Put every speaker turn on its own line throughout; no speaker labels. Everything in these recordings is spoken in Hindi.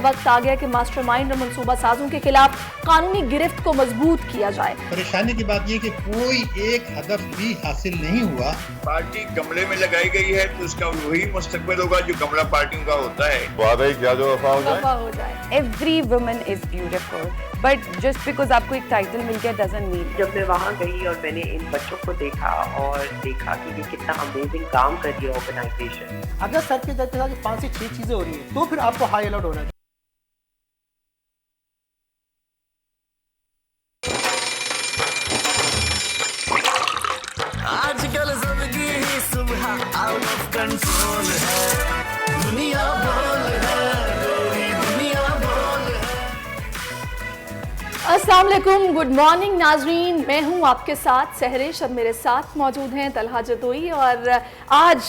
वक्त आ गया कि मास्टरमाइंड और मंसूबा साजों के खिलाफ कानूनी गिरफ्त को मजबूत किया जाए।
परेशानी की बात यह कि कोई एक हदफ भी हासिल नहीं हुआ।
पार्टी गमले में लगाई गई है तो उसका वही मुस्तकबिल होगा जो गमला पार्टियों का होता है।
वादा क्या जो वफा
हो जाए।
Every woman is beautiful, but just because आपको एक टाइटल मिल गया doesn't mean।
जब मैं वहाँ गई और मैंने इन बच्चों को देखा और देखा कि ये कितना अमेजिंग काम कर रही है ऑर्गेनाइजेशन।
अगर सर के दर्द के साथ 5 से 6 चीजें हो रही है तो फिर आपको हाई अलर्ट होना चाहिए।
आजकल जिंदगी ही सुबह आउट ऑफ कंट्रोल है, दुनिया बोल है, दुनिया बोल है।
अस्सलाम वालेकुम, गुड मॉर्निंग नाजरीन, मैं हूं आपके साथ सहरिश और मेरे साथ मौजूद हैं तलहा जदोई। और आज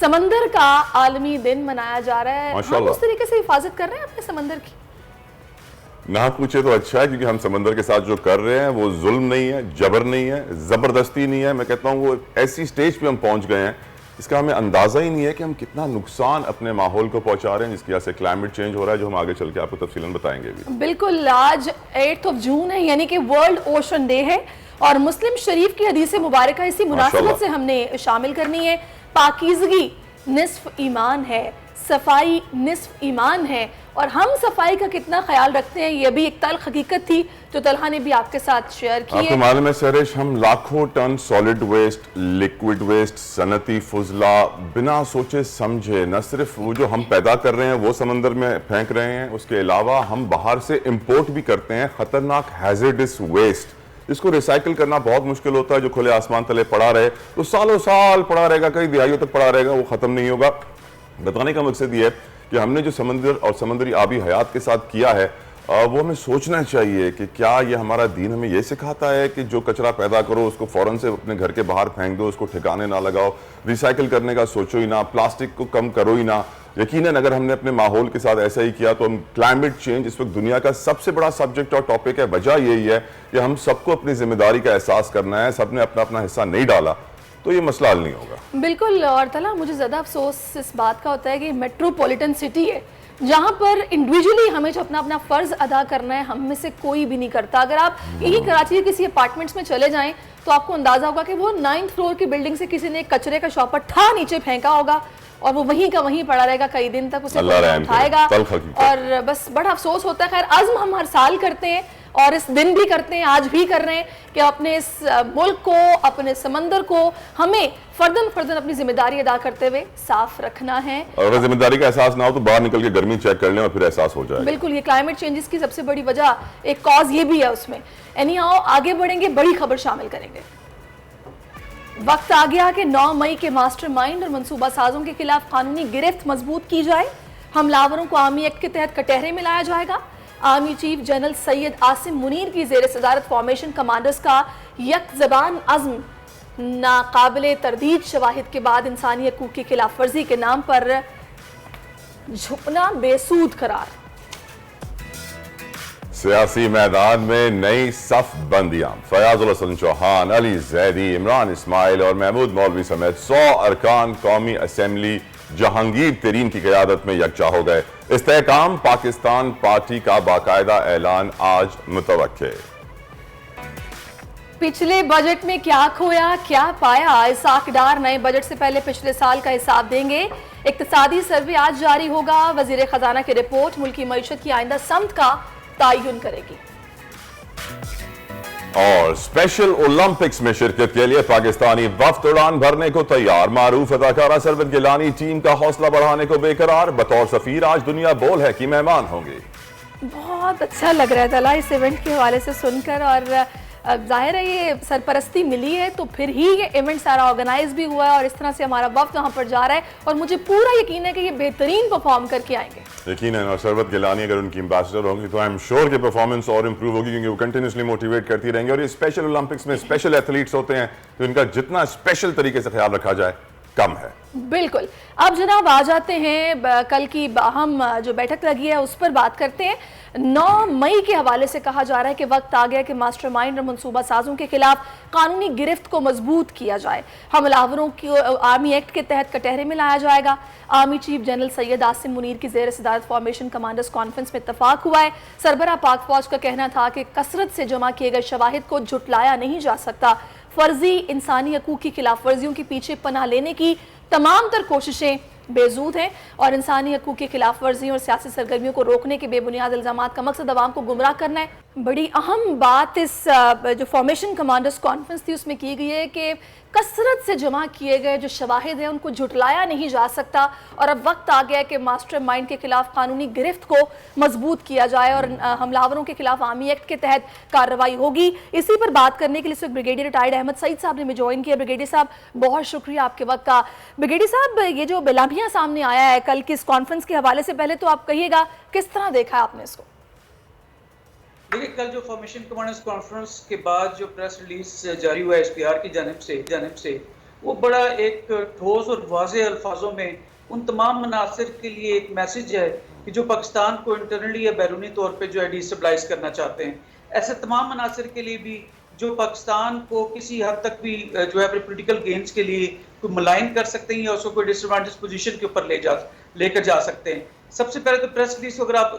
समंदर का आलमी दिन मनाया जा रहा है। हम उस तरीके से हिफाजत कर रहे हैं अपने समंदर की।
ना पूछे तो अच्छा है, क्योंकि हम समंदर के साथ जो कर रहे हैं वो जुल्म नहीं है, जबर नहीं है, जबरदस्ती नहीं है। मैं कहता हूँ वो ऐसी स्टेज पे हम पहुंच गए हैं इसका हमें अंदाजा ही नहीं है कि हम कितना नुकसान अपने माहौल को पहुंचा रहे हैं, जिसकी वजह से क्लाइमेट चेंज हो रहा है, जो हम आगे चल के आपको तफसीलन बताएंगे भी।
बिल्कुल, आज 8 जून है, यानी कि वर्ल्ड ओशन डे है और मुस्लिम शरीफ की हदीस मुबारक इसी मुनासिबत से हमने शामिल करनी है। पाकीज़गी निस्फ ईमान है, सफाई निस्फ ईमान है, और हम सफाई का कितना ख्याल रखते हैं ये भी एक तल्ख हकीकत थी जो तलहा ने भी आपके साथ शेयर की है।
आपको मालूम है सहरिश, हम लाखों ton solid waste, liquid waste, सनती फुजला बिना सोचे समझे न सिर्फ वो जो हम पैदा कर रहे हैं वो समंदर में फेंक रहे हैं, उसके अलावा हम बाहर से इंपोर्ट भी करते हैं खतरनाक हैजर्डस वेस्ट, इसको रिसाइकिल करना बहुत मुश्किल होता है। जो खुले आसमान तले पड़ा रहे तो सालों साल पड़ा रहेगा, कई दिहाइयों तक पड़ा रहेगा, वो खत्म नहीं होगा। बताने का मकसद ये है कि हमने जो समंदर और समुद्री आबी हयात के साथ किया है वो हमें सोचना चाहिए कि क्या ये हमारा दीन हमें ये सिखाता है कि जो कचरा पैदा करो उसको फौरन से अपने घर के बाहर फेंक दो, उसको ठिकाने ना लगाओ, रिसाइकिल करने का सोचो ही ना, प्लास्टिक को कम करो ही ना। यकीनन अगर हमने अपने माहौल के साथ ऐसा ही किया तो हम क्लाइमेट चेंज इस वक्त दुनिया का सबसे बड़ा सब्जेक्ट और टॉपिक है। वजह यही है कि हम सबको अपनी जिम्मेदारी का एहसास करना है, सबने अपना अपना हिस्सा नहीं डाला तो ये मसला हल नहीं होगा।
बिल्कुल, और तला मुझे ज़्यादा अफसोस इस बात का होता है कि मेट्रोपॉलिटन सिटी है जहाँ पर इंडिविजुअली हमें जो अपना अपना फ़र्ज़ अदा करना है हम में से कोई भी नहीं करता। अगर आप यही कराची के किसी अपार्टमेंट्स में चले जाएं तो आपको अंदाज़ा होगा कि वो 9th फ्लोर की बिल्डिंग से किसी ने कचरे का शॉपर ठा नीचे फेंका होगा और वो वहीं का वहीं पड़ा रहेगा, कई दिन तक उसे उठाएगा। और बस बड़ा अफसोस होता है। खैर, अज़्म हम हर साल करते हैं और इस दिन भी करते हैं, आज भी कर रहे हैं कि अपने इस मुल्क को, अपने समंदर को हमें फर्दन फर्दन अपनी जिम्मेदारी अदा करते हुए साफ रखना है।
और अगर जिम्मेदारी का एहसास ना हो तो बाहर निकल के गर्मी चेक कर लें और फिर एहसास हो जाए।
बिल्कुल, ये क्लाइमेट चेंजेस की सबसे बड़ी वजह, एक कॉज ये भी है उसमें। एनी हाउ, आगे बढ़ेंगे, बड़ी खबर शामिल करेंगे। वक्त आ गया कि 9 मई के मास्टरमाइंड और मंसूबा साजों के खिलाफ कानूनी गिरफ्त मजबूत की जाए। हमलावरों को आर्मी एक्ट के तहत कटहरे में लाया जाएगा। Army chief general Syed Asim Munir की जेर सदारत फॉर्मेशन कमांडर्स का यक ज़बान अज़्म नाकाबिले तरदीद शवाहिद के बाद इंसानी हकूक़ की खिलाफ वर्जी के नाम पर झुकना बेसूद करार।
सियासी मैदान में नई सफ बंदियां, फयाजुल हसन चौहान, अली जैदी, इमरान इस्माइल और महमूद मौलवी समेत 100 अरकान कौमी असम्बली जहांगीर तरीन की क़यादत में यकजा हो गए। इस्तेहकाम पाकिस्तान पार्टी का बाकायदा ऐलान आज मुतवक्के। पिछले
बजट में क्या खोया क्या पाया, इसाक डार नए बजट से पहले पिछले साल का हिसाब देंगे। इक्तिसादी सर्वे आज जारी होगा। वजीर खजाना की रिपोर्ट मुल्की मईशत की आइंदा समत का तायुन करेगी।
और स्पेशल ओलंपिक्स में शिरकत के लिए पाकिस्तानी वफ्द उड़ान भरने को तैयार। मारूफ अदाकारा सरवत गिलानी टीम का हौसला बढ़ाने को बेकरार। बतौर सफीर आज दुनिया बोल है कि मेहमान होंगे।
बहुत अच्छा लग रहा है तला इस इवेंट के हवाले से सुनकर, और जाहिर है ये सरपरस्ती मिली है तो फिर ही ये इवेंट सारा ऑर्गेनाइज भी हुआ है और इस तरह से हमारा वक्त वहाँ पर जा रहा है और मुझे पूरा यकीन है कि ये बेहतरीन परफॉर्म करके आएंगे।
यकीन है, और सरवत गिलानी अगर उनकी एम्बेसडर होंगी तो आई एम श्योर कि परफॉर्मेंस और इंप्रूव होगी, क्योंकि वो कंटिन्यूसली मोटिवेट करती रहेंगी। और ये स्पेशल ओलंपिक्स में स्पेशल एथलीट्स होते हैं तो इनका जितना स्पेशल तरीके से ख्याल रखा जाए कम है।
बिल्कुल। अब जनाब आ जाते हैं कल की अहम जो बैठक लगी है उस पर बात करते हैं। 9 मई के हवाले से कहा जा रहा है कि वक्त आ गया कि मास्टरमाइंड और मनसूबा साजों के खिलाफ कानूनी गिरफ्त को मजबूत किया जाए। हमलावरों को आर्मी एक्ट के तहत कटहरे में लाया जाएगा। Army chief general Syed Asim Munir की ज़ेर सदारत फॉर्मेशन कमांडर्स कॉन्फ्रेंस में इत्तफाक हुआ है। सरबराह पाक फौज का कहना था कि कसरत से जमा किए गए शवाहिद को झुटलाया नहीं जा सकता। फर्जी इंसानी हकूक़ की खिलाफ वर्जियों के पीछे पनाह लेने की तमाम तर कोशिशें बेजूद हैं और इंसानी हकूक़ की खिलाफ वर्जियों और सियासी सरगर्मियों को रोकने के बेबुनियाद इल्ज़ामात का मकसद अवाम को गुमराह करना है। बड़ी अहम बात इस जो फॉर्मेशन कमांडर्स कॉन्फ्रेंस थी उसमें की गई है कि कसरत से जमा किए गए जो शवाहिद हैं उनको झुटलाया नहीं जा सकता और अब वक्त आ गया है कि मास्टरमाइंड के खिलाफ कानूनी गिरफ्त को मजबूत किया जाए और हमलावरों के खिलाफ आर्मी एक्ट के तहत कार्रवाई होगी। इसी पर बात करने के लिए इस वक्त ब्रिगेडियर रिटायर्ड अहमद सईद साहब ने हमें ज्वाइन किया। ब्रिगेडियर साहब बहुत शुक्रिया आपके वक्त का। ब्रिगेडियर साहब ये जो बेलामिया सामने आया है कल की इस कॉन्फ्रेंस के हवाले से पहले तो आप कहिएगा किस तरह देखा है आपने इसको?
देखिए, कल जो फॉर्मेशन कमांडर्स कॉन्फ्रेंस के बाद जो प्रेस रिलीज जारी हुआ है एसपीआर की जानिब से वो बड़ा एक ठोस और वाज़ेह अल्फाजों में उन तमाम मनासिर के लिए एक मैसेज है कि जो पाकिस्तान को इंटरनली या बैरूनी तौर पे जो है डिस्टेबलाइज करना चाहते हैं। ऐसे तमाम मनासिर के लिए भी जो पाकिस्तान को किसी हद तक भी जो है अपने पोलिटिकल गेन्स के लिए कोई मलाइन कर सकते हैं या उसको कोई डिसएडवांटेज पोजीशन के ऊपर लेकर जा सकते हैं। सबसे पहले तो प्रेस रिलीज को अगर आप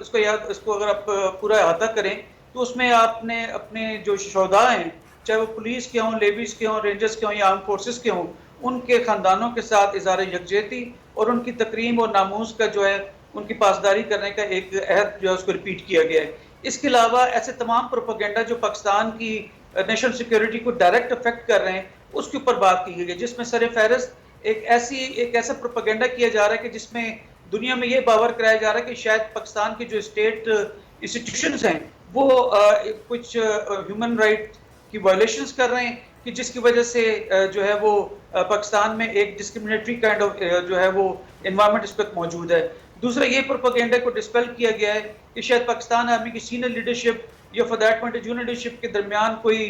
इसको अगर आप पूरा अहाता करें तो उसमें आपने अपने जो शोधा हैं, चाहे वो पुलिस के हों, लेवीज के हों, रेंजर्स के हों या आर्म फोर्सेस के हों, उनके ख़ानदानों के साथ इज़हार यकजहती और उनकी तकरीम और नामूस का जो है उनकी पासदारी करने का एक अहद जो है उसको रिपीट किया गया है। इसके अलावा ऐसे तमाम प्रोपेगेंडा जो पाकिस्तान की नेशनल सिक्योरिटी को डायरेक्ट अफेक्ट कर रहे हैं उसके ऊपर बात की गई है, जिसमें सर फहरिस्त एक ऐसा प्रोपेगेंडा किया जा रहा है कि जिसमें दुनिया में ये बावर कराया जा रहा है कि शायद पाकिस्तान के जो स्टेट इंस्टीट्यूशंस हैं वो कुछ ह्यूमन राइट की वायलेशंस कर रहे हैं कि जिसकी वजह से जो है वो पाकिस्तान में एक डिस्क्रिमिनेटरी काइंड ऑफ जो है वो एनवायरनमेंट इस वक्त मौजूद है। दूसरा ये प्रोपेगेंडा को डिस्पेल किया गया है कि शायद पाकिस्तान आर्मी की सीनियर लीडरशिप या for that matter junior leadership के दरमियान कोई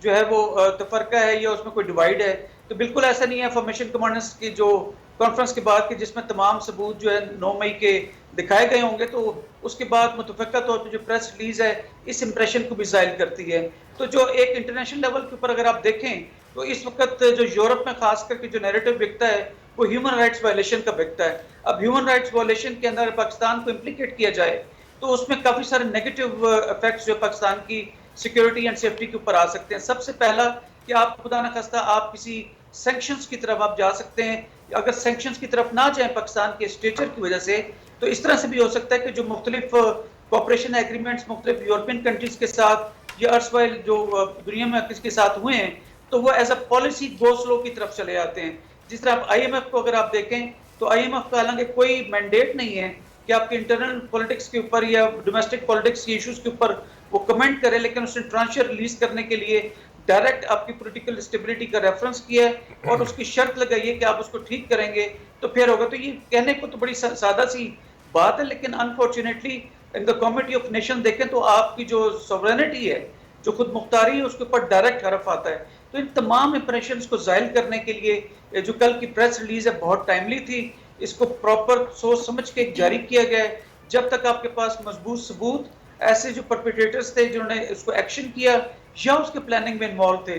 जो है वो तफरका है या उसमें कोई डिवाइड है। तो बिल्कुल ऐसा नहीं है। फॉर्मेशन कमांडर्स की जो कॉन्फ्रेंस के बाद के जिसमें तमाम सबूत जो है 9 मई के दिखाए गए होंगे तो उसके बाद मुतफ़क्का तौर पर जो प्रेस रिलीज है इस इंप्रेशन को भी ज़ाहिर करती है। तो जो एक इंटरनेशनल लेवल के ऊपर अगर आप देखें तो इस वक्त जो यूरोप में खास करके जो नैरेटिव बिकता है वो ह्यूमन राइट्स वायलेशन का बिकता है। अब ह्यूमन राइट्स वायलेशन के अंदर पाकिस्तान को इम्प्लीकेट किया जाए तो उसमें काफ़ी सारे नेगेटिव इफेक्ट्स जो पाकिस्तान की सिक्योरिटी एंड सेफ्टी के ऊपर आ सकते हैं। सबसे पहला कि आप खुदा न खास्ता आप किसी सैंक्शंस की तरफ आप जा सकते हैं। अगर सैंक्शंस की तरफ ना जाए पाकिस्तान के स्टेचर की वजह से तो इस तरह से भी हो सकता है कि जो मुख्तलिफ कोऑपरेशन एग्रीमेंट्स मुख्तलिफ यूरोपियन कंट्रीज के साथ या अर्सवाइल जो दुनिया में किसके साथ हुए हैं तो वो as a policy go slow की तरफ चले जाते हैं। जिस तरह आप IMF को अगर आप देखें तो IMF का हालांकि कोई मैंडेट नहीं है कि आपके इंटरनल पॉलिटिक्स के ऊपर या डोमेस्टिक पॉलिटिक्स के इश्यूज के ऊपर वो कमेंट करे, लेकिन उसने ट्रांसफर रिलीज करने के लिए डायरेक्ट आपकी पॉलिटिकल स्टेबिलिटी का रेफरेंस किया है और उसकी शर्त लगाई है कि आप उसको ठीक करेंगे तो फिर होगा। तो ये कहने को तो बड़ी सादा सी बात है, लेकिन unfortunately in the committee of nation देखें तो आपकी जो सॉवरेनिटी है, जो खुद मुख्तारी है, उसके ऊपर डायरेक्ट हरफ आता है। तो इन तमाम इंप्रेशंस को जाहिर करने के लिए जो कल की प्रेस रिलीज है बहुत टाइमली थी। इसको प्रॉपर सोच समझ के जारी किया गया है। जब तक आपके पास मजबूत सबूत ऐसे जो परपेट्रेटर्स थे जिन्होंने इसको एक्शन किया या उसके प्लानिंग में इन्वॉल्व थे,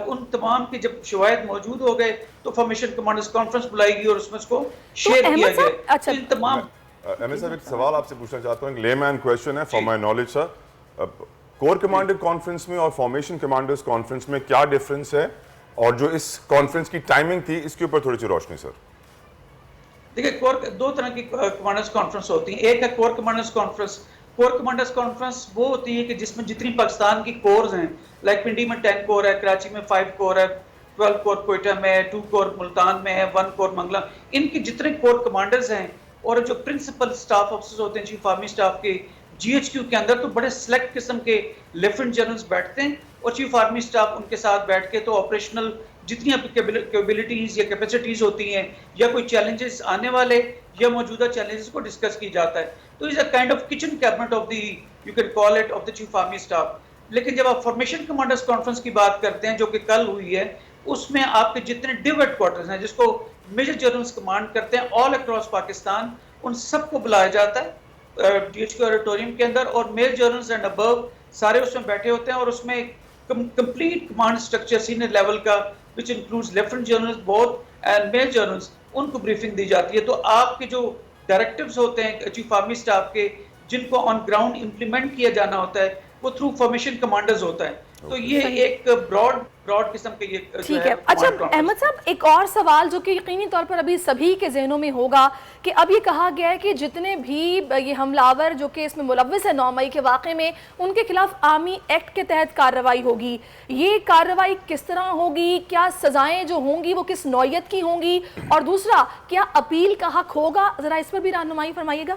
उन तमाम के जब शवाहिद मौजूद हो गए तो फॉर्मेशन कमांडर्स कॉन्फ्रेंस बुलाई गई और उसमें इसको शेयर किया गया।
अच्छा,
इन तमाम साहब एक सवाल आपसे पूछना चाहता हूँ, एक लेमैन क्वेश्चन है for my knowledge sir. Core commander conference में और फॉर्मेशन कमांडर्स कॉन्फ्रेंस में क्या डिफरेंस है और जो इस कॉन्फ्रेंस की टाइमिंग थी इसके ऊपर थोड़ी सी रोशनी सर।
देखिए, कोर दो तरह की कमांडर्स कॉन्फ्रेंस होती है। एक है core commanders conference. Core commanders conference वो होती है कि जिसमें जितनी पाकिस्तान की कोर्स हैं, लाइक पिंडी में 10 कोर है, कराची में 5 कोर है, 12 कोर कोयटा में है, 2 कोर मुल्तान में है, 1 कोर मंगला, इनके जितने कोर कमांडर्स हैं और जो प्रिंसिपल स्टाफ ऑफिसर्स होते हैं चीफ आर्मी स्टाफ के GHQ के अंदर, तो बड़े सेलेक्ट किस्म के लेफ्टिनेंट जनरल्स बैठते हैं और चीफ आर्मी स्टाफ उनके साथ बैठ के तो ऑपरेशनल जितनी कैपेबिलिटीज या कैपेसिटीज होती हैं या कोई चैलेंजेस आने वाले या मौजूदा चैलेंजेस को डिस्कस की जाता है। तो is a kind of kitchen cabinet of the, you can call it, of the chief army staff. लेकिन जब आप फॉर्मेशन कमांडर्स कॉन्फ्रेंस की बात करते हैं जो कि कल हुई है, उसमें आपके जितने डिव हेडक्वार्टर्स हैं जिसको मेजर जनरल्स कमांड करते हैं ऑल अक्रॉस पाकिस्तान, उन सबको बुलाया जाता है DHQ ऑडिटोरियम के अंदर, और मेजर जनरल्स एंड अबव सारे उसमें बैठे होते हैं, और उसमें complete command structure senior level का which includes lieutenant generals both and major generals, उनको ब्रीफिंग दी जाती है। तो आपके जो डायरेक्टिव्स होते हैं चीफ आर्मी स्टाफ के, जिनको ऑन ग्राउंड इंप्लीमेंट किया जाना होता है, वो थ्रू फॉर्मेशन कमांडर्स होता है। तो ये एक ब्रॉड किस्म के ये
ठीक है। अच्छा अहमद साहब, एक और सवाल जो कि यकीनी तौर पर अभी सभी के जहनों में होगा कि अब ये कहा गया है कि जितने भी ये हमलावर जो कि इसमें मुलव्विस है 9 मई के वाक़े में, उनके खिलाफ आर्मी एक्ट के तहत कार्रवाई होगी। ये कार्रवाई किस तरह होगी, क्या सजाएं जो होंगी वो किस नौयत की होंगी, और दूसरा क्या अपील का हक होगा, ज़रा इस पर भी रहनुमाई फरमाइएगा।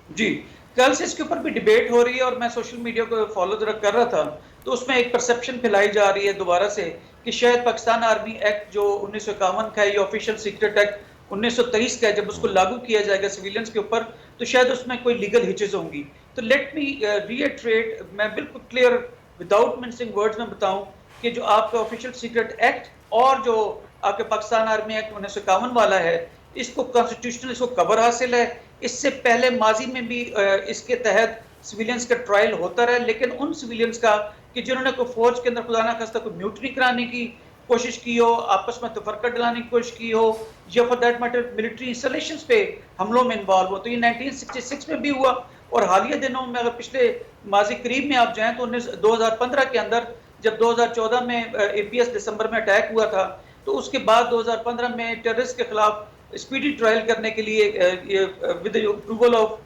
जी, कल से इसके ऊपर भी डिबेट हो रही है, और मैं सोशल मीडिया को फॉलो जरा कर रहा था, तो उसमें एक परसेप्शन फैलाई जा रही है दोबारा से कि शायद पाकिस्तान आर्मी एक्ट जो 1951 का है, ये ऑफिशियल सीक्रेट एक्ट 1923 का है, जब उसको लागू किया जाएगा सिविलियंस के ऊपर तो शायद उसमें कोई लीगल हिचेज होंगी। तो लेट मी रीइटरेट, मैं बिल्कुल क्लियर विदाउट मिंसिंग वर्ड्स में बताऊं कि जो आपका ऑफिशियल सीक्रेट एक्ट और जो आपके पाकिस्तान आर्मी एक्ट 1951 वाला है, इसको कॉन्स्टिट्यूशनल इसको कवर हासिल है। इससे पहले माजी में भी इसके तहत सिविलियंस का ट्रायल होता रहा, लेकिन उन सिविलियंस का कि जिन्होंने कोई फौज के अंदर खुदा ना खास्ता कोई म्यूटनी कराने की कोशिश की हो, आपस में तफरका दिलाने की कोशिश की हो, या for that matter military installations पे हमलों में इन्वॉल्व हो। तो ये 1966 में भी हुआ, और हालिया दिनों में अगर पिछले माजी करीब में आप जाएं तो 2015 के अंदर जब 2014 में APS दिसंबर में अटैक हुआ था, तो उसके बाद 2015 में टेररिस्ट के खिलाफ स्पीडी ट्रायल करने के लिए with approval of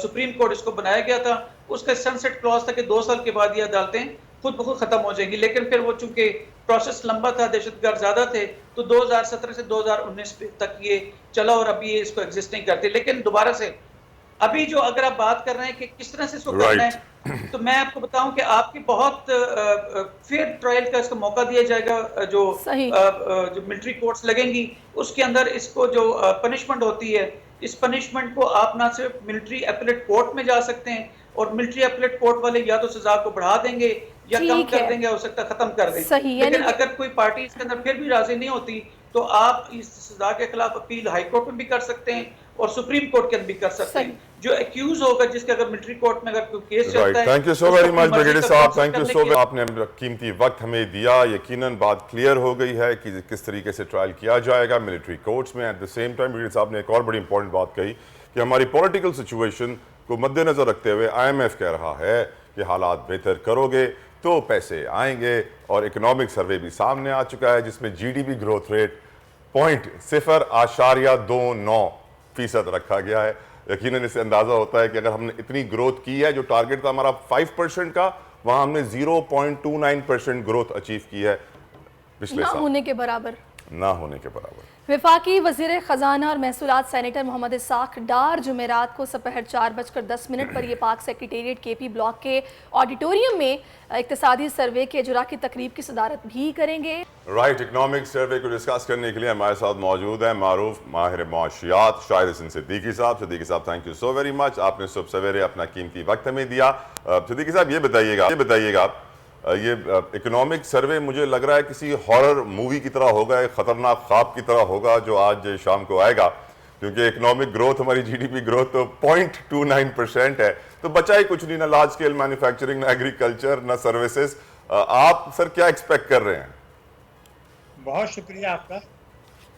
supreme court इसको बनाया गया था। उसका सनसेट क्लॉज था कि 2 साल के बाद ये अदालतें खुद ब खुद खत्म हो जाएंगी, लेकिन फिर वो चूंकि प्रोसेस लंबा था, दहशतगर्द ज्यादा थे, तो 2017 से 2019 तक ये चला, और अभी ये इसको एग्जिस्ट नहीं करते। लेकिन दोबारा से अभी जो अगर आप बात कर रहे हैं कि किस तरह से इसको करना है, तो मैं आपको बताऊं कि आपकी बहुत फेयर ट्रायल का इसको मौका दिया जाएगा। जो मिलिट्री कोर्ट्स लगेंगी उसके अंदर इसको जो पनिशमेंट होती है, इस पनिशमेंट को आप ना सिर्फ मिलिट्री अपीलेट कोर्ट में जा सकते हैं, और मिलिट्री अपीलेट कोर्ट वाले या तो सजा को बढ़ा देंगे या कम कर देंगे, हो सकता है खत्म कर दें। लेकिन अगर कोई पार्टी इसके अंदर फिर भी राजी नहीं होती, तो आप इस सजा के खिलाफ अपील हाई कोर्ट में भी कर सकते हैं और सुप्रीम कोर्ट के अंदर भी कर सकते हैं। जो एक्यूज होगा, जिसके अगर मिलिट्री कोर्ट में अगर कोई केस चलता है।
Thank you so very much brigadier साहब, थैंक यू सो मच, आपने कीमती वक्त हमें दिया। यकीनन बात क्लियर हो गई है कि किस तरीके से ट्रायल किया जाएगा मिलिट्री कोर्ट्स में। At the same time brigadier साहब ने एक और बड़ी इंपॉर्टेंट बात कही कि हमारी पॉलिटिकल सिचुएशन को मद्देनजर रखते हुए IMF कह रहा है कि हालात बेहतर करोगे तो पैसे आएंगे, और इकोनॉमिक सर्वे भी सामने आ चुका है जिसमें GDP ग्रोथ रेट 0.029% रखा गया है। यकीनन इससे अंदाजा होता है कि अगर हमने इतनी ग्रोथ की है, जो टारगेट था हमारा 5% का, वहां हमने 0.29% ग्रोथ अचीव की है पिछले साल,
होने के बराबर
ना होने के बराबर।
वफाकी वज़ीर ख़जाना और महसूलात सेनेटर मोहम्मद इसाक डार जुमेरात को दोपहर 4:10 पर ये पाक सेक्रेटेरिएट KP ब्लॉक के ऑडिटोरियम में इक्तिसादी सर्वे के इजरा की तकरीब की सदारत भी करेंगे।
राइट, इकोनॉमिक सर्वे को डिस्कस करने के लिए हमारे साथ मौजूद है मारूफ माहिर मुआशियात शाहिद हसन सिद्दीकी साहब। सिद्दीकी साहब, thank you so very much, आपने सुबह सवेरे अपना कीमती वक्त हमें दिया। सिद्दीकी साहब, ये बताइएगा ये इकोनॉमिक सर्वे मुझे लग रहा है किसी हॉरर मूवी की तरह होगा, एक खतरनाक ख्वाब की तरह होगा जो आज शाम को आएगा, क्योंकि इकोनॉमिक ग्रोथ, हमारी GDP ग्रोथ तो 0.29% है, तो बचा ही कुछ नहीं, ना लार्ज स्केल मैन्युफैक्चरिंग, ना एग्रीकल्चर, ना सर्विसेज। आप सर क्या एक्सपेक्ट कर रहे हैं?
बहुत शुक्रिया आपका।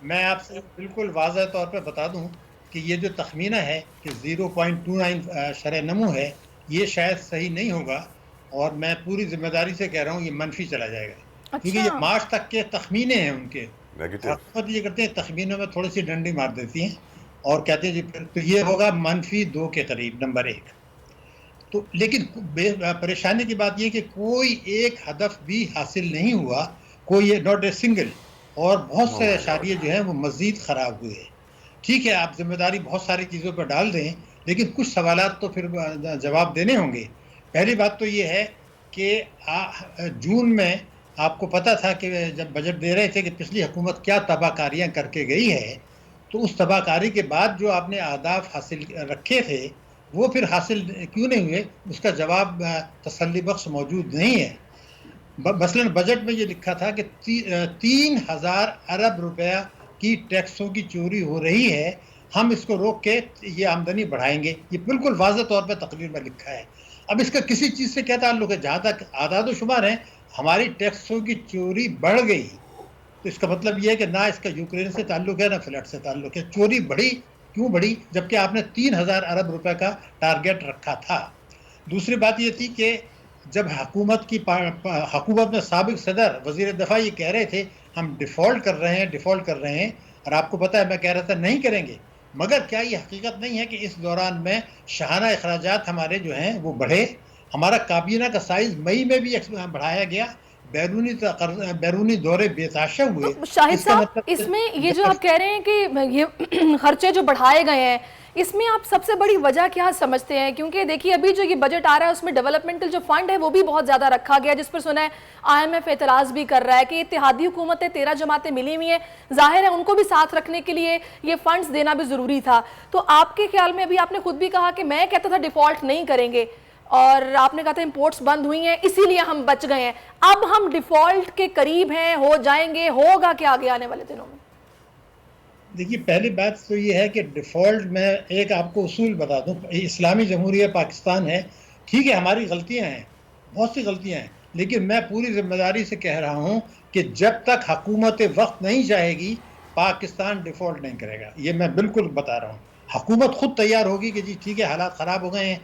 मैं आपसे बिल्कुल वाज़ह तौर पर बता दूं कि ये जो तखमीना है कि 0.29 शरह नमू है, ये शायद सही नहीं होगा, और मैं पूरी जिम्मेदारी से कह रहा हूँ ये मनफी चला जाएगा।
अच्छा।
क्योंकि ये मार्च तक के तखमीने हैं उनके,
नेगेटिव
ये करते हैं, तखमीनों में थोड़ी सी डंडी मार देती हैं और कहते हैं जी तो ये होगा -2 के करीब, नंबर 1। तो लेकिन परेशानी की बात ये कि कोई एक हदफ भी हासिल नहीं हुआ, कोई नॉट ए सिंगल, और बहुत से अशारिये जो हैं वो मज़ीद ख़राब हुए। ठीक है, आप जिम्मेदारी बहुत सारी चीज़ों पर डाल दें, लेकिन कुछ सवालात तो फिर जवाब देने होंगे। पहली बात तो ये है कि जून में आपको पता था कि जब बजट दे रहे थे कि पिछली हुकूमत क्या तबाहकारियाँ करके गई है, तो उस तबाहकारी के बाद जो आपने अहदाफ हासिल रखे थे वो फिर हासिल क्यों नहीं हुए, उसका जवाब तसल्ली बख्श मौजूद नहीं है। मसलन बजट में ये लिखा था कि 3000 अरब रुपया की टैक्सों की चोरी हो रही है, हम इसको रोक के ये आमदनी बढ़ाएंगे। ये बिल्कुल वाज़ेह तौर पर तकरीर में लिखा है। अब इसका किसी चीज़ से क्या ताल्लुक है? जहाँ तक आदाद व शुमार हैं, हमारी टैक्सों की चोरी बढ़ गई, तो इसका मतलब ये है कि ना इसका यूक्रेन से ताल्लुक है ना फ्लड से ताल्लुक है। चोरी बढ़ी, क्यों बढ़ी? जबकि आपने 3000 अरब रुपए का टारगेट रखा था। दूसरी बात ये थी कि जब हुकूमत में साबिक सदर वज़ीर दफ़ा ये कह रहे थे हम डिफ़ॉल्ट कर रहे हैं, और आपको पता है मैं कह रहा था नहीं करेंगे, मगर क्या ये हकीकत नहीं है कि इस दौरान में शाहाना अखराजात हमारे जो हैं वो बढ़े। हमारा काबीना का साइज़ मई में भी बढ़ाया गया, बैरूनी दौरे बेताशा हुए।
तो शाहिद साहब, इसमें ये जो आप कह रहे हैं कि ये खर्चे जो बढ़ाए गए हैं, इसमें आप सबसे बड़ी वजह क्या समझते हैं? क्योंकि देखिए अभी जो ये बजट आ रहा है उसमें डेवलपमेंटल जो फंड है वो भी बहुत ज़्यादा रखा गया, जिस पर सुना है IMF एतराज़ भी कर रहा है कि इत्तेहादी हुकूमतें 13 जमातें मिली हुई हैं, जाहिर है उनको भी साथ रखने के लिए ये फंड्स देना भी ज़रूरी था। तो आपके ख्याल में, अभी आपने खुद भी कहा कि मैं कहता था डिफ़ॉल्ट नहीं करेंगे, और आपने कहा था इंपोर्ट्स बंद हुई हैं इसीलिए हम बच गए हैं, अब हम डिफ़ॉल्ट के करीब हैं, हो जाएंगे, होगा क्या आगे आने वाले दिनों में?
देखिए, पहली बात तो ये है कि डिफ़ॉल्ट में एक आपको उसूल बता दूं, इस्लामी जमहूरिया पाकिस्तान है, ठीक है हमारी गलतियां हैं, बहुत सी गलतियां हैं, लेकिन मैं पूरी जिम्मेदारी से कह रहा हूं कि जब तक हुकूमत वक्त नहीं चाहेगी पाकिस्तान डिफ़ॉल्ट नहीं करेगा। ये मैं बिल्कुल बता रहा हूँ। हुकूमत खुद तैयार होगी कि जी ठीक है हालात ख़राब हो गए हैं,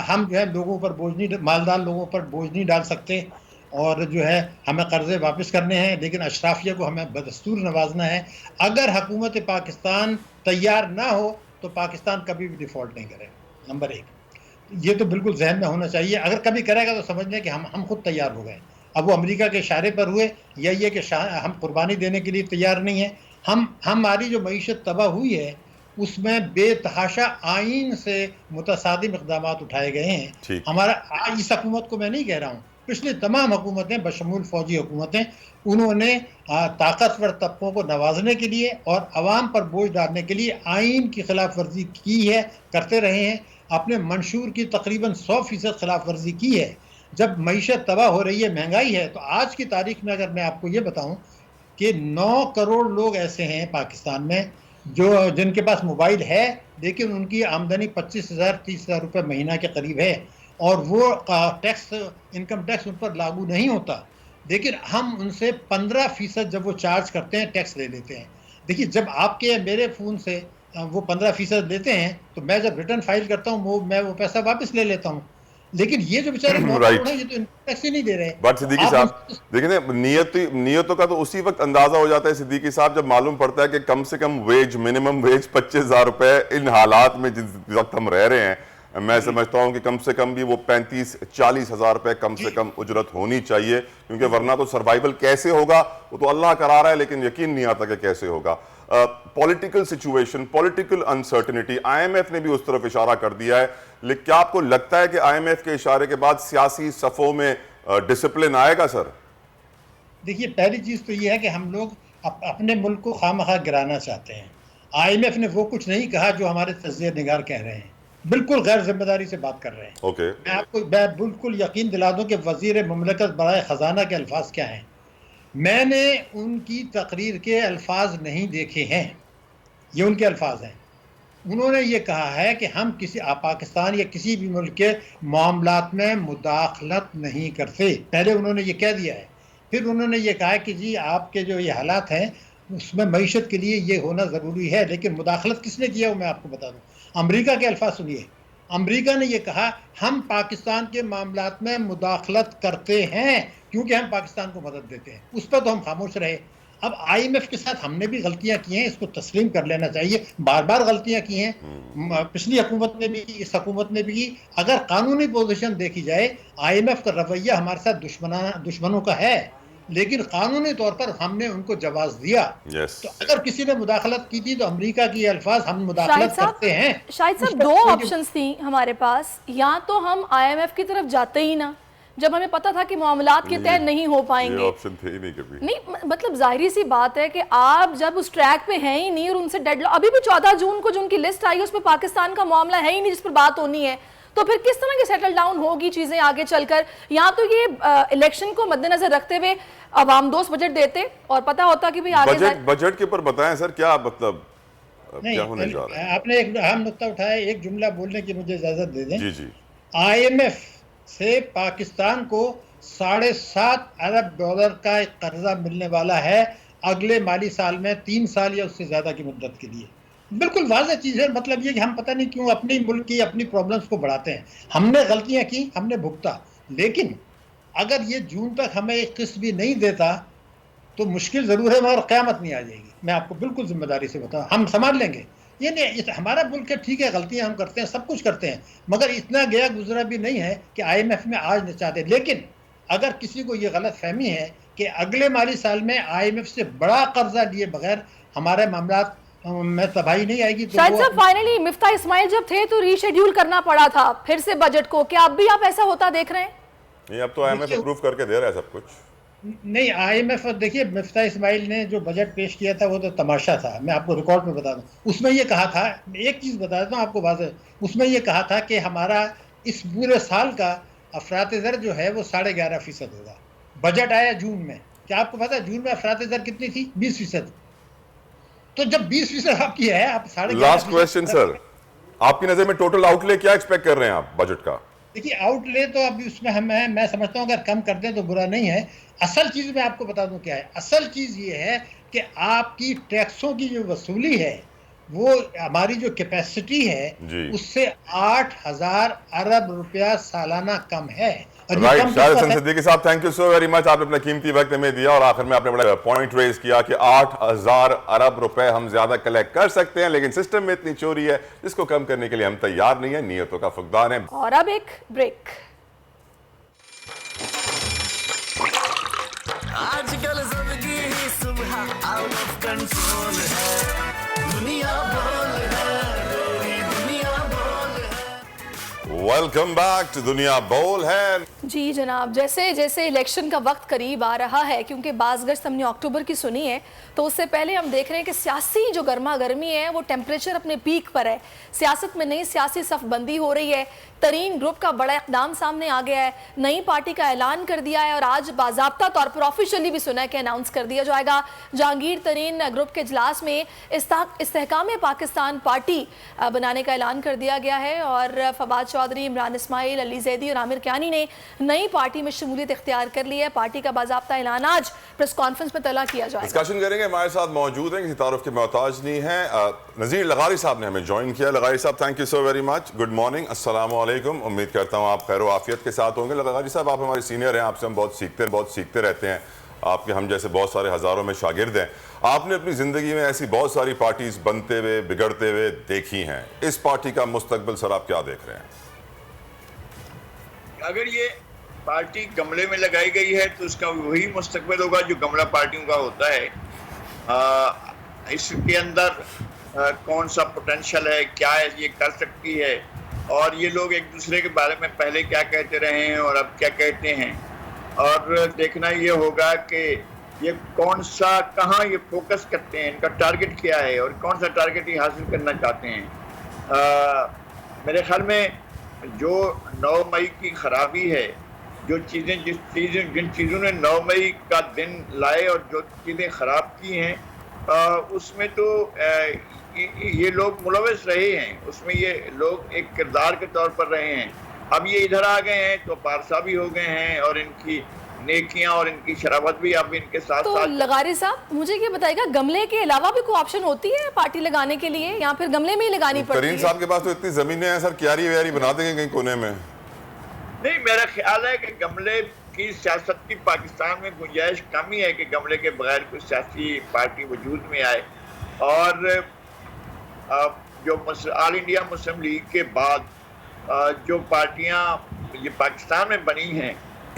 हम जो है लोगों पर बोझ नहीं, मालदार लोगों पर बोझ नहीं डाल सकते, और जो है हमें कर्जे वापस करने हैं, लेकिन अशराफिया को हमें बदस्तूर नवाजना है। अगर हुकूमत पाकिस्तान तैयार ना हो तो पाकिस्तान कभी भी डिफ़ॉल्ट नहीं करेगा, नंबर 1। ये तो बिल्कुल जहन में होना चाहिए। अगर कभी करेगा तो समझ लें कि हम खुद तैयार हो गए। अब वो अमेरिका के इशारे पर हुए या ये कि हम कुर्बानी देने के लिए तैयार नहीं है। हमारी जो मईशत तबाह हुई है उसमें बेतहाशा आइन से मुतसादिम इक़दाम उठाए गए हैं। हमारा इस हुकूमत को मैं नहीं कह रहा हूँ, पिछली तमाम हुकूमतें बशमूल फौजी हुकूमतें, उन्होंने ताकतवर तबकों को नवाजने के लिए और अवाम पर बोझ डालने के लिए आइन की खिलाफ वर्जी की है, करते रहे हैं। अपने मंशूर की तकरीबन 100% खिलाफ वर्जी की है। जब मईशत तबाह हो रही है, महंगाई है, तो आज की तारीख में अगर मैं आपको ये बताऊं कि 9 करोड़ लोग ऐसे हैं पाकिस्तान में जिनके पास मोबाइल है, लेकिन उनकी आमदनी 25,000 30,000 रुपये महीना के करीब है, और वो इनकम टैक्स उन पर लागू नहीं होता, लेकिन हम उनसे 15% जब वो चार्ज करते हैं टैक्स ले लेते हैं। देखिए, जब आपके मेरे फ़ोन से वो 15% लेते हैं तो मैं जब रिटर्न फाइल करता हूँ मैं वो पैसा वापस ले लेता हूँ, लेकिन ये जो बेचारे
राइट,
ये तो टैक्स ही नहीं दे रहे।
बट सिद्दीकी साहब देखिए, नियतों का तो उसी वक्त अंदाजा हो जाता है सिद्दीकी साहब जब मालूम पड़ता है कि कम से कम वेज, मिनिमम वेज 25,000 रुपए इन हालात में जिस वक्त हम रह रहे हैं, मैं समझता हूं कि कम से कम भी वो 35-40 हज़ार रुपए कम से कम उजरत होनी चाहिए, क्योंकि वरना तो सर्वाइवल कैसे होगा वो तो अल्लाह करा रहा है, लेकिन यकीन नहीं आता कि कैसे होगा। Political situation, political uncertainty, IMF ने भी उस तरफ इशारा कर दिया है, लेकिन क्या आपको लगता है कि IMF के इशारे के बाद सियासी सफ़ों में डिसिप्लिन आएगा सर?
देखिए, पहली चीज़ तो ये है कि हम लोग अपने मुल्क को खामखा गिराना चाहते हैं। IMF ने वो कुछ नहीं कहा जो हमारे तज्ज़िया निगार कह रहे हैं, बिल्कुल गैर जिम्मेदारी से बात कर रहे हैं। मैं बिल्कुल यकीन दिला दूं कि वज़ीर मुमलकत बराए ख़जाना के अल्फाज क्या हैं। मैंने उनकी तकरीर के अल्फाज नहीं देखे हैं, ये उनके अल्फाज हैं। उन्होंने ये कहा है कि हम किसी पाकिस्तान या किसी भी मुल्क के मामलात में मुदाखलत नहीं करते, पहले उन्होंने ये कह दिया है। फिर उन्होंने ये कहा कि जी आपके जो ये हालात हैं उसमें मईशत के लिए ये होना ज़रूरी है, लेकिन मुदाखलत किसने किया वो मैं आपको बता दूँ। अमेरिका के अल्फाज सुनिए, अमेरिका ने ये कहा हम पाकिस्तान के मामलात में मुदाखलत करते हैं क्योंकि हम पाकिस्तान को मदद देते हैं, उस पर तो हम खामोश रहे। अब IMF के साथ हमने भी गलतियां की हैं, इसको तस्लीम कर लेना चाहिए, बार बार गलतियां की हैं, पिछली हुकूमत ने भी, इस हुकूमत ने भी की। अगर कानूनी पोजीशन देखी जाए, IMF का रवैया हमारे साथ दुश्मनों का है, लेकिन कानूनी तौर पर हमने उनको जवाब दिया। तो अगर किसी ने मुदाखलत की थी तो अमेरिका की अल्फाज हम मुदाखलत करते हैं।
शाहिद साहब, 2 ऑप्शंस थी हमारे पास, या तो हम IMF की तरफ जाते ही ना जब हमें पता था कि मामलात के तय नहीं हो पाएंगे,
ऑप्शन थे ही नहीं कभी।
नहीं, मतलब जाहिर सी बात है कि आप जब उस ट्रैक पे हैं ही नहीं और उनसे डेडलॉक, अभी भी 14 जून को जो उनकी लिस्ट आई है उसमें पाकिस्तान का मामला है ही नहीं जिस पर बात होनी है, तो फिर किस तरह की सेटल डाउन होगी चीजें आगे चलकर? यहाँ तो ये इलेक्शन को मद्देनजर रखते हुए अवाम दोस्त बजट देते और पता होता कि भाई आगे
बजट के ऊपर बताएं सर, क्या मतलब
नहीं,
क्या होने जा रहा है?
आपने एक अहम नुक्ता उठाया, एक जुमला बोलने की मुझे इजाजत दे दें।
जी जी।
IMF से पाकिस्तान को $7.5 अरब का एक कर्जा मिलने वाला है अगले माली साल में, 3 साल या उससे ज्यादा की मुद्दत के लिए। बिल्कुल वाज़ेह चीज़ है। मतलब ये कि हम पता नहीं क्यों अपनी मुल्क की अपनी प्रॉब्लम्स को बढ़ाते हैं। हमने गलतियां की, हमने भुगता, लेकिन अगर ये जून तक हमें एक किस्त भी नहीं देता तो मुश्किल ज़रूर है, मगर क़यामत नहीं आ जाएगी। मैं आपको बिल्कुल जिम्मेदारी से बताऊँ, हम संभाल लेंगे। ये नहीं, हमारा मुल्क है, ठीक है, गलतियां हम करते हैं, सब कुछ करते हैं, मगर इतना गया गुजरा भी नहीं है कि IMF में आज न चाहते। लेकिन अगर किसी को ये गलत फहमी है कि अगले माली साल में IMF से बड़ा कर्जा लिए बगैर हमारे मामला में तबाही नहीं आएगी, तो
शायद साहब फाइनली मिफ्ता इस्माइल जब थे तो रीशेड्यूल करना पड़ा था फिर से बजट को। क्या अब भी आप ऐसा होता देख रहे हैं?
नहीं, अब तो IMF अप्रूव करके दे रहा है सब कुछ।
नहीं, IMF, देखिए मिफ्ता इस्माइल ने जो बजट पेश किया था वो तो तमाशा था। मैं आपको रिकॉर्ड में बता दूं, उसमें ये कहा था, एक चीज़ बता देता हूँ आपको वाज़ेह, उसमें ये कहा था कि हमारा इस पूरे साल का अफरात-ए-ज़र जो है वो 11.5% होगा। बजट आया जून में, क्या आपको पता है जून में अफरात-ए-ज़र कितनी थी? 20%। तो जब 20% आपकी है, आप 11.5%।
लास्ट क्वेश्चन सर, आपकी नजर में टोटल आउटले क्या एक्सपेक्ट कर रहे हैं आप बजट का?
देखिए आउटले तो अभी उसमें मैं समझता हूँ अगर कम कर दें तो बुरा नहीं है। असल चीज़ मैं आपको बता दूं क्या है। असल चीज़ ये है कि आपकी टैक्सों की जो वसूली है वो हमारी जो कैपेसिटी है उससे 8,000 अरब रुपया सालाना कम है।
राइट, शाहिद हसन सिद्दीकी साहब, thank you so very much. आपने अपना कीमती वक्त हमें दिया और आखिर में आपने बड़ा पॉइंट रेज किया कि 8,000 अरब रुपए हम ज्यादा कलेक्ट कर सकते हैं, लेकिन सिस्टम में इतनी चोरी है जिसको कम करने के लिए हम तैयार नहीं है, नीयतों का फुकदान है।
और अब एक ब्रेक।
आजकल जिंदगी ही सुबह आउट ऑफ कंट्रोल है, दुनिया बोल है, दुनिया बोल है।
वेलकम बैक टू दुनिया बोल है।
जी जनाब, जैसे जैसे इलेक्शन का वक्त करीब आ रहा है, क्योंकि बाज़गश्त हमने अक्टूबर की सुनी है, तो उससे पहले हम देख रहे हैं कि सियासी जो गर्मा गर्मी है वो टेम्परेचर अपने पीक पर है। सियासत में नई सियासी सफबंदी हो रही है, तरीन ग्रुप का बड़ा इक़दाम सामने आ गया है, नई पार्टी का ऐलान कर दिया है और आज बाज़ाब्ता तौर पर ऑफिशियली भी सुना है कि अनाउंस कर दिया जाएगा। जहांगीर तरीन ग्रुप के इजलास में इस्तेहकाम पाकिस्तान पार्टी बनाने का ऐलान कर दिया गया है और फवाद चौधरी, इमरान इस्माइल, अली जैदी और आमिर कियानी ने नई पार्टी में शमूलियत इख्तियार कर ली है। पार्टी का बाज़ाब्ता ऐलान आज प्रेस कॉन्फ्रेंस में तला किया जाएगा।
डिस्कशन करेंगे, हमारे साथ मौजूद हैं, किसी तारुफ के मोहताज नहीं है, नज़ीर लगारी साहब ने हमें ज्वाइन किया। लगारी साहब, thank you so very much, good morning, अस्सलाम वालेकुम। उम्मीद करता हूँ आप खैर आफियत के साथ होंगे। लगारी साहब, आप हमारे सीनियर हैं, आपसे हम बहुत सीखते रहते हैं, आपके हम जैसे बहुत सारे हज़ारों में शागिर्द हैं। आपने अपनी ज़िंदगी में ऐसी बहुत सारी पार्टीज बनते हुए बिगड़ते हुए देखी हैं, इस पार्टी का मुस्तकबिल सर आप क्या देख रहे हैं?
अगर ये पार्टी गमले में लगाई गई है तो उसका वही मुस्तकबिल होगा जो गमला पार्टियों का होता है। इसके अंदर कौन सा पोटेंशियल है, क्या है, ये कर सकती है, और ये लोग एक दूसरे के बारे में पहले क्या कहते रहे हैं और अब क्या कहते हैं, और देखना ये होगा कि ये कौन सा, कहाँ ये फोकस करते हैं, इनका टारगेट क्या है और कौन सा टारगेट ये हासिल करना चाहते हैं। मेरे ख्याल में जो 9 मई की खराबी है, जो चीज़ें जिन चीज़ों ने 9 मई का दिन लाए और जो चीज़ें ख़राब की हैं, उसमें तो ये लोग मुलविस रहे हैं, उसमें ये लोग एक किरदार के तौर पर रहे हैं। अब ये इधर आ गए हैं तो पारसा भी हो गए हैं और इनकी नेकियां और इनकी शराफत भी अब इनके साथ
तो
साथ।
लगारी साहब, मुझे ये बताइएगा, गमले के अलावा भी कोई ऑप्शन होती है पार्टी लगाने के लिए या फिर गमले में ही लगानी पड़ती है?
तरीन साहब के पास तो इतनी जमीनें हैं सर, क्यारी व्यारी बना देंगे कहीं कोने में?
नहीं, मेरा ख्याल है कि गमले की सियासत की पाकिस्तान में गुंजाइश कम ही है कि गमले के बगैर कोई सियासी पार्टी वजूद में आए। और जो ऑल इंडिया मुस्लिम लीग के बाद जो पार्टियां ये पाकिस्तान में बनी हैं,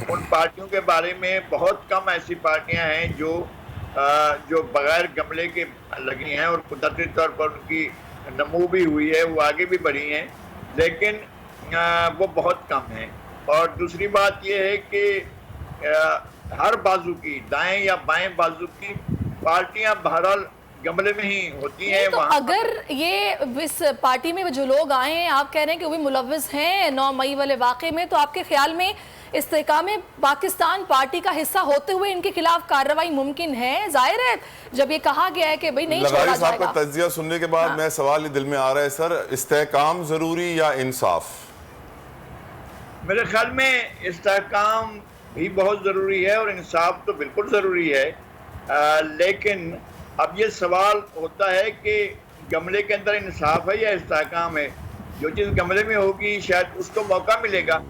उन पार्टियों के बारे में बहुत कम ऐसी पार्टियां हैं जो बगैर गमले के लगी हैं और कुदरती तौर पर उनकी नमू भी हुई है, वो आगे भी बढ़ी हैं, लेकिन वो बहुत कम है। और दूसरी बात ये है कि हर बाजू की, दाएं या बाएं बाजू की पार्टियां बहरहाल गमले में ही होती हैं।
तो अगर ये इस पार्टी में जो लोग आए हैं, आप कह रहे हैं कि वो भी मुलव्विस हैं 9 मई वाले वाक़े में, तो आपके ख्याल में इस्तेकाम पाकिस्तान पार्टी का हिस्सा होते हुए इनके खिलाफ कार्रवाई मुमकिन है? जाहिर है जब ये कहा गया है कि भाई नहीं छोड़ा
लगारी साहब
जाएगा।
का तज्जिया सुनने के बाद मैं सवाल दिल में आ रहा है सर, इस्तेकाम जरूरी या इंसाफ?
मेरे ख्याल में इस्तेकाम भी बहुत ज़रूरी है और इंसाफ तो बिल्कुल ज़रूरी है, लेकिन अब ये सवाल होता है कि गमले के अंदर इंसाफ है या इस्तेकाम है। जो चीज़ गमले में होगी शायद उसको मौका मिलेगा।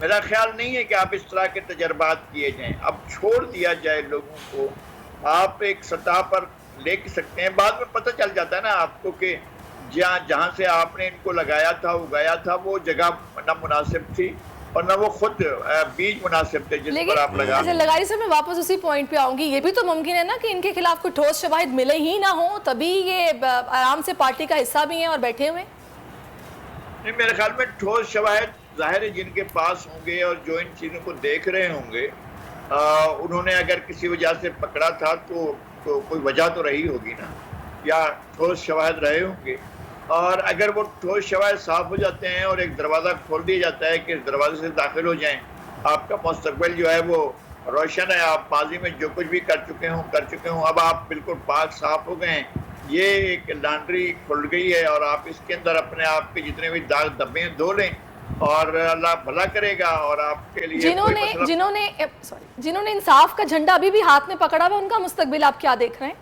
मेरा ख्याल नहीं है कि आप इस तरह के तजर्बात किए जाएं। अब छोड़ दिया जाए लोगों को, आप एक सतह पर ले सकते हैं। बाद में पता चल जाता है ना आपको कि जहाँ से आपने इनको लगाया था, उगाया था, वो जगह ना मुनासिब थी और ना वो खुद बीज मुनासिब थे जिस पर आप लगा।
अच्छा लगारी से मैं वापस उसी पॉइंट पे आऊंगी। ये भी तो मुमकिन है ना कि इनके खिलाफ कोई ठोस शवाहिद मिले ही ना हो, तभी ये आराम से पार्टी का हिस्सा भी हैं और बैठे हुए।
नहीं, मेरे ख्याल में ठोस शवाहिद जाहिर है जिनके पास होंगे और जो इन चीज़ों को देख रहे होंगे, उन्होंने अगर किसी वजह से पकड़ा था तो कोई वजह तो रही होगी ना, या ठोस शवाहिद रहे होंगे। और अगर वो ठोस शवाहिद साफ हो जाते हैं और एक दरवाज़ा खोल दिया जाता है कि इस दरवाजे से दाखिल हो जाएं, आपका मुस्तकबिल जो है वो रोशन है। आप माजी में जो कुछ भी कर चुके हों, अब आप बिल्कुल पाक साफ हो गए हैं। ये एक लॉन्ड्री खुल गई है और आप इसके अंदर अपने आप के जितने भी दाग धब्बे धो लें और अल्लाह भला करेगा। और आपके लिए
जिन्होंने इंसाफ का झंडा अभी भी हाथ में पकड़ा हुआ, उनका मुस्तकबिल आप क्या देख रहे हैं?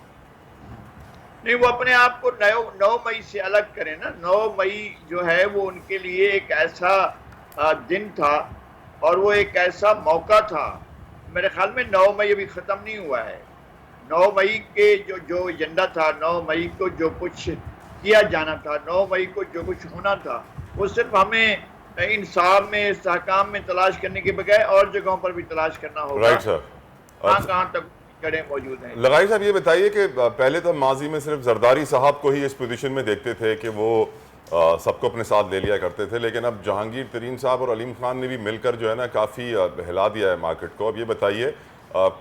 नहीं, वो अपने आप को 9 मई से अलग करें ना। 9 मई जो है वो उनके लिए एक ऐसा दिन था और वो एक ऐसा मौका था। मेरे ख्याल में 9 मई अभी ख़त्म नहीं हुआ है। 9 मई के जो एजेंडा था, 9 मई को जो कुछ किया जाना था, 9 मई को जो कुछ होना था, वो सिर्फ हमें इंसाफ में, इस्तेहकाम में तलाश करने के बजाय और जगहों पर भी तलाश करना होगा।
राइट सर,
कहाँ तक जड़ें मौजूद हैं।
लगाई साहब ये बताइए कि पहले तो माजी में सिर्फ जरदारी साहब को ही इस पोजीशन में देखते थे कि वो सबको अपने साथ ले लिया करते थे, लेकिन अब जहांगीर तरीन साहब और अलीम खान ने भी मिलकर जो है ना काफ़ी हिला दिया है मार्केट को। अब ये बताइए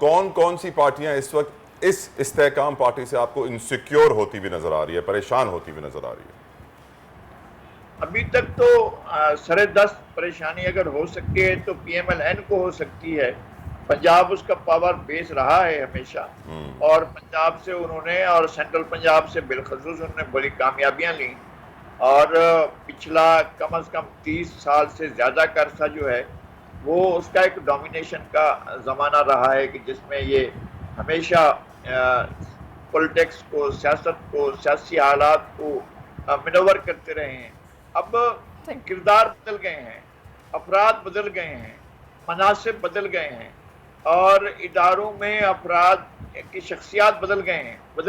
कौन कौन सी पार्टियां इस वक्त इस इस्तेहकाम पार्टी से आपको इनसिक्योर होती हुई नजर आ रही है, परेशान होती हुई नजर आ रही है?
अभी तक तो सरे दस्त परेशानी अगर हो सके तो PMLN को हो सकती है। पंजाब उसका पावर बेस रहा है हमेशा और पंजाब से उन्होंने और सेंट्रल पंजाब से बिलखसूस उन्होंने बड़ी कामयाबियां ली और पिछला कम से कम 30 साल से ज़्यादा का अरसा जो है वो उसका एक डोमिनेशन का ज़माना रहा है कि जिसमें ये हमेशा पॉलिटिक्स को, सियासत को, सियासी हालात को मनोवर करते रहे हैं। अब किरदार बदल गए हैं, अफराद बदल गए हैं, मनासिब बदल गए हैं और इदारों में अफराद की शख्सियात बदल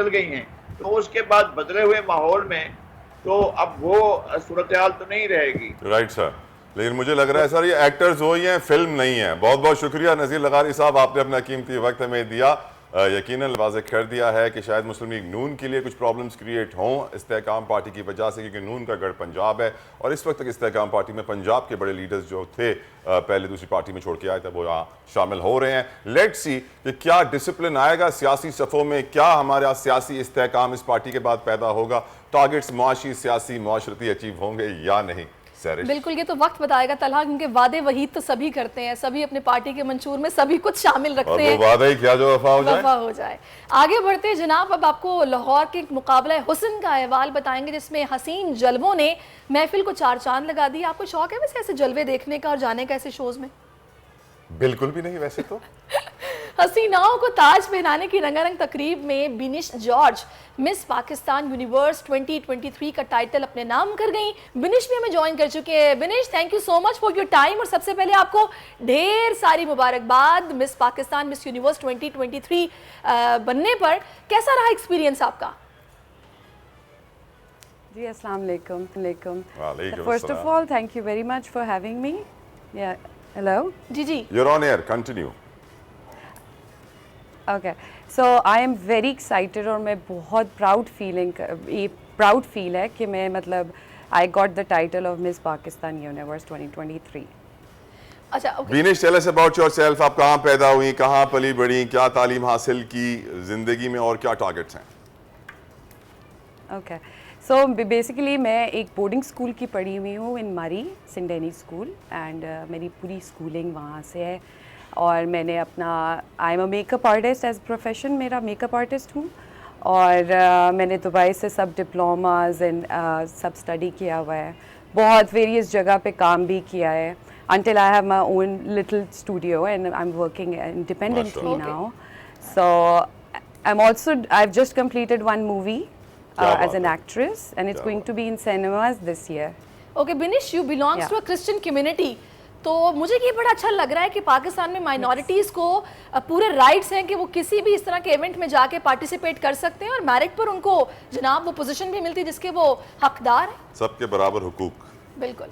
गई हैं। तो उसके बाद बदले हुए माहौल में तो अब वो सूरत हाल तो नहीं रहेगी।
राइट सर, लेकिन मुझे लग रहा है सर ये एक्टर्स वही हैं, फिल्म नहीं है। बहुत बहुत शुक्रिया नज़ीर लगारी साहब, आपने अपना कीमती वक्त हमें दिया। यकीनन वाज़ेह कर दिया है कि शायद मुस्लिम लीग नून के लिए कुछ प्रॉब्लम्स क्रिएट हों इस्तेहकाम पार्टी की वजह से, क्योंकि नून का गढ़ पंजाब है और इस वक्त तक इस्तेहकाम पार्टी में पंजाब के बड़े लीडर्स जो थे पहले दूसरी पार्टी में छोड़ के आए थे वो यहाँ शामिल हो रहे हैं। लेट्स सी कि क्या डिसिप्लिन आएगा सियासी सफ़ों में, क्या हमारा सियासी इस्तेहकाम इस पार्टी के बाद पैदा होगा, टारगेट्स मुआशी, सियासी, मुआशरती अचीव होंगे या नहीं।
बिल्कुल, ये तो वक्त बताएगा तलहा, क्योंकि वादे वहीद तो सभी करते हैं, सभी अपने पार्टी के मंशूर में सभी कुछ शामिल रखते हैं।
वादा ही क्या जो वफा
हो जाए। आगे बढ़ते हैं जनाब, अब आपको लाहौर के मुकाबला हुस्न का अहवाल बताएंगे जिसमें हसीन जलवों ने महफिल को 4 चांद लगा दी। आपको शौक है वैसे ऐसे जलवे देखने का और जाने का ऐसे शोज में?
बिल्कुल भी नहीं वैसे तो।
हसीनाओं को ताज पहनाने की रंगारंग तकरीब में बिनिश जॉर्ज मिस पाकिस्तान यूनिवर्स 2023 का टाइटल अपने नाम कर गई। बिनिश भी हमें ज्वाइन कर चुके हैं। बिनिश, thank you so much for your time और सबसे पहले आपको ढेर सारी मुबारकबाद मिस पाकिस्तान, मिस यूनिवर्स 2023 बनने पर। कैसा रहा एक्सपीरियंस आपका?
जी अस्सलाम वालेकुम।
वालेकुम
first of all thank you very much for having me. Yeah hello
जी
You're on air, continue.
Okay, so I am very excited और मैं बहुत प्राउड फील है कि मैं मतलब I got the title of miss Pakistan universe 2023।
अच्छा,
Binish, tell us about yourself. आप कहाँ पैदा हुई, कहाँ पली बड़ी, क्या तालीम हासिल की जिंदगी में और क्या टारगेट्स हैं?
ओके सो बेसिकली मैं एक बोर्डिंग स्कूल की पढ़ी हुई हूँ इन मरी सिंडेनी स्कूल एंड मेरी पूरी स्कूलिंग वहाँ से है और मैंने अपना I am a makeup artist एज प्रोफेशन मेरा मेकअप आर्टिस्ट हूँ और मैंने दुबई से सब डिप्लोमाज एंड सब स्टडी किया हुआ है बहुत वेरियस जगह पे काम भी किया है until I have my own little studio and I'm working independently
Mashallah.
now. So I've just completed one movie as an actress and it's going to be in cinemas this year.
Okay, Binish, you belongs to a Christian community. तो मुझे ये बड़ा अच्छा लग रहा है कि पाकिस्तान में माइनॉरिटीज़ को पूरे राइट्स हैं कि वो किसी भी इस तरह के इवेंट में जाके पार्टिसिपेट कर सकते हैं और मेरिट पर उनको जनाब वो पोजीशन भी मिलती है जिसके वो हकदार हैं।
सबके बराबर हुकूक।
बिल्कुल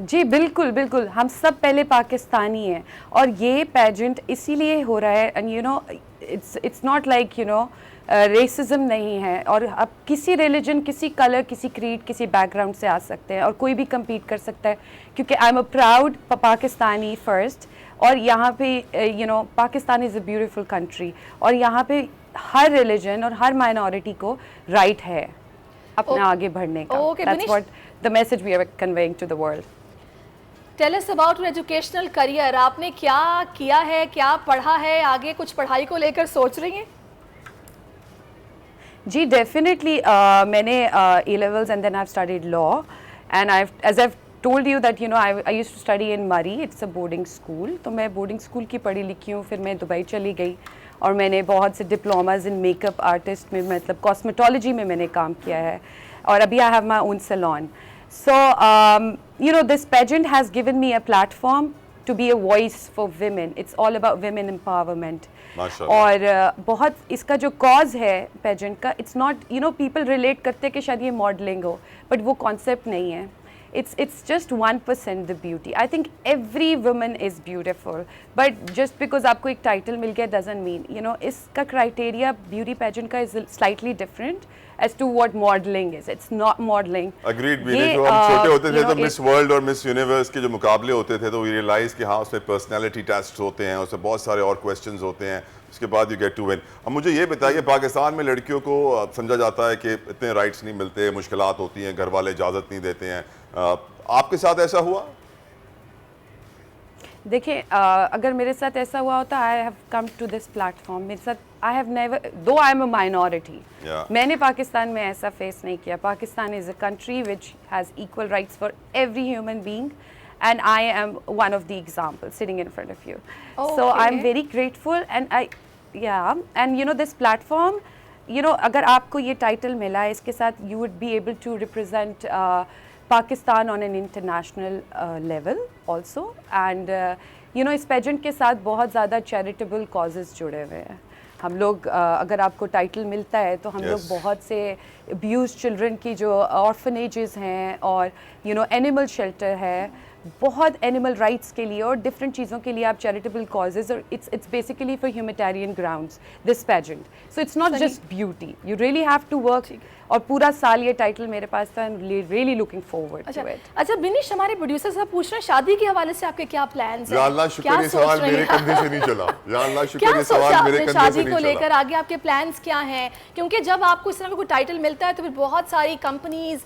जी बिल्कुल बिल्कुल हम सब पहले पाकिस्तानी हैं और ये पेजेंट इसीलिए हो रहा है and you know it's not like you know racism नहीं है और अब किसी रिलीजन किसी कलर किसी क्रीड किसी बैकग्राउंड से आ सकते हैं और कोई भी compete कर सकता है क्योंकि आई am a proud Pakistani first और यहाँ पे you know Pakistan is a beautiful country और यहाँ पे हर रिलीजन और हर माइनॉरिटी को राइट है अपना आगे बढ़ने का that's what the message we are conveying to the world
tell us about your educational career आपने क्या किया है क्या पढ़ा है आगे कुछ पढ़ाई को लेकर सोच रही हैं
जी डेफिनेटली मैंने A levels and then I have studied law and I as I told you that you know I used to study in Murree it's a boarding school तो मैं बोर्डिंग स्कूल की पढ़ी लिखी हूँ फिर मैं दुबई चली गई और मैंने बहुत से डिप्लोमाज इन मेकअप आर्टिस्ट में मतलब कॉस्मेटोलॉजी में मैंने काम किया है और अभी I have my own salon So, you know, this pageant has given me a platform to be a voice for women. It's all about women empowerment. और बहुत इसका जो cause है pageant का, it's not, you know, people relate करते हैं कि शायद ये modeling हो, but वो concept नहीं है. It's just 1% the beauty. I think every woman is beautiful, but just because आपको एक title मिल गया doesn't mean, you know, इसका criteria beauty pageant का is slightly different as to what modeling is. It's not modeling.
Agreed. जो हम छोटे होते थे तो Miss World और Miss Universe के जो मुकाबले होते थे तो we realize कि हाँ उसमें personality tests होते हैं उसमें बहुत सारे और questions होते हैं उसके बाद you get to win. अब मुझे ये बताइए पाकिस्तान में लड़कियों को समझा जाता है कि इतने rights नहीं मिलते मुश्किलात होती हैं घर वाले इजाज़त नहीं देते हैं आपके साथ ऐसा हुआ?
देखिए अगर मेरे साथ ऐसा हुआ होता I have come to this platform मेरे साथ आई हैव नेवर दो आई एम अ माइनॉरिटी मैंने पाकिस्तान में ऐसा फेस नहीं किया Pakistan is a country which has equal rights for every human being and I am one of the examples sitting in front of you. So I'm very grateful and and you know this platform, you know अगर आपको ये title मिला है इसके साथ you would be able to represent Pakistan on an international level also and you know इस pageant के साथ बहुत ज़्यादा charitable causes जुड़े हुए हैं हम लोग अगर आपको टाइटल मिलता है तो हम लोग बहुत से abused children की जो orphanages हैं और you know animal shelter है बहुत एनिमल राइट्स के लिए और डिफरेंट चीज़ों के लिए आप चैरिटेबल कॉजेज और it's basically for humanitarian grounds this pageant so it's not just beauty you really have to work और पूरा साल ये टाइटल मेरे पास था really looking forward to it
अच्छा बिनिश हमारे प्रोड्यूसर साहब पूछ रहे हैं शादी के हवाले से आपके क्या प्लान्स हैं
या अल्लाह शुक्र ये सवाल मेरे कंधे से नहीं चला या अल्लाह शुक्र ये सवाल मेरे कंधे से नहीं चला
शादी को लेकर आगे आपके प्लान्स क्या हैं क्योंकि जब आपको इस तरह का कोई टाइटल मिलता है तो फिर बहुत सारी कंपनीज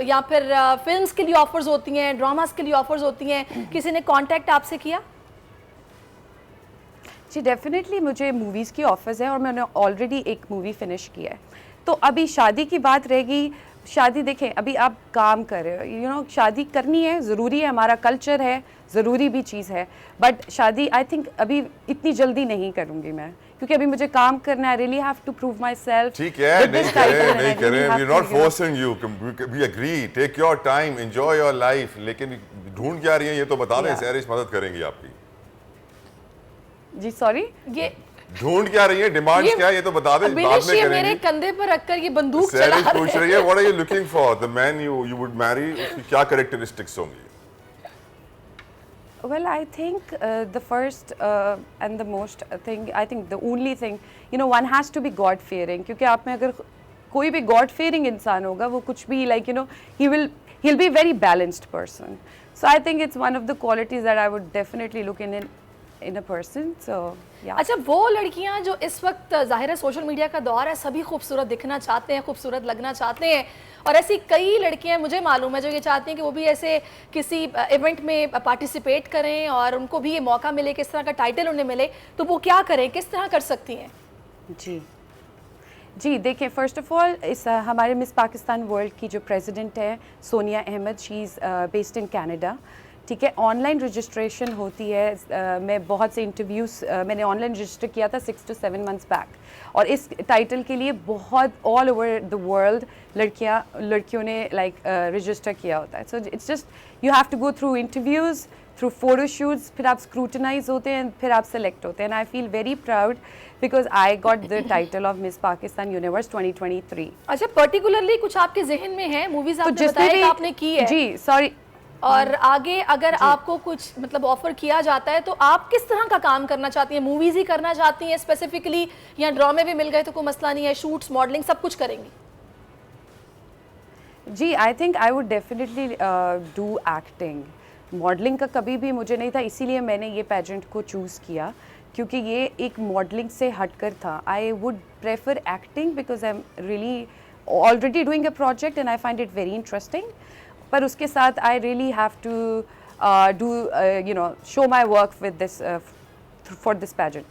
या फिर फिल्म्स के लिए ऑफर्स होती हैं ड्रामास के लिए ऑफर्स होती हैं किसी ने कांटेक्ट आपसे किया
जी डेफिनेटली मुझे मूवीज़ की ऑफर्स हैं और मैंने ऑलरेडी एक मूवी फिनिश किया है तो अभी शादी की बात रहेगी शादी देखें अभी आप काम कर रहे हो यू नो शादी करनी है ज़रूरी है हमारा कल्चर है ज़रूरी भी चीज़ है बट शादी आई थिंक अभी इतनी जल्दी नहीं करूँगी मैं क्योंकि अभी मुझे काम करना है really have to prove myself
ठीक है नहीं करें we are not forcing you we agree take your time enjoy your life लेकिन ढूंढ क्या रही है ये तो बता दें सैरिश मदद करेंगी आपकी
जी सॉरी
ये
ढूंढ क्या रही है डिमांड क्या है ये तो बता दें बाद में करेंगे
मेरे कंधे पर रखकर ये बंदूक चला रही है
पूछ रही है what are you looking for the man you would marry उसकी क्या कैरेक्टरिस्टिक्स होंगी
Well, I think the first and the most thing, I think the only thing, you know, one has to be God-fearing. क्योंकि आप में अगर कोई भी God-fearing इंसान होगा, वो कुछ भी like you know, he'll be a very balanced person. So I think it's one of the qualities that I would definitely look in in a person. So yeah.
अच्छा, वो लड़कियां जो इस वक्त जाहिर है सोशल मीडिया का दौर है, सभी खूबसूरत दिखना चाहते हैं, खूबसूरत लगना चाहते हैं, और ऐसी कई लड़कियां मुझे मालूम है जो ये चाहती हैं कि वो भी ऐसे किसी इवेंट में पार्टिसिपेट करें और उनको भी ये मौका मिले, किस तरह का टाइटल उन्हें मिले, तो वो क्या करें, किस तरह कर सकती हैं?
जी देखिए, फ़र्स्ट ऑफ़ ऑल इस हमारे मिस पाकिस्तान वर्ल्ड की जो प्रेसिडेंट है Sonia Ahmed, she is based in Canada, ठीक है। ऑनलाइन रजिस्ट्रेशन होती है, मैं बहुत से इंटरव्यूज़ मैंने ऑनलाइन रजिस्टर किया था 6 to 7 months बैक, और इस टाइटल के लिए बहुत ऑल ओवर द वर्ल्ड लड़कियों ने रजिस्टर किया होता है। So it's just you have to go through interviews, through photo shoots, फिर आप स्क्रूटनाइज होते हैं, फिर आप सेलेक्ट होते हैं। And I feel very proud because I got the title of miss Pakistan universe 2023।
अच्छा, पर्टिकुलरली कुछ आपके जहन में है? मूवीज आपने बताया कि आपने की है।
जी सॉरी।
और आगे अगर आपको कुछ मतलब ऑफर किया जाता है तो आप किस तरह का काम करना चाहती हैं? मूवीज ही करना चाहती हैं स्पेसिफिकली, या ड्रामे भी मिल गए तो कोई मसला नहीं है, शूट्स, मॉडलिंग सब कुछ करेंगी?
जी I think I would definitely do acting. Modelling का कभी भी मुझे नहीं था, इसीलिए मैंने ये पेजेंट को चूज़ किया क्योंकि ये एक मॉडलिंग से हटकर था। I would prefer acting because I am really already doing a project and I find it very interesting, पर उसके साथ I really have to do you know show my work with this for this pageant.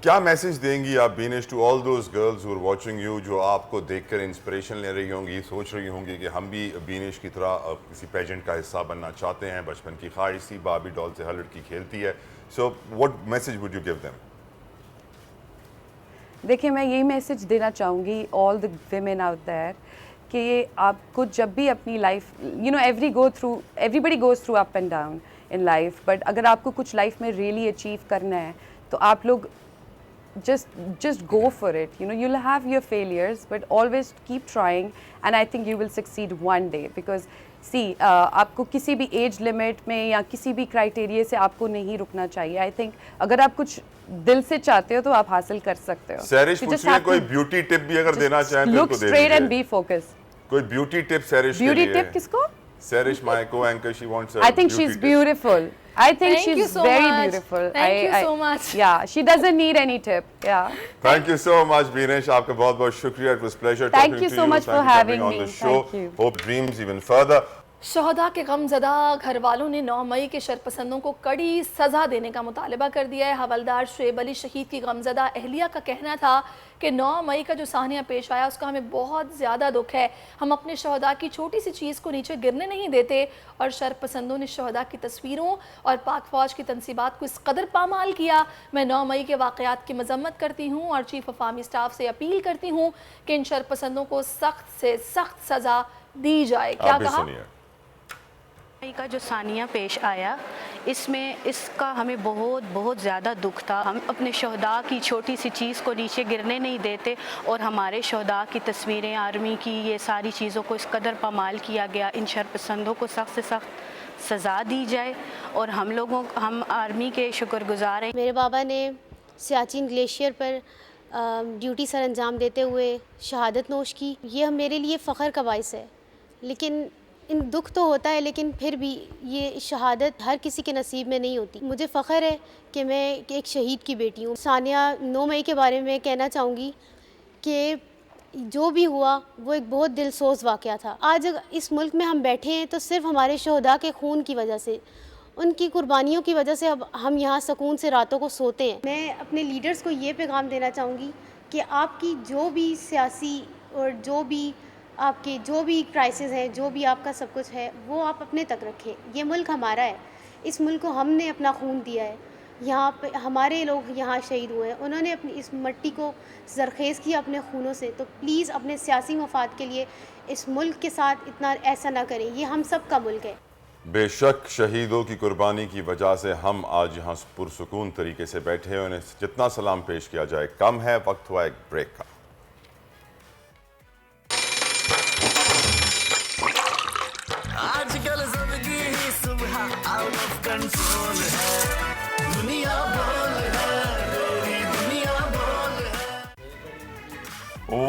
क्या मैसेज देंगी आप Binish to all those girls who are watching you, जो आपको देखकर इंस्पिरेशन ले रही होंगी, सोच रही होंगी कि हम भी बीनेश की तरह किसी पेजेंट का हिस्सा बनना चाहते हैं, बचपन की ख्वाहिश थी, बार्बी डॉल से हर लड़की खेलती है, so what message would you give them?
देखिए, मैं यही मैसेज देना चाहूँगी all the women out there कि आपको जब भी अपनी life, you know everybody goes through up and down in life, but अगर आपको कुछ लाइफ में रियली अचीव करना है तो आप लोग just go for it. You know, you'll have your failures, but always keep trying, and I think you will succeed one day. Because see, आपको किसी भी एज लिमिट में या किसी भी क्राइटेरिया से आपको नहीं रुकना चाहिए। आई थिंक अगर आप कुछ दिल से चाहते हो तो आप हासिल कर सकते हो।
सैरिश पूछ रही है, कोई ब्यूटी टिप भी अगर देना चाहें तो
look straight and B focus.
कोई ब्यूटी टिप सैरिश के लिए?
ब्यूटी टिप किसको?
Sarish, my co-anchor, she wants a
I think she's beautiful. I think
Thank you
she's
so
very
much.
beautiful.
Thank you so much.
Yeah, she doesn't need any tip. Yeah.
Thank you so much, Binesh. आपका बहुत-बहुत शुक्रिया. It was pleasure
Thank
talking
you
to
so
you.
much
Thank
for
you
having
coming on
me.
the show.
Thank you.
Hope dreams even further.
शहदा के गमज़दा घर वालों ने 9 मई के शरपसंदों को कड़ी सज़ा देने का मुतालबा कर दिया है। हवलदार शुएब अली शहीद की गमज़दा अहलिया का कहना था कि 9 मई का जो साहनिया पेश आया उसका हमें बहुत ज़्यादा दुख है। हम अपने शहदा की छोटी सी चीज़ को नीचे गिरने नहीं देते, और शरपसंदों ने शहदा की तस्वीरों और पाक फ़ौज की तनसीबात को इस कदर पामाल किया। मैं 9 मई के वाक़यात की मजम्मत करती हूँ और चीफ ऑफ आर्मी स्टाफ से अपील करती हूँ कि इन शरपसंदों को सख्त से सख्त सज़ा दी जाए। क्या कहा?
का जो सानिया पेश आया, इसका हमें बहुत ज़्यादा दुख था। हम अपने शहदा की छोटी सी चीज़ को नीचे गिरने नहीं देते, और हमारे शहदा की तस्वीरें, आर्मी की, ये सारी चीज़ों को इस कदर पामाल किया गया। इन शरपसंदों को सख्त से सख्त सज़ा दी जाए, और हम आर्मी के शुक्रगुजार हैं।
मेरे बाबा ने सियाचिन ग्लेशियर पर ड्यूटी सर अंजाम देते हुए शहादत नोश की। ये मेरे लिए फ़ख्र का बाइस है, लेकिन इन दुख तो होता है, लेकिन फिर भी ये शहादत हर किसी के नसीब में नहीं होती। मुझे फ़ख्र है कि मैं एक शहीद की बेटी हूँ। सानिया 9 मई के बारे में कहना चाहूँगी कि जो भी हुआ वो एक बहुत दिलसोज़ वाक़या था। आज इस मुल्क में हम बैठे हैं तो सिर्फ़ हमारे शहदा के खून की वजह से, उनकी कुर्बानियों की वजह से अब हम यहाँ सुकून से रातों को सोते हैं। मैं अपने लीडर्स को ये पैगाम देना चाहूँगी कि आपकी जो भी सियासी और जो भी क्राइसिस है, जो भी आपका सब कुछ है, वो आप अपने तक रखें। ये मुल्क हमारा है, इस मुल्क को हमने अपना खून दिया है। यहाँ पे हमारे लोग यहाँ शहीद हुए हैं, उन्होंने अपनी इस मिट्टी को ज़रखेज़ किया अपने खूनों से। तो प्लीज़ अपने सियासी मफाद के लिए इस मुल्क के साथ इतना ऐसा ना करें। ये हम सब का मुल्क है।
बेशक शहीदों की कुर्बानी की वजह से हम आज यहाँ पुरसुकून तरीके से बैठे हैं, उन्हें जितना सलाम पेश किया जाए कम है। वक्त हुआ एक ब्रेक का।
आजकल जिंदगी ही सुबह आउट ऑफ कंट्रोल है, दुनिया बोल है, तेरी दुनिया बोल है।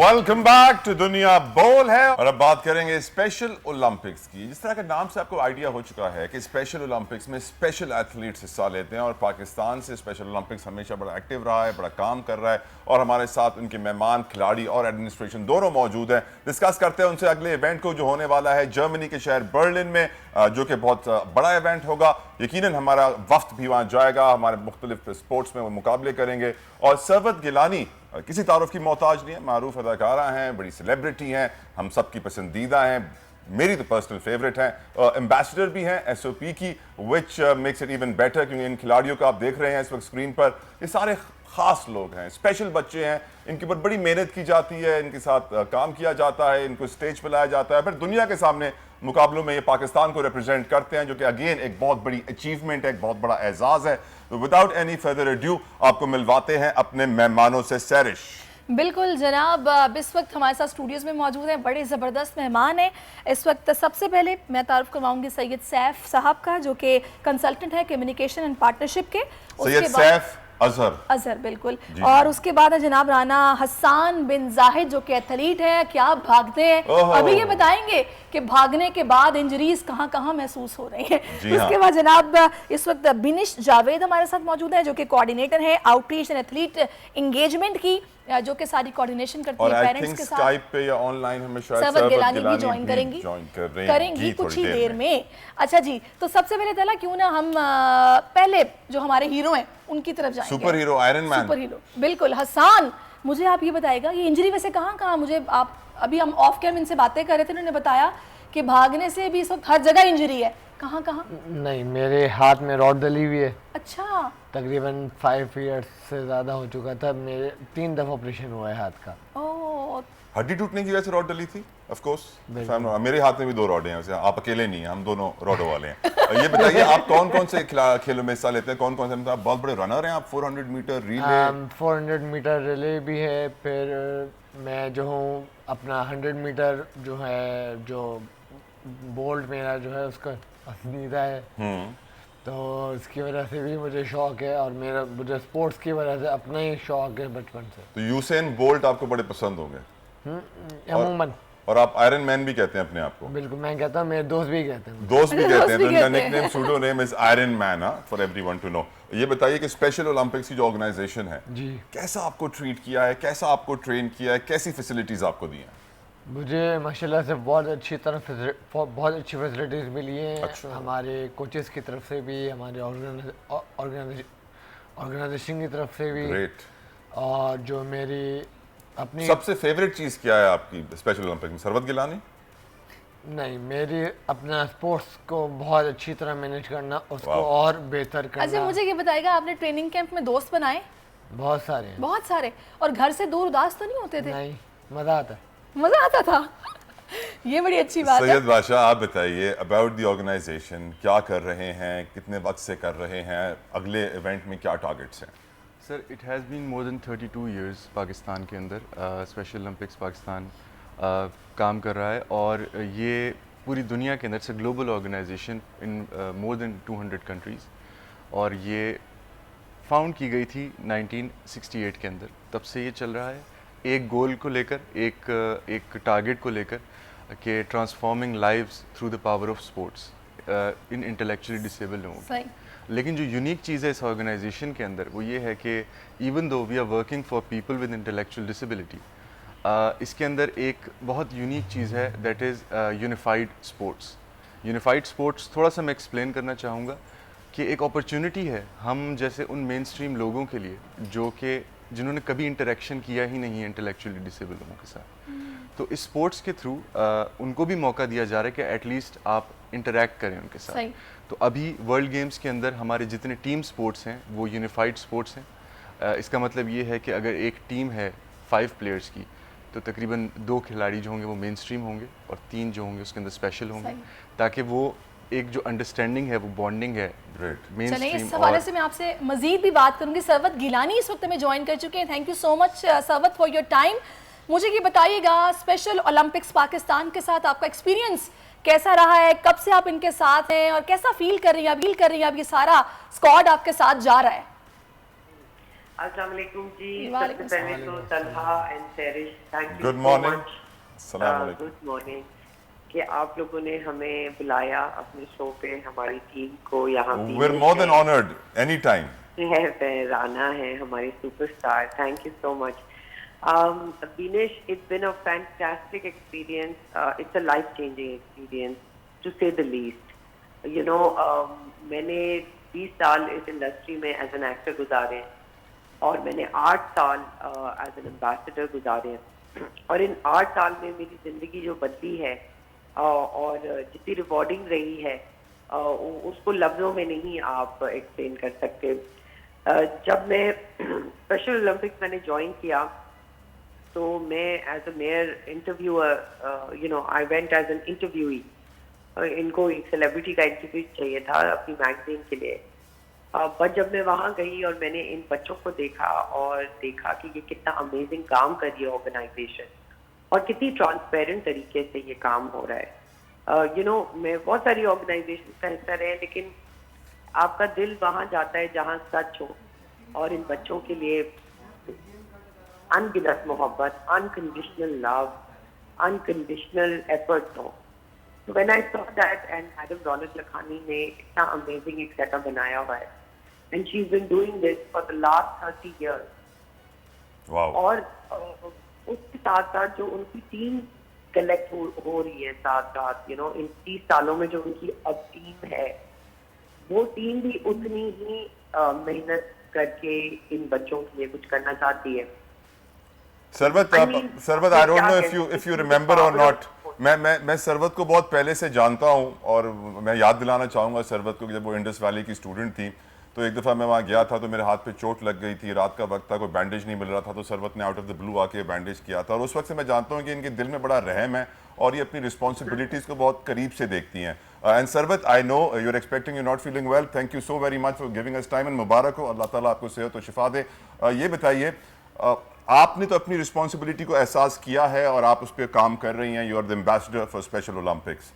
वेलकम बैक टू दुनिया बोल है और अब बात करेंगे स्पेशल ओलंपिक्स की। जिस तरह के नाम से आपको आइडिया हो चुका है कि स्पेशल ओलंपिक्स में स्पेशल एथलीट्स हिस्सा लेते हैं और पाकिस्तान से स्पेशल ओलंपिक्स हमेशा बड़ा एक्टिव रहा है, बड़ा काम कर रहा है और हमारे साथ उनके मेहमान, खिलाड़ी और एडमिनिस्ट्रेशन दोनों मौजूद हैं। डिस्कस करते हैं उनसे अगले इवेंट को जो होने वाला है जर्मनी के शहर बर्लिन में, जो कि बहुत बड़ा इवेंट होगा। यकीनन हमारा वफ्द भी वहाँ जाएगा, हमारे मुख्तलिफ स्पोर्ट्स में वो मुकाबले करेंगे। और सरवत गिलानी किसी तारुफ की मोहताज नहीं है, मारूफ अदाकारा हैं, बड़ी सेलिब्रिटी हैं, हम सबकी पसंदीदा हैं, मेरी तो पर्सनल फेवरेट हैं। एम्बेसडर भी हैं एसओपी की, which makes it even better, क्योंकि इन खिलाड़ियों को आप देख रहे हैं इस वक्त स्क्रीन पर, ये सारे खास लोग हैं, स्पेशल बच्चे हैं, इनके ऊपर बड़ी मेहनत की जाती है, इनके साथ काम किया जाता है, इनको स्टेज पर लाया जाता है, फिर दुनिया के सामने मुकाबलों में ये पाकिस्तान को रिप्रेजेंट करते हैं, जो कि अगेन एक बहुत बड़ी अचीवमेंट है, एक बहुत बड़ा एजाज है। तो विदाउट एनी फर्दर अड्यू आपको मिलवाते हैं अपने मेहमानों से। सैरिश।
बिल्कुल जनाब, अब इस वक्त हमारे साथ स्टूडियोज़ में मौजूद हैं बड़े ज़बरदस्त मेहमान हैं। इस वक्त सबसे पहले मैं तारुफ करवाऊंगी सैयद सैफ साहब का, जो कि कंसल्टेंट है कम्युनिकेशन एंड पार्टनरशिप के।
सैयद सैफ अजहर
बिल्कुल। और उसके बाद है जनाब राना हसन बिन जाहिद, जो कि एथलीट है, क्या भागते हैं, अभी ये बताएंगे कि भागने के बाद इंजरीज कहाँ कहाँ महसूस हो रही हैं। उसके बाद जनाब इस वक्त बिनिश जावेद हमारे साथ मौजूद है, जो कि कोऑर्डिनेटर है आउटरीच एंड एथलीट एंगेजमेंट की, जो कि सारी कोऑर्डिनेशन करती है पेरेंट्स के साथ।
स्काइप पे या ऑनलाइन हमें शायद
सरवत गिलानी भी ज्वाइन करेंगी कुछ ही देर में। अच्छा जी, तो सबसे पहले तला क्यों ना हम पहले जो हमारे हीरो हैं उनकी तरफ जाएंगे।
Super hero, iron man.
Super hero, बिल्कुल। हसन, मुझे आप ये बताएगा कि इंजरी वैसे कहाँ कहाँ, मुझे आप अभी हम ऑफ कैम इनसे बातें कर रहे थे, उन्होंने बताया कि भागने से भी इस वक्त हर जगह इंजरी है, कहाँ कहाँ?
नहीं, मेरे हाथ में रॉड डली हुई है।
अच्छा।
तकरीबन 5 इयर्स से ज़्यादा हो चुका था, मेरे 3 दफ़ा ऑपरेशन हुआ है हाथ का।
ओह,
हड्डी टूटने की वजह से रॉड डली थी? ऑफ कोर्स, मेरे हाथ में भी 2 रॉडें हैं, आप अकेले नहीं हैं, हम दोनों रॉडों वाले हैं। ये बताइए आप कौन कौन से खेलों में हिस्सा लेते हैं, कौन कौन से, मतलब बहुत बड़े रनर हैं आप? 400 मीटर रिले?
400 मीटर रिले भी है, फिर मैं जो हूँ अपना 100 मीटर जो है, जो बोल्ट मेरा जो है उसका पसंदीदा है, तो इसकी वजह से भी मुझे शौक है, और मुझे स्पोर्ट्स की वजह से अपना ही शौक है बचपन से।
तो यूसेन बोल्ट आपको बड़े पसंद होंगे?
अमूमन।
और आप आयरन मैन भी कहते हैं अपने आप को?
बिल्कुल, मैं कहता हूँ, मेरे दोस्त भी कहते हैं।
दोस्त भी कहते हैं, तो उनका nickname, pseudo name is Iron Man, for everyone to know. ये बताइए कि स्पेशल ओलंपिक्स की जो ऑर्गेनाइजेशन है जी, कैसा आपको ट्रीट किया है, कैसा आपको ट्रेन किया है, कैसी फैसिलिटीज आपको दी हैं?
मुझे माशाल्लाह से बहुत अच्छी फैसिलिटीज़ मिली हैं।
अच्छा।
हमारे कोचेस की तरफ से भी, हमारे ऑर्गेनाइजेशन की तरफ से भी।
ग्रेट।
और जो मेरी अपनी
सबसे फेवरेट चीज़ क्या है आपकी स्पेशल ओलंपिक में? सरवत गिलानी?
नहीं, मेरी अपना स्पोर्ट्स को बहुत अच्छी तरह मैनेज करना, उसको और बेहतर करना।
अच्छा, मुझे ये बताएगा, आपने ट्रेनिंग कैंप में दोस्त बनाए?
बहुत सारे हैं।
बहुत सारे। और घर से दूर उदास तो नहीं होते थे?
नहीं, मज़ा आता है।
मज़ा आता था। ये बड़ी अच्छी बात है।
सैयद बादशाह, आप बताइए अबाउट द ऑर्गेनाइजेशन, क्या कर रहे हैं, कितने वक्त से कर रहे हैं, अगले इवेंट में क्या टारगेट्स हैं?
Sir, it has been more than 32 years Pakistan के अंदर स्पेशल ओलंपिक्स पाकिस्तान काम कर रहा है, और ये पूरी दुनिया के अंदर से ग्लोबल ऑर्गेनाइजेशन इन मोर देन 200 कंट्रीज़, और ये फाउंड की गई थी 1968 के अंदर। तब से ये चल रहा है एक गोल को लेकर, एक टारगेट को लेकर, कि transforming lives through the power of sports in intellectually disabled लोगों की। लेकिन जो यूनिक चीज़ है इस ऑर्गेनाइजेशन के अंदर वो ये है कि even though we are working for people with intellectual disability, इसके अंदर एक बहुत यूनिक चीज़ है, that is unified sports. Unified sports थोड़ा सा मैं एक्सप्लेन करना चाहूँगा कि एक अपॉर्चुनिटी है हम जैसे उन मेन स्ट्रीम लोगों के लिए जो कि जिन्होंने कभी इंटरेक्शन किया ही नहीं है इंटेलेक्चुअली डिसेबल लोगों के साथ, तो इस स्पोर्ट्स के थ्रू उनको भी मौका दिया जा रहा है कि एटलीस्ट आप इंटरेक्ट करें उनके साथ। तो अभी वर्ल्ड गेम्स के अंदर हमारे जितने टीम स्पोर्ट्स हैं वो यूनिफाइड स्पोर्ट्स हैं। इसका मतलब ये है कि अगर एक टीम है 5 प्लेयर्स की, तो तकरीबन 2 खिलाड़ी जो होंगे वो मेन स्ट्रीम होंगे और 3 जो होंगे उसके अंदर स्पेशल होंगे, ताकि वो एक जो अंडरस्टैंडिंग है, वो बॉन्डिंग है।
चलिए, इस हवाले से मैं आपसे मजीद भी बात करूंगी। सरवत गिलानी इस वक्त में ज्वाइन कर चुके हैं। Thank you so much Sarwat for your time. मुझे ये बताइएगा, स्पेशल ओलंपिक्स पाकिस्तान के साथ आपका एक्सपीरियंस कैसा रहा है, कब से आप इनके साथ हैं और कैसा फील कर रही हैं, अब ये सारा स्क्वाड आपके साथ जा रहा है?
अस्सलाम वालेकुम जी।
वालेकुम
सबसे पहले तो Talha and Sehrish, thank you
good
so
morning.
Much.
सलाम अलैकुम।
गुड मॉर्निंग कि आप लोगों ने हमें बुलाया अपने शो पे, हमारी टीम को यहाँ पे।
We're more than honored, anytime.
Rana है हमारी superstar, thank you so much. Binesh, it's been a fantastic experience. It's a life-changing experience, to say the least. You know, मैंने 20 साल इस इंडस्ट्री में एज एन एक्टर गुजारे और मैंने 8 साल एज एन एम्बेसडर गुजारे और इन 8 साल में मेरी ज़िंदगी जो बदली है और जितनी रिवॉर्डिंग रही है उसको लफ्ज़ों में नहीं आप एक्सप्लेन कर सकते। जब मैं स्पेशल ओलंपिक्स मैंने ज्वाइन किया तो मैं as a mayor interviewer, you know, I went as an interviewee. इनको एक सेलिब्रिटी का इंटरव्यू चाहिए था अपनी मैगजीन के लिए, बट जब मैं वहाँ गई और मैंने इन बच्चों को देखा कि ये कितना अमेजिंग काम कर रही है ऑर्गेनाइजेशन और कितनी ट्रांसपेरेंट तरीके से ये काम हो रहा है। यू नो, मैं बहुत सारी ऑर्गेनाइजेशन का हिस्सा रहे, लेकिन आपका दिल वहाँ जाता है जहाँ सच हो और इन बच्चों के लिए अनगिनत मोहब्बत, अनकंडीशनल लव, अनकंडीशनल एफर्ट्स हो। So when I saw that, and Madam Raunak Lakhani ने इतना अमेजिंग एक सेटअप बनाया हुआ है, and she's been doing this for the last 30 years.
Wow.
और उसके साथ साथ जो उनकी टीम कलेक्ट हो रही है साथ साथ, यू नो, इन 30 सालों में जो उनकी अब टीम है, वो टीम भी उतनी ही मेहनत करके इन बच्चों के लिए कुछ करना चाहती है।
Sarwat, Sarwat, I don't know if you remember और नॉट, मैं सरवत को बहुत पहले से जानता हूं और मैं याद दिलाना चाहूँगा सरवत को कि जब वो इंडस वैली की स्टूडेंट थी तो एक दफ़ा मैं वहाँ गया था तो मेरे हाथ पे चोट लग गई थी, रात का वक्त था, कोई बैंडेज नहीं मिल रहा था, तो सरवत ने आउट ऑफ द ब्लू आके बैंडेज किया था और उस वक्त से मैं जानता हूँ कि इनके दिल में बड़ा रहम है और ये अपनी रिस्पॉन्सिबिलिटीज़ को बहुत करीब से देखती हैं। And Sarwat, I know you are expecting, you not feeling well, thank you so very much for giving us time and मुबारक हो, अल्लाह ताला आपको सेहत और शिफा दे। ये बताइए, आपने तो अपनी रिस्पॉन्सिबिलिटी को एहसास किया है और आप उस पर काम कर रही हैं, you are the ambassador for Special Olympics,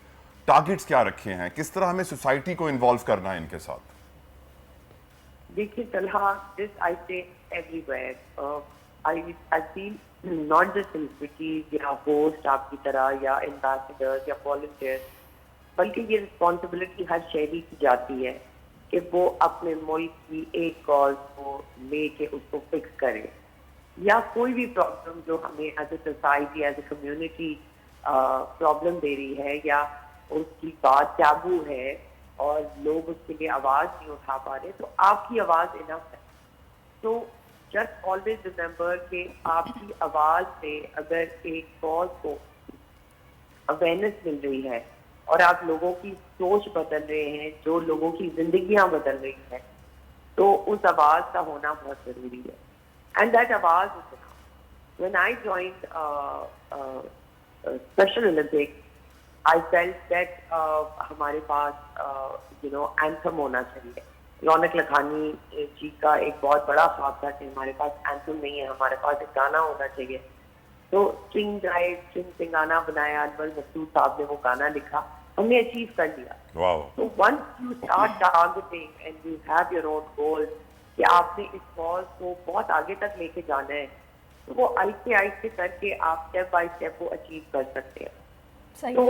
targets क्या रखे हैं, किस तरह हमें सोसाइटी को इन्वॉल्व करना है इनके साथ?
देखिए तलहा, दिस आई से everywhere, I feel not just celebrities या होस्ट आपकी तरह या एम्बेसडर्स या वॉलंटियर्स, बल्कि ये रिस्पॉन्सिबिलिटी हर शहरी की जाती है कि वो अपने मुल्क की एक कॉज को लेके उसको फिक्स करे या कोई भी प्रॉब्लम जो हमें as a society, as a community problem दे रही है या उसकी बात टैबू है और लोग उसके लिए आवाज़ नहीं उठा पा रहे, तो आपकी आवाज़ इनफ है। तो जस्ट ऑलवेज रिमेंबर कि आपकी आवाज़ से अगर एक कॉज को अवेयरनेस मिल रही है और आप लोगों की सोच बदल रहे हैं, जो लोगों की जिंदगियां बदल रही हैं, तो उस आवाज़ का होना बहुत ज़रूरी है। And that आवाज is enough. When I joined Special Olympics, I felt that हमारे पास you know anthem होना चाहिए। रौनक लखानी जी का एक बहुत बड़ा ख्वाब था कि हमारे पास anthem नहीं है, हमारे पास एक गाना होना चाहिए। तो स्ट्रिंग ड्राइव, स्ट्रिंग सिंगाना बनाया, अनवर मसूद साहब ने वो गाना लिखा, हमने अचीव कर लिया।
Wow.
So once you start targeting and you have your own goals, कि आपने इस कॉज को बहुत आगे तक लेके जाना है, तो वो आहिस्ते करके आप स्टेप बाय स्टेप वो अचीव कर सकते हैं। तो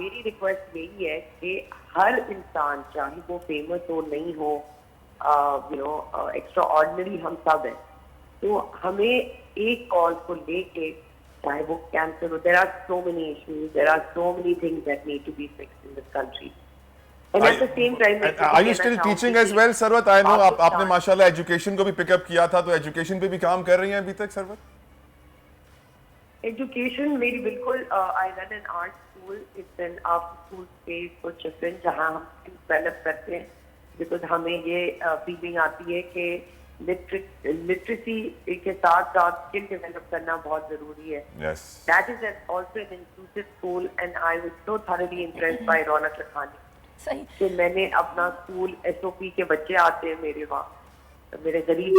मेरी रिक्वेस्ट यही है कि हर इंसान, चाहे वो फेमस हो नहीं हो, यू नो, एक्स्ट्रा ऑर्डिनरी हम सब हैं, तो हमें एक कॉज को लेके, चाहे वो कैंसर हो, there are so many issues, there are so many things that need to be fixed in this country. And at the same time,
are you still teaching as well, Sarwat? I know आपने माशाल्लाह एजुकेशन को भी पिकअप किया था, तो एजुकेशन पे भी काम कर रही हैं अभी तक सरवत?
एजुकेशन मेरी बिल्कुल, I run an art school, it's an after school space for children जहां हम डेवलप करते हैं, बिकॉज हमें ये फीलिंग आती है कि लिटरेसी के साथ साथ स्किल डेवलप करना बहुत जरूरी है।
Yes.
That is also an inclusive school, and I was so thoroughly impressed by रौनक लखानी।
सही
कि मैंने अपना स्कूल SOP के बच्चे आते हैं मेरे वहाँ, मेरे गरीब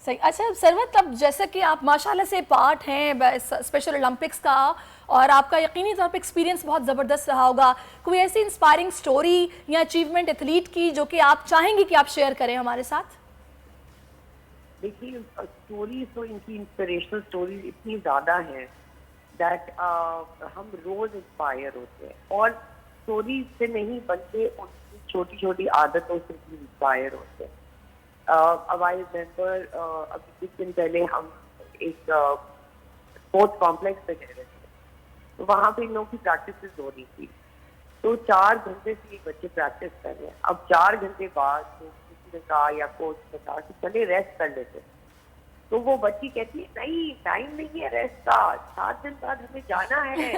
सही। अच्छा सरवत, अब जैसा कि आप माशाल्लाह से पार्ट हैं स्पेशल ओलंपिक्स का और आपका यकीनी तौर पे एक्सपीरियंस बहुत ज़बरदस्त रहा होगा, कोई ऐसी इंस्पायरिंग स्टोरी या अचीवमेंट एथलीट की जो कि आप चाहेंगे कि आप शेयर करें हमारे साथ?
देखिए स्टोरी तो इनकी इंस्पिरेशनल स्टोरीज इतनी ज़्यादा हैं दैट हम रोज़ इंस्पायर होते हैं, और स्टोरी से नहीं बल्कि उनकी छोटी छोटी आदतों से भी इंस्पायर होते हैं। अब आई रिमेंबर अभी कुछ दिन पहले हम एक स्पोर्ट्स कॉम्प्लेक्स पे गए थे, तो वहाँ पे इन लोगों की प्रैक्टिस हो रही थी। तो 4 घंटे से ये बच्चे प्रैक्टिस कर रहे हैं। अब 4 घंटे बाद तो किसी ने कहा या कोच ने कहा कि चले रेस्ट कर लेते, तो वो बच्ची कहती है नहीं टाइम नहीं है रेस्ट का, 7 दिन बाद हमें जाना है।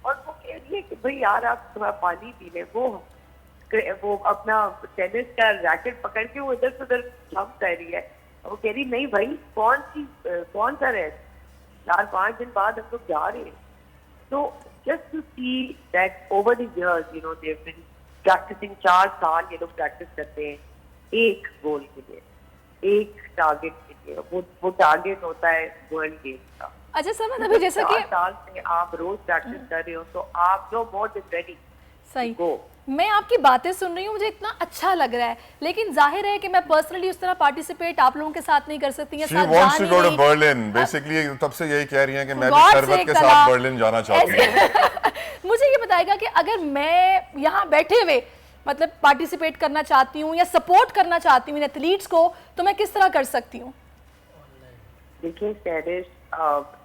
और वो कह रही है कि भाई यार आप थोड़ा पानी पी लें। वो अपना टेनिस का रैकेट पकड़ के वो इधर से उधर जंप कर रही है। वो कह रही नहीं भाई कौन सा रेस्ट, 4-5 दिन बाद हम लोग जा रहे हैं। तो just to see that over the years, you know, they've been practicing 4 साल ये लोग प्रैक्टिस करते हैं एक गोल के लिए, एक टारगेट के लिए। वो टारगेट होता है वर्ल्ड गेम्स का।
अच्छा सर, मतलब जैसा कि
4 साल से आप रोज प्रैक्टिस कर रहे हो तो आप जो मोर देन रेडी।
सही, मैं आपकी बातें सुन रही हूँ, मुझे इतना अच्छा लग रहा है, लेकिन जाहिर है कि मैं पर्सनली उस तरह पार्टिसिपेट आप लोगों के साथ नहीं कर सकती हैं।
She wants to go to Berlin. Basically तब से यही कह रही हैं कि मैं भी सरवत के साथ बर्लिन जाना चाहती हूँ।
मुझे ये बताएगा कि अगर मैं यहाँ बैठे हुए मतलब पार्टिसिपेट करना चाहती हूँ या सपोर्ट करना चाहती हूँ इन एथलीट्स को, तो मैं किस तरह कर सकती हूँ?
देखिए सैरिश,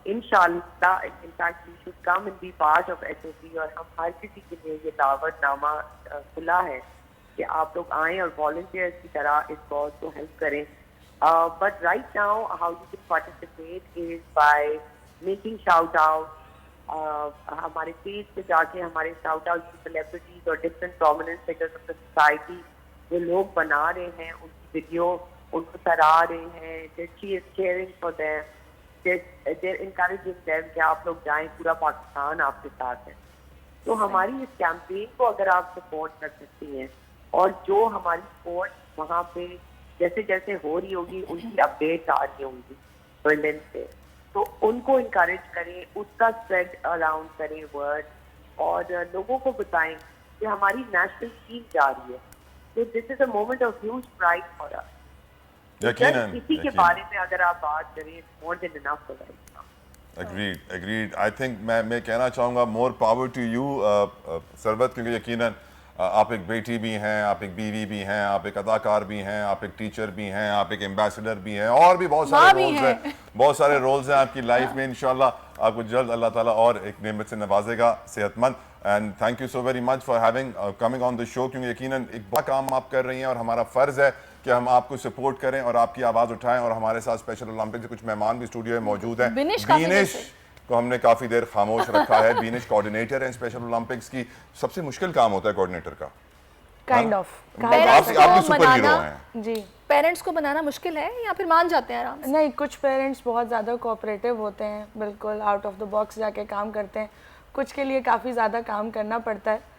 इंशाल्लाह in fact you should come and be part of SOC, और हम हर किसी के लिए ये दावतनामा खुला है कि आप लोग आएं और वॉलंटियर्स की तरह इस कॉज को हेल्प करें। But right now how you can participate is by making shout out. हमारे पेज पे जाके हमारे शाउट आउट सेलिब्रिटीज और different prominent figures of the society जो लोग बना रहे हैं उनकी वीडियो उनको सराह रहे हैं, she is caring for them, they're encouraging them कि आप लोग जाएं, पूरा पाकिस्तान आपके साथ है। तो हमारी इस कैंपेन को अगर आप सपोर्ट कर सकती हैं, और जो हमारी सपोर्ट वहाँ पे जैसे जैसे हो रही होगी उनकी अपडेट आ रही होंगी बर्लिन से, तो उनको इनकरेज करें, उसका स्प्रेड अराउंड करें वर्ड, और लोगों को बताएं कि हमारी नेशनल टीम जा रही है। तो this is a moment of huge pride for us. इसी के बारे में अगर आप बात करें, more than enough for right now.
Agreed. I think मैं कहना चाहूँगा more power to you Sarwat, क्योंकि यकीनन आप एक बेटी भी हैं, आप एक बीवी भी हैं, आप एक अदाकार भी हैं, आप एक टीचर भी हैं, आप एक एम्बेसडर भी हैं, और भी बहुत सारे रोल्स हैं, बहुत सारे रोल्स हैं आपकी लाइफ में। इंशाल्लाह आपको जल्द अल्लाह ताला और एक नेमत से नवाजेगा, सेहतमंद। And thank you so very much for having coming on the show, क्योंकि यकीनन एक बड़ा काम आप कर रही हैं और हमारा फ़र्ज़ है कि हम आपको सपोर्ट करें और आपकी आवाज़ उठाएं। और हमारे साथ स्पेशल ओलंपिक से कुछ मेहमान भी स्टूडियो में मौजूद हैं। बीनिश को हमने काफ़ी देर खामोश रखा है। बीनिश कोऑर्डिनेटर हैं स्पेशल ओलंपिक्स की। सबसे मुश्किल काम होता है कोऑर्डिनेटर का,
काइंड ऑफ।
आप सुपर हीरो हैं
जी।
पेरेंट्स को बनाना मुश्किल है या फिर मान जाते हैं आराम से?
नहीं, कुछ पेरेंट्स बहुत ज़्यादा कोऑपरेटिव होते हैं, बिल्कुल आउट ऑफ द बॉक्स जाके काम करते हैं। कुछ के लिए काफ़ी ज़्यादा काम करना पड़ता है,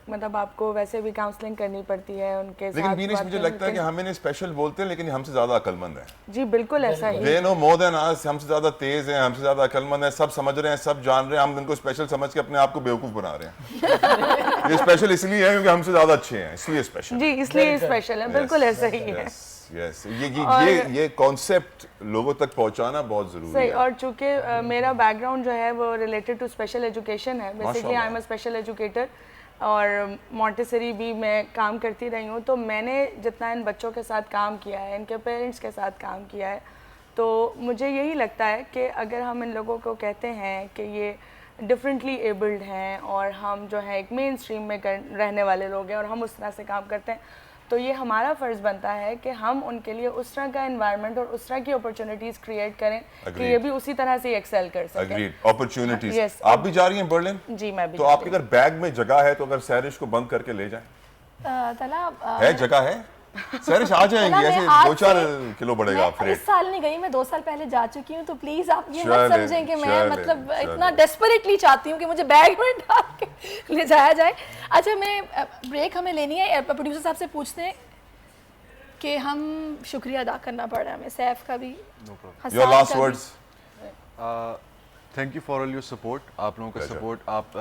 मतलब आपको वैसे भी काउंसलिंग करनी पड़ती है उनके साथ।
लेकिन बीनिश मुझे लगता है कि हम इन्हें स्पेशल बोलते हैं लेकिन हमसे ज़्यादा अक्लमंद हैं।
जी बिल्कुल ऐसा ही।
They know more than us, हमसे ज़्यादा तेज़ हैं, हमसे ज़्यादा अक्लमंद हैं, सब समझ रहे हैं, सब जान रहे हैं। हम इनको स्पेशल समझ के अपने आप को बेवकूफ़ बना रहे हैं। ये स्पेशल इसलिए है क्योंकि हमसे ज़्यादा अच्छे हैं, इसलिए स्पेशल।
जी इसलिए स्पेशल है, बिल्कुल ऐसा ही है।
यस, ये कॉन्सेप्ट लोगों तक पहुंचाना बहुत ज़रूरी है।
और चूँकि मेरा बैकग्राउंड जो है वो रिलेटेड टू स्पेशल एजुकेशन है, basically I am a special educator, और मॉन्टेसरी भी मैं काम करती रही हूँ। तो मैंने जितना इन बच्चों के साथ काम किया है, इनके पेरेंट्स के साथ काम किया है, तो मुझे यही लगता है कि अगर हम इन लोगों को कहते हैं कि ये डिफरेंटली एबल्ड हैं और हम जो है एक मेन स्ट्रीम में रहने वाले लोग हैं और हम उस तरह से काम करते हैं, तो ये हमारा फ़र्ज़ बनता है कि हम उनके लिए उस तरह का एनवायरनमेंट और उस तरह की अपॉर्चुनिटीज़ क्रिएट करें कि ये भी उसी तरह से एक्सेल कर सकें।
Agreed. अपॉर्चुनिटीज़। आप भी जा रही हैं बर्लिन?
जी मैं भी।
तो आपके अगर बैग में जगह है तो अगर सैरिश को बंद करके ले जाएं? है जगह है? सैरिश आ जाएंगी, ऐसे 2-4 किलो बढ़ेगा फ्रेट।
इस साल नहीं गई, मैं 2 साल पहले जा चुकी हूँ, तो प्लीज आप ये मत समझें कि मैं मतलब इतना डेस्परेटली चाहती हूँ कि मुझे बैग में डाल के ले जाया जाए। अच्छा, मैं ब्रेक हमें लेनी है, प्रोड्यूसर साहब से पूछते हैं। कि हम शुक्रिया अदा करना पड़ रहा है हमें, सैफ का भी।
Your last words.
Thank you for all your support. आप लोगों का सपोर्ट, आप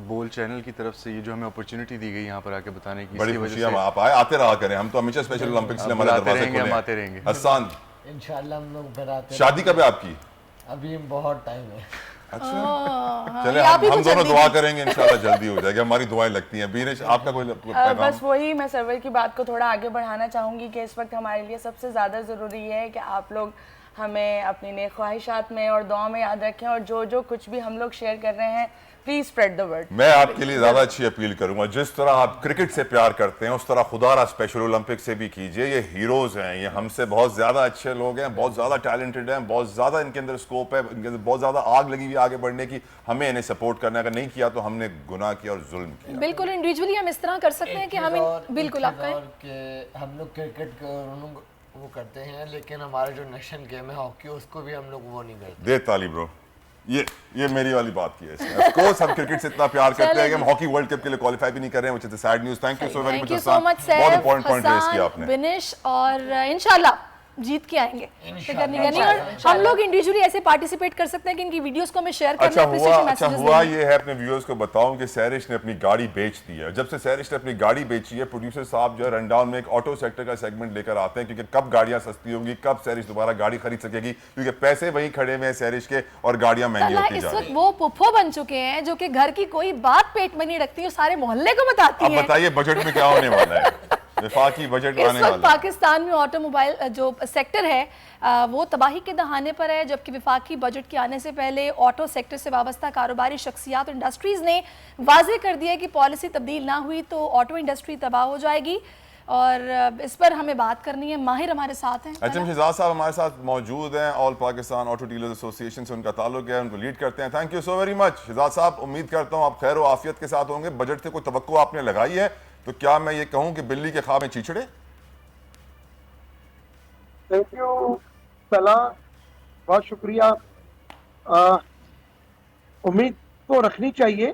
बोल चैनल की तरफ से ये जो हमें अपॉर्चुनिटी दी गई यहाँ पर आके बताने की,
बड़ी खुशी है आप आए, आते रहा करें, हम तो हमेशा स्पेशल ओलंपिक्स के लिए हमारे दरवाजे खुले हैं।
हम आते रहेंगे।
हसन,
इंशाल्लाह हम लोग फिर आते।
शादी कब है आपकी?
अभी बहुत टाइम है।
अच्छा, चले हम दोनों दुआ करेंगे, इंशाल्लाह जल्दी हो जाएगी, हमारी दुआएं लगती हैं। बीनेश, आपका कोई पैगाम?
बस वही, मैं सरवर की बात को थोड़ा आगे बढ़ाना चाहूँगी कि इस वक्त हमारे लिए सबसे ज़्यादा ज़रूरी है कि आप लोग हमें अपनी नेक ख्वाहिशात में और दुआ में याद रखें, और जो कुछ भी हम लोग शेयर कर रहे हैं, प्लीज स्प्रेड द वर्ड।
मैं आपके लिए ज्यादा अच्छी अपील करूंगा, जिस तरह आप क्रिकेट से प्यार करते हैं उस तरह खुदारा स्पेशल ओलंपिक से भी कीजिए। ये हीरोज हैं, ये हमसे बहुत ज्यादा अच्छे लोग हैं, बहुत ज्यादा टैलेंटेड हैं, बहुत ज्यादा इनके अंदर स्कोप है, इनके अंदर बहुत ज्यादा आग लगी हुई आगे बढ़ने की। हमें इन्हें सपोर्ट करना है, अगर नहीं किया तो हमने गुनाह किया और जुल्म किया।
बिल्कुल, इंडिविजुअली हम इस तरह कर सकते हैं कि हम बिल्कुल आपका
हम लोग क्रिकेट वो करते हैं, लेकिन हमारा जो नेशनल गेम है हॉकी, उसको भी हम लोग वो नहीं करते।
दे ताली ब्रो, ये मेरी वाली बात की है इसमें। ऑफ कोर्स हम क्रिकेट से इतना प्यार करते हैं कि हम हॉकी वर्ल्ड कप के लिए क्वालीफाई भी नहीं कर रहे हैं, which is sad news. Thank you so very much Hasan, बहुत इंपॉर्टेंट पॉइंट रेज किया आपने।
बिनेश, और इंशाल्लाह जीत के आएंगे, फिक्र नहीं करनी। और हम लोग इंडिविजुअली ऐसे पार्टिसिपेट कर सकते हैं कि इनकी वीडियोस को हमें शेयर करना है।
अच्छा हुआ ये है, अपने व्यूअर्स को बताऊं कि सैरिश ने अपनी गाड़ी बेच दी है। जब से सैरिश ने अपनी गाड़ी बेची है, प्रोड्यूसर साहब जो है रनडाउन में एक ऑटो सेक्टर का सेगमेंट लेकर आते हैं, क्योंकि कब गाड़ियां सस्ती होंगी, कब सैरिश दोबारा गाड़ी खरीद सकेगी, क्योंकि पैसे वहीं खड़े हुए हैं सैरिश के और गाड़ियां महंगी होती जा रही हैं।
वो पुप्पो बन चुके हैं जो कि घर की कोई बात पेट में नहीं रखती और सारे मोहल्ले को बताती हैं।
अब बताइए बजट में क्या होने वाला है? विफाकी बजट आने वाला है।
पाकिस्तान में ऑटोमोबाइल जो सेक्टर है वो तबाही के दहाने पर है, जबकि विफाकी बजट के आने से पहले ऑटो सेक्टर से वाबस्ता कारोबारी शख्सियात और इंडस्ट्रीज ने वाजे कर दिया कि पॉलिसी तब्दील ना हुई तो ऑटो इंडस्ट्री तबाह हो जाएगी, और इस पर हमें बात करनी है। माहिर हमारे साथ हैं।
अच्छा, शहजाद साहब हमारे साथ मौजूद हैं, all Pakistan auto dealers association से उनका ताल्लुक है, उनको लीड करते हैं। Thank you so very much Shahzad साहब, उम्मीद करता हूँ आप खैर आफियत के साथ होंगे। बजट से कोई तवक्को आपने लगाई है तो क्या मैं ये कहूँ कि बिल्ली के ख्वाब में चीचड़े?
थैंक यू सलाह, बहुत शुक्रिया। उम्मीद तो रखनी चाहिए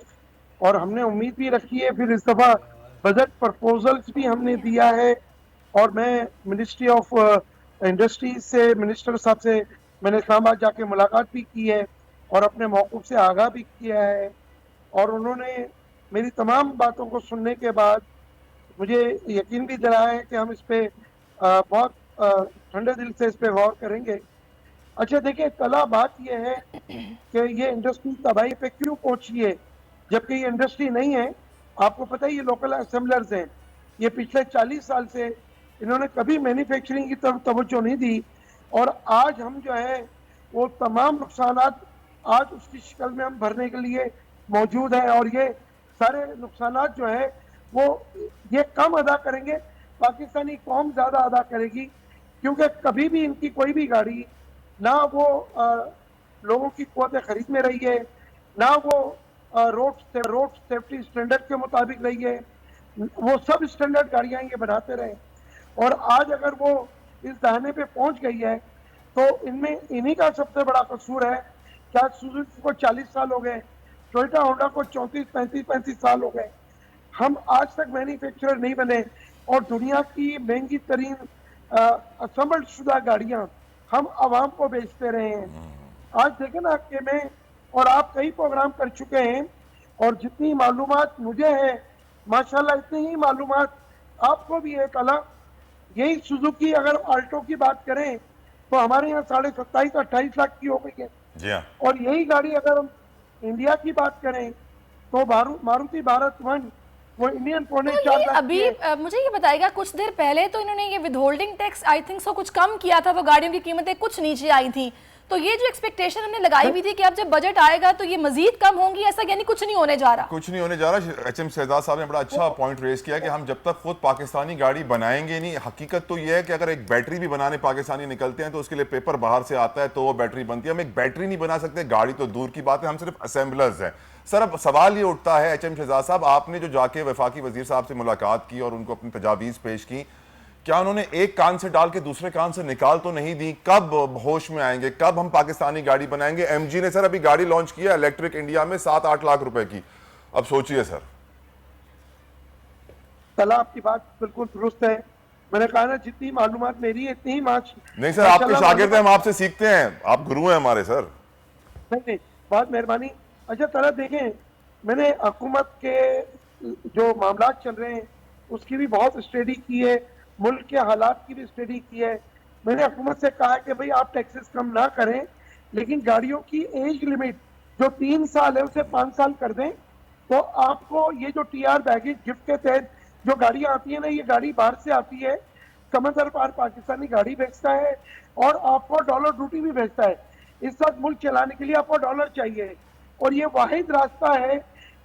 और हमने उम्मीद भी रखी है। फिर इस दफ़ा बजट प्रपोजल्स भी हमने दिया है, और मैं मिनिस्ट्री ऑफ इंडस्ट्रीज से, मिनिस्टर साहब से मैंने इस्लामाबाद जाके मुलाकात भी की है और अपने मौक़िफ़ से आगाह भी किया है, और उन्होंने मेरी तमाम बातों को सुनने के बाद मुझे यकीन भी दिलाया है कि हम इस पे बहुत ठंडे दिल से इस पे गौर करेंगे। अच्छा देखिए, कला बात यह है कि ये इंडस्ट्री तबाही पे क्यों पहुंची है, जबकि ये इंडस्ट्री नहीं है। आपको पता है ये लोकल असेंबलर्स हैं, ये पिछले 40 साल से इन्होंने कभी मैन्युफैक्चरिंग की तरफ तवज्जो नहीं दी, और आज हम जो है वो तमाम नुकसानात आज उसकी शक्ल में हम भरने के लिए मौजूद हैं, और ये सारे नुकसानात जो है वो ये कम अदा करेंगे, पाकिस्तानी कौम ज़्यादा अदा करेगी, क्योंकि कभी भी इनकी कोई भी गाड़ी ना वो लोगों की क़ुव्वत खरीद में रही है, ना वो रोड सेफ्टी स्टैंडर्ड के मुताबिक रही है। वो सब स्टैंडर्ड गाड़ियाँ ये बनाते रहे, और आज अगर वो इस दहाने पे पहुंच गई है तो इनमें इन्हीं का सबसे बड़ा कसूर है। क्या सुजुकी को 40 साल हो गए, टोयोटा होंडा को 34-35 साल हो गए, हम आज तक मैन्युफैक्चरर नहीं बने, और दुनिया की महंगी तरीन असम्बल्ड शुदा गाड़ियाँ हम आवाम को बेचते रहे हैं। आज देखें ना कि मैं और आप कई प्रोग्राम कर चुके हैं, और जितनी मालूमात मुझे है माशाल्लाह इतनी ही मालूमात आपको भी है। कला यही सुजुकी अगर आल्टो की बात करें तो हमारे यहाँ 27-28 लाख की हो गई है
जी हाँ।
और यही गाड़ी अगर हम इंडिया की बात करें तो मारुति भारत वन वो इंडियन
तो ये अभी मुझे ये बताएगा, कुछ देर पहले तो इन्होंने ये withholding tax I think so कुछ कम किया था, वो गाड़ियों की कीमतें कुछ नीचे आई थी, तो ये जो एक्सपेक्टेशन हमने लगाई हुई थी कि अब जब बजट आएगा तो ये मजीद कम होंगी, ऐसा यानी कुछ नहीं होने जा रहा।
कुछ नहीं होने जा रहा। एचएम शहजाद साहब ने बड़ा अच्छा पॉइंट रेज किया कि हम जब तक खुद पाकिस्तानी गाड़ी बनाएंगे नहीं, हकीकत तो ये है कि अगर एक बैटरी भी बनाने पाकिस्तानी निकलते हैं तो उसके लिए पेपर बाहर से आता है तो वो बैटरी बनती है। हम एक बैटरी नहीं बना सकते, गाड़ी तो दूर की बात है, हम सिर्फ असेंबलर्स हैं। सर अब सवाल ये उठता है एचएम शहजाद साहब, आपने जो जाके वफाकी वजीर साहब से मुलाकात की और उनको अपनी तजावीज़ पेश की, क्या उन्होंने एक कान से डाल के दूसरे कान से निकाल तो नहीं दी? कब होश में आएंगे, कब हम पाकिस्तानी गाड़ी बनाएंगे? एमजी ने सर अभी गाड़ी लॉन्च किया इलेक्ट्रिक इंडिया में 7-8 लाख रुपए की, अब सोचिए सर।
कला आपकी बात बिल्कुल दुरुस्त है। मैंने कहा ना जितनी मालूमात मेरी है इतनी ही
नहीं सर, आपके शागिर्द हैं, हम आपसे सीखते हैं, आप गुरु हैं हमारे सर।
नहीं, बहुत मेहरबानी। अच्छा तरह देखें, मैंने हुकूमत के जो मामला चल रहे हैं उसकी भी बहुत स्टडी की है, मुल्क के हालात की भी स्टडी की है। मैंने हुकूमत से कहा कि भाई आप टैक्सेस कम ना करें, लेकिन गाड़ियों की एज लिमिट जो 3 साल है उसे 5 साल कर दें। तो आपको ये जो TR बैगेज गिफ्ट के तहत जो गाड़ियाँ आती है ना, ये गाड़ी बाहर से आती है, समंदर पार पाकिस्तानी गाड़ी भेजता है और आपको डॉलर ड्यूटी भी भेजता है। इस वक्त मुल्क चलाने के लिए आपको डॉलर चाहिए, और ये वाहिद रास्ता है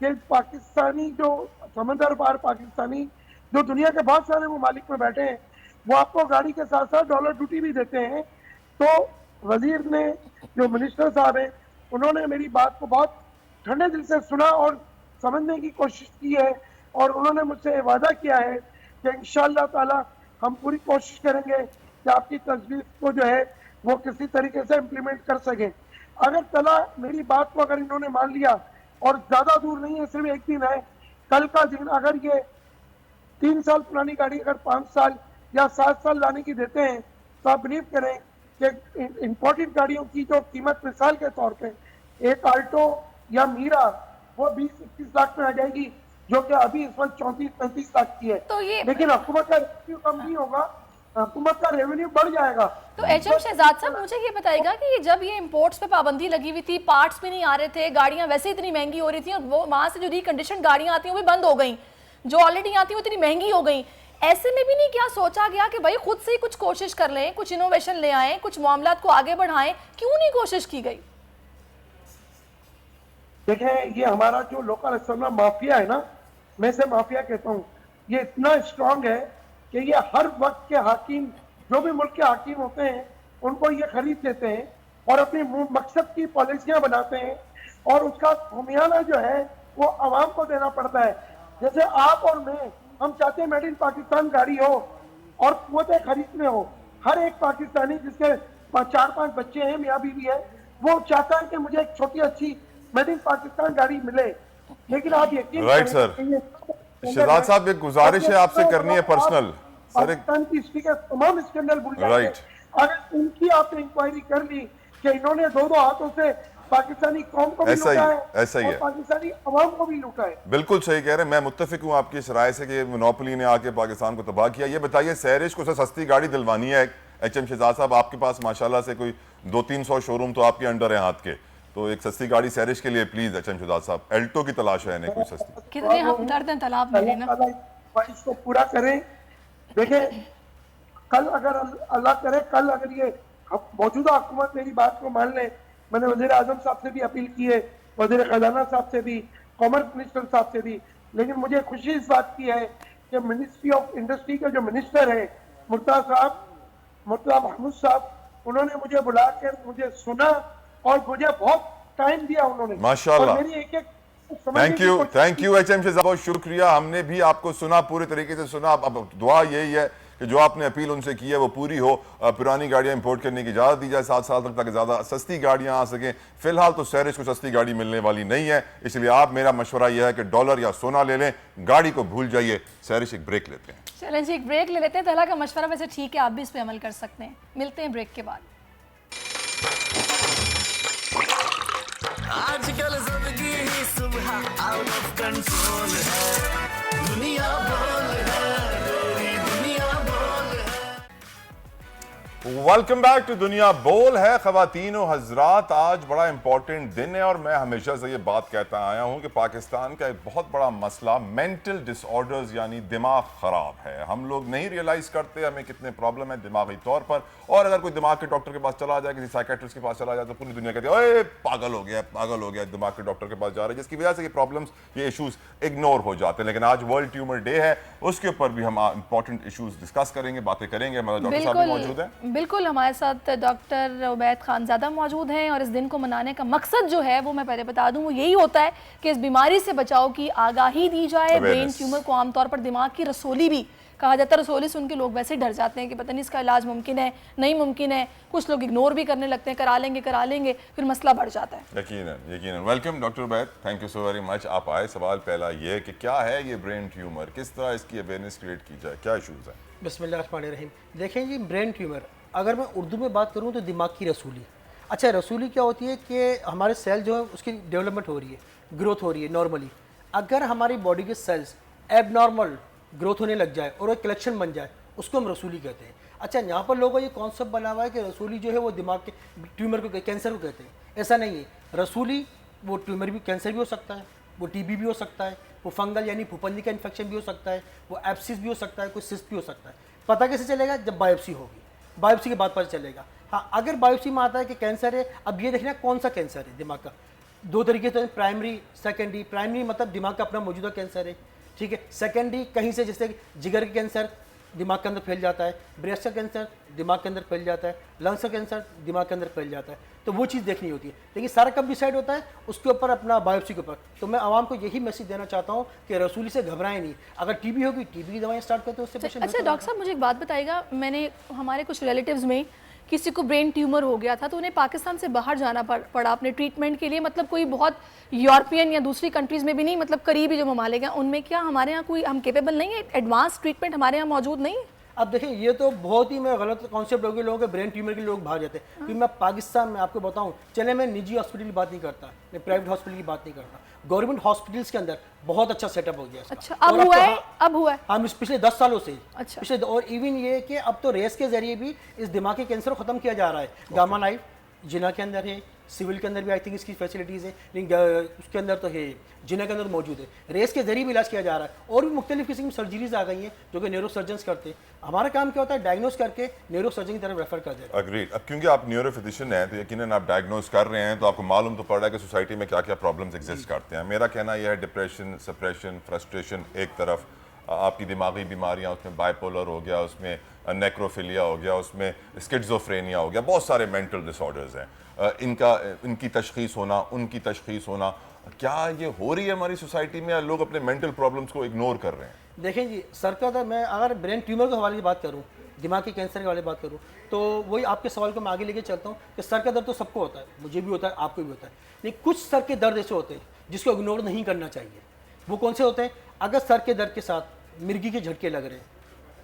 कि पाकिस्तानी जो समंदर पार पाकिस्तानी जो दुनिया के बहुत सारे ममालिक में बैठे हैं वो आपको गाड़ी के साथ साथ डॉलर ड्यूटी भी देते हैं। तो वजीर ने, जो मिनिस्टर साहब हैं, उन्होंने मेरी बात को बहुत ठंडे दिल से सुना और समझने की कोशिश की है, और उन्होंने मुझसे वादा किया है कि इंशाअल्लाह ताला हम पूरी कोशिश करेंगे कि आपकी तजवीज़ को जो है वो किसी तरीके से इम्प्लीमेंट कर सकें। अगर तला मेरी बात को अगर इन्होंने मान लिया, और ज़्यादा दूर नहीं है, सिर्फ एक दिन है, कल का दिन अगर ये 3 साल पुरानी गाड़ी अगर 5 साल या 7 साल लाने की देते हैं, तो आप बिलीव करें कि इम्पोर्टेड गाड़ियों की जो कीमत मिसाल के तौर पे एक आल्टो या मीरा वो 20-21 लाख में आ जाएगी, जो कि अभी इस वक्त 34-35 लाख की है।
तो ये
लेकिन हुकूमत का रेवेन्यू कम नहीं होगा, हुकूमत का रेवेन्यू बढ़ जाएगा।
तो HM शहजाद साहब मुझे ये बताएगा कि जब ये इंपोर्ट्स पे पाबंदी लगी हुई थी, पार्ट्स भी नहीं आ रहे थे, गाड़ियां वैसे इतनी महंगी हो रही थी, और वो वहां से जो रिकंडीशन गाड़ियां आती हैं वो भी बंद हो गई, जो ऑलरेडी आती हैं वो इतनी महंगी हो गई, ऐसे में भी नहीं क्या सोचा गया कि भाई खुद से ही कुछ कोशिश कर लें, कुछ इनोवेशन ले आए, कुछ मामलात को आगे बढ़ाएं? क्यों नहीं कोशिश की गई?
देखें, ये हमारा जो लोकल असम्बली माफिया है ना, मैं से माफिया कहता हूँ, ये इतना स्ट्रांग है कि ये हर वक्त के हाकिम, जो भी मुल्क के हाकिम होते हैं, उनको ये खरीद लेते हैं और अपनी मकसद की पॉलिसियां बनाते हैं, और उसका खुमियाना जो है वो आवाम को देना पड़ता है। जैसे आप और मैं, हम चाहते हैं मेड इन पाकिस्तान गाड़ी हो और कुव्वतें खरीद में हो। हर एक पाकिस्तानी जिसके 4-5 बच्चे हैं, मियाँ बीवी है, वो चाहता है कि मुझे एक छोटी अच्छी मेड इन पाकिस्तान गाड़ी मिले। लेकिन आप यकीन
राइट सर, शहजाद साहब एक गुजारिश है आपसे करनी है पर्सनल सर।
पाकिस्तान की हिस्ट्री के तमाम स्कैंडल भूल जाएंगे।
राइट,
अगर उनकी आपने इंक्वायरी कर ली कि इन्होंने 2-2 हाथों से पाकिस्तानी कौम को भी
ऐसा
लूटा
ही
है,
ऐसा ही
और
है,
पाकिस्तानी अवाम को भी लूटा है।
बिल्कुल सही कह रहे हैं, मैं मुत्तफिक हूँ आपकी इस राय से कि मोनोपोली ने आके पाकिस्तान को तबाह किया। ये बताइए, सैरिश को सस्ती गाड़ी दिलवानी है HM शहजाद साहब, आपके पास माशाल्लाह से कोई 200-300 शोरूम तो आपके अंडर है हाथ के, तो एक सस्ती गाड़ी सैरिश के लिए प्लीज HM शहजाद साहब, एल्टो की तलाश है इन्हें कोई सस्ती।
कितने हमदर्द हैं तालाब में ना,
इसको पूरा करें। देखें, कल अगर अल्लाह करे, कल अगर ये मौजूदा हुकूमत मेरी बात को मान ले, मैंने वज़ीर आज़म साहब से भी अपील की है, वज़ीर खजाना साहब से भी, कॉमर्स मिनिस्टर साहब से भी, लेकिन मुझे खुशी इस बात की है कि मिनिस्ट्री ऑफ इंडस्ट्री के जो मिनिस्टर हैं मुर्तज़ा महमूद साहब, उन्होंने मुझे बुलाकर मुझे सुना और मुझे बहुत टाइम दिया उन्होंने,
माशाल्लाह।
और मेरी एक
थैंक यू HM शहजाद, बहुत शुक्रिया, हमने भी आपको सुना, पूरे तरीके से सुना। अब दुआ यही है कि जो आपने अपील उनसे की है वो पूरी हो, पुरानी गाड़ियां इंपोर्ट करने की इजाज़त दी जाए 7 साल तक, ताकि ज़्यादा सस्ती गाड़ियां आ सकें। फिलहाल तो सैरिश को सस्ती गाड़ी मिलने वाली नहीं है, इसलिए आप, मेरा मशवरा यह है कि डॉलर या सोना ले लें, गाड़ी को भूल जाइए। सैरिश, एक ब्रेक लेते हैं।
चलें जी, एक ब्रेक ले लेते हैं। तला का मशवरा वैसे ठीक है, आप भी इस पर अमल कर सकते हैं। मिलते हैं ब्रेक के बाद।
आजकल जिंदगी ही सुबह आउट ऑफ कंट्रोल है, दुनिया बोल है, दुनिया बोल है।
वेलकम बैक टू दुनिया बोल है। ख़वातीन व हज़रात, आज बड़ा इंपॉर्टेंट दिन है और मैं हमेशा से ये बात कहता आया हूँ कि पाकिस्तान का एक बहुत बड़ा मसला मेंटल डिसऑर्डर्स यानी दिमाग ख़राब है। हम लोग नहीं रियलाइज़ करते हमें कितने प्रॉब्लम है दिमागी तौर पर, और अगर कोई दिमाग के डॉक्टर के पास चला जाए, किसी साइकेट्रिस्ट के पास चला जाए, तो पूरी दुनिया कहती है ओए पागल हो गया, दिमाग के डॉक्टर के पास जा रहे हैं, जिसकी वजह से ये प्रॉब्लम्स, ये इशूज़ इग्नोर हो जाते हैं। लेकिन आज वर्ल्ड ट्यूमर डे है, उसके ऊपर भी हम इंपॉर्टेंट इशूज़ डिस्कस करेंगे, बातें करेंगे। हमारे डॉक्टर साहब भी मौजूद हैं।
बिल्कुल, हमारे साथ डॉक्टर उबैद खानज़ादा मौजूद हैं, और इस दिन को मनाने का मकसद जो है वो मैं पहले बता दूं, वो यही होता है कि इस बीमारी से बचाव की आगाही दी जाए। ब्रेन ट्यूमर को आमतौर पर दिमाग की रसोली भी कहा जाता है। रसोली सुन के लोग वैसे डर जाते हैं कि पता नहीं इसका इलाज मुमकिन है नहीं मुमकिन है, कुछ लोग इग्नोर भी करने लगते हैं, करा लेंगे, फिर मसला बढ़ जाता है।
यकीनन। Welcome doctor Ubaid, thank you so very much, आप आए। सवाल पहला ये है कि क्या है ये ब्रेन ट्यूमर, किस तरह इसकी अवेयरनेस क्रिएट की जाए, क्या इशूज़ है?
बिस्मिल्लाहिर्रहमानिर्रहीम। देखें जी, ब्रेन ट्यूमर अगर मैं उर्दू में बात करूं तो दिमाग की रसूली। अच्छा, रसूली क्या होती है कि हमारे सेल जो है उसकी डेवलपमेंट हो रही है, ग्रोथ हो रही है नॉर्मली। अगर हमारी बॉडी के सेल्स एबनॉर्मल ग्रोथ होने लग जाए और एक कलेक्शन बन जाए, उसको हम रसूली कहते हैं। अच्छा, यहाँ पर लोगों का ये कॉन्सेप्ट बना हुआ है कि रसूली जो है वो दिमाग के ट्यूमर को, कैंसर को कहते हैं। ऐसा नहीं है। रसूली वो ट्यूमर भी, कैंसर भी हो सकता है, वो टीबी भी हो सकता है, वो फंगल यानी फुफंदी का इन्फेक्शन भी हो सकता है, वो एब्सिस भी हो सकता है, कोई सिस्ट भी हो सकता है। पता कैसे चलेगा? जब बायोप्सी होगी, बायोप्सी के बाद पता चलेगा। हाँ, अगर बायोप्सी में आता है कि कैंसर है, अब ये देखना कौन सा कैंसर है दिमाग का। दो तरीके से, प्राइमरी, सेकेंडरी। प्राइमरी मतलब दिमाग का अपना मौजूदा कैंसर है, ठीक है। सेकेंडरी कहीं से, जैसे जिगर का कैंसर दिमाग के अंदर फैल जाता है, ब्रेस्ट का कैंसर दिमाग के अंदर फैल जाता है, लंग्स का कैंसर दिमाग के अंदर फैल जाता है। तो वो चीज़ देखनी होती है। लेकिन सारा कब डिसाइड होता है? उसके ऊपर, अपना बायोप्सी के ऊपर। तो मैं आवाम को यही मैसेज देना चाहता हूँ कि रसूली से घबराएं नहीं। अगर टीबी होगी, टीबी की दवाएं स्टार्ट करते हैं, उससे पेशेंट।
अच्छा डॉक्टर साहब, मुझे एक बात बताइएगा, मैंने हमारे कुछ रिलेटिव्स में किसी को ब्रेन ट्यूमर हो गया था तो उन्हें पाकिस्तान से बाहर जाना पड़ा अपने ट्रीटमेंट के लिए। मतलब कोई बहुत यूरोपियन या दूसरी कंट्रीज़ में भी नहीं, मतलब करीबी जो ममालिक हैं उनमें। क्या हमारे यहाँ कोई, हम केपेबल नहीं है, एडवांस ट्रीटमेंट हमारे यहाँ मौजूद नहीं है?
अब देखिए, ये तो बहुत ही मैं गलत कॉन्सेप्ट हो गया लोगों के, ब्रेन ट्यूमर के लोग भाग जाते हैं। क्योंकि मैं पाकिस्तान में आपको बताऊं, चले मैं निजी हॉस्पिटल की बात नहीं करता, मैं प्राइवेट हॉस्पिटल की बात नहीं करता, गवर्नमेंट हॉस्पिटल्स के अंदर बहुत अच्छा सेटअप हो गया इसका।
अच्छा, अब हुआ है? अब हुआ है?
हाँ, पिछले 10 सालों से।
अच्छा।
पिछले, और इवन ये कि अब तो रेस के जरिए भी इस दिमागी कैंसर को खत्म किया जा रहा है। गामा नाइफ जिना के अंदर है, सिविल के अंदर भी आई थिंक इसकी फैसिलिटीज़ है, लेकिन उसके अंदर तो है, जिना के अंदर मौजूद है। रेस के जरिए भी इलाज किया जा रहा है। और भी मुख्तलिफ किस्म की सर्जरीज आ गई हैं जो कि न्यूरो सर्जन्स करते हैं। हमारा काम क्या होता है? डायग्नोस करके न्यूरो सर्जन की तरफ रेफर कर देते हैं।
अग्रीड। अब क्योंकि आप न्यूरो फिजिशियन हैं तो यकीनन आप डायग्नोस कर रहे हैं, तो आपको मालूम तो पड़ रहा है कि सोसाइटी में क्या क्या प्रॉब्लम्स एग्जिस्ट करते हैं। मेरा कहना यह है, डिप्रेशन, सप्रेशन, फ्रस्ट्रेशन एक तरफ, आपकी दिमागी बीमारियां, उसमें बाइपोलर हो गया, उसमें नेक्रोफिलिया हो गया, उसमें स्किज़ोफ्रेनिया हो गया, बहुत सारे मेंटल डिसऑर्डर्स हैं। इनकी तशखीस होना, उनकी तशखीस होना, क्या ये हो रही है हमारी सोसाइटी में, या लोग अपने मेंटल प्रॉब्लम्स को इग्नोर कर रहे हैं?
देखें जी, सर का था, मैं अगर ब्रेन ट्यूमर के हवाले की बात करूँ, दिमाग के कैंसर के हवाले की बात करूँ, तो वही आपके सवाल को मैं आगे लेके चलता हूँ कि सर का दर्द तो सबको होता है, मुझे भी होता है, आपको भी होता है। लेकिन कुछ सर के दर्द ऐसे होते हैं जिसको इग्नोर नहीं करना चाहिए। वो कौन से होते हैं? अगर सर के दर्द के साथ मिर्गी के झटके लग रहे हैं,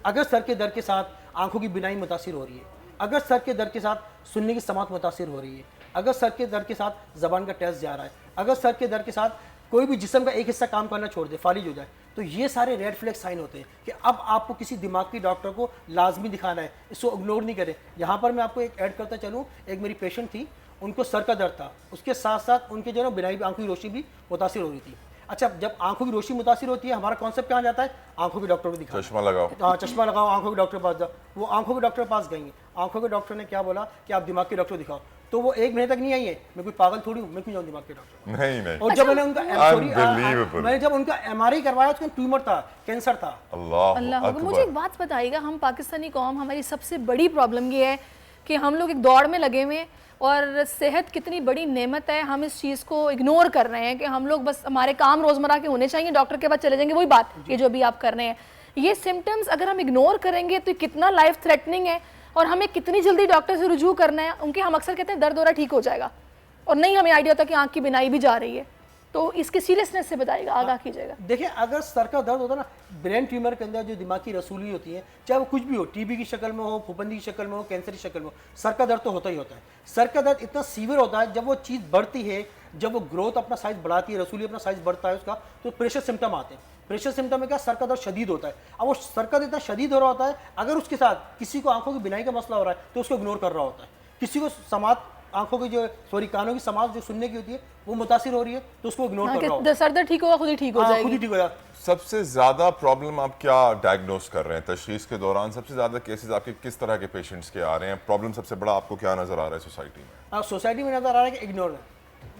अगर सर के दर्द के साथ आंखों की बिनाई मुतासिर हो रही है, अगर सर के दर्द के साथ सुनने की समात मुतासिर हो रही है, अगर सर के दर्द के साथ ज़बान का टेस्ट जा रहा है, अगर सर के दर्द के साथ कोई भी जिस्म का एक हिस्सा काम करना छोड़ दे, फालिज हो जाए, तो ये सारे रेड फ्लैग साइन होते हैं कि अब आपको किसी दिमाग की डॉक्टर को लाजमी दिखाना है, इसको इग्नोर नहीं करें। यहाँ पर मैं आपको एक ऐड करता चलूँ, एक मेरी पेशेंट थी, उनको सर का दर्द था, उसके साथ साथ उनके जो है बिनाई आंखों की रोशनी भी मुतासिर हो रही थी। अच्छा, जब आंखों की रोशनी मुतासिर होती है, हमारा कॉन्सेप्ट कहाँ जाता है? आंखों के डॉक्टर को दिखाओ,
चश्मा लगाओ।
हाँ, चश्मा लगाओ, आंखों के डॉक्टर के पास जाओ। वो आंखों के डॉक्टर के पास गई, आंखों के डॉक्टर ने क्या बोला कि आप दिमाग के डॉक्टर दिखाओ, तो वो 1 महीने तक नहीं आई है। मैं कोई पागल थोड़ी हूँ, मैं क्यों जाऊँ दिमाग के डॉक्टर?
नहीं।
और जब मैंने उनका मैंने जब उनका MRI करवाया, उसका ट्यूमर था, कैंसर था।
अल्लाह। मुझे एक बात बताइएगा, हम पाकिस्तानी कौम, हमारी सबसे बड़ी प्रॉब्लम ये है कि हम लोग एक दौड़ में लगे हुए हैं, और सेहत कितनी बड़ी नेमत है, हम इस चीज़ को इग्नोर कर रहे हैं कि हम लोग बस हमारे काम रोज़मर्रा के होने चाहिए, डॉक्टर के पास चले जाएंगे। वही बात ये जो भी आप कर रहे हैं, ये सिम्टम्स अगर हम इग्नोर करेंगे तो कितना लाइफ थ्रेटनिंग है, और हमें कितनी जल्दी डॉक्टर से रुजू करना है। उनके हम अक्सर कहते हैं दर्द हो रहा ठीक हो जाएगा, और नहीं हमें आइडिया होता कि आँख की बिनाई भी जा रही है। तो इसके सीरियसनेस से बताइएगा, आगाह कीजिएगा।
देखिए, अगर सर का दर्द होता है ना, ब्रेन ट्यूमर के अंदर जो दिमाग की रसूली होती है, चाहे वो कुछ भी हो, टीबी की शक्ल में हो, फुफंदी की शक्ल में हो, कैंसर की शक्ल में हो, सर का दर्द तो होता ही होता है। सर का दर्द इतना सीवियर होता है, जब वो चीज़ बढ़ती है, जब वो ग्रोथ अपना साइज बढ़ाती है, रसूली अपना साइज बढ़ता है उसका, तो प्रेशर सिम्टम आते हैं। प्रेशर सिम्टम में क्या? सर का दर्द शदीद होता है। अब वो सर का दर्द इतना शदीद हो रहा होता है, अगर उसके साथ किसी को आंखों की बिनाई का मसला हो रहा है तो उसको इग्नोर कर रहा होता है। किसी को समात आंखों की कानों की समाज जो सुनने की होती है वो मुतासिर हो रही है, तो उसको इग्नोर कर रहा होता है।
सर दर्द ठीक होगा, खुद ही ठीक हो जाएगी।
खुद ही ठीक हो जाएगा।
सबसे ज्यादा प्रॉब्लम आप क्या डायग्नोस कर रहे हैं तशखीस के दौरान? सबसे ज्यादा केसेस आपके किस तरह के पेशेंट्स के आ रहे हैं? प्रॉब्लम सबसे बड़ा आपको क्या नजर आ रहा है सोसाइटी में?
सोसाइटी में नजर आ रहा है कि इग्नोर है,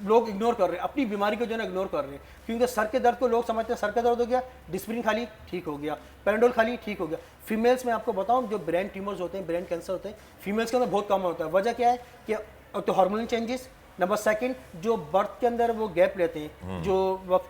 लोग इग्नोर कर रहे हैं अपनी बीमारी को, जो है इग्नोर कर रहे हैं। क्योंकि सर के दर्द को लोग समझते हैं सर का दर्द हो गया, डिस्प्रिन खा ली ठीक हो गया, पैराडोल खा ली ठीक हो गया। फीमेल्स में आपको बताऊं, जो ब्रेन ट्यूमर्स होते हैं, ब्रेन कैंसर होते हैं, फीमेल्स के अंदर बहुत कम होता है। वजह क्या है कि तो हार्मोनल चेंजेस, नंबर सेकंड जो बर्थ के अंदर वो गैप लेते हैं, जो